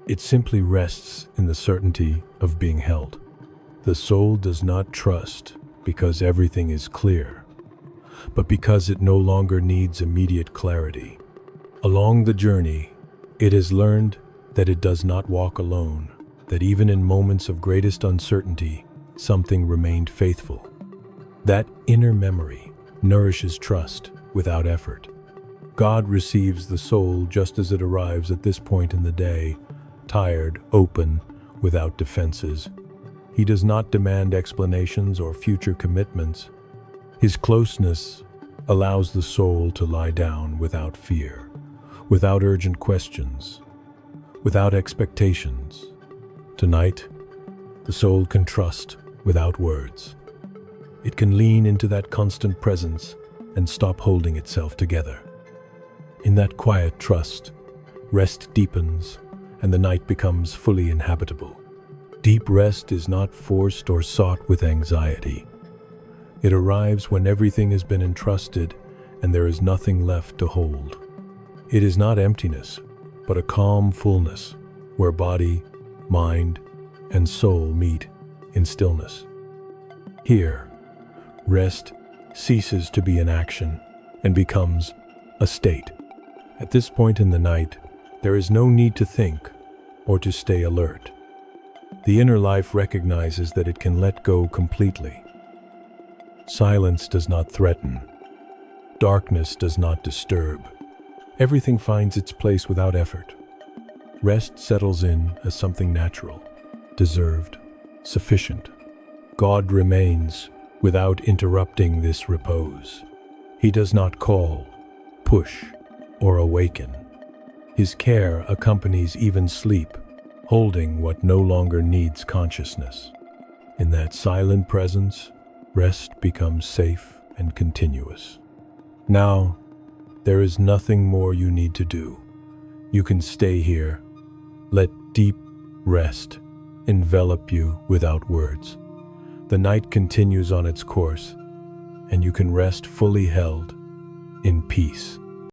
It simply rests in the certainty of being held. The soul does not trust because everything is clear, but because it no longer needs immediate clarity. Along the journey, it has learned that it does not walk alone, that even in moments of greatest uncertainty, something remained faithful. That inner memory nourishes trust without effort. God receives the soul just as it arrives at this point in the day, tired, open, without defenses. He does not demand explanations or future commitments. His closeness allows the soul to lie down without fear, without urgent questions, without expectations. Tonight, the soul can trust without words. It can lean into that constant presence and stop holding itself together. In that quiet trust, rest deepens and the night becomes fully inhabitable. Deep rest is not forced or sought with anxiety. It arrives when everything has been entrusted and there is nothing left to hold. It is not emptiness, but a calm fullness where body, mind, and soul meet in stillness. Here, rest ceases to be an action and becomes a state. At this point in the night, there is no need to think or to stay alert. The inner life recognizes that it can let go completely. Silence does not threaten. Darkness does not disturb. Everything finds its place without effort. Rest settles in as something natural, deserved, sufficient. God remains without interrupting this repose. He does not call, push, or awaken. His care accompanies even sleep, holding what no longer needs consciousness. In that silent presence, rest becomes safe and continuous. Now, there is nothing more you need to do. You can stay here. Let deep rest envelop you without words. The night continues on its course, and you can rest fully held in peace.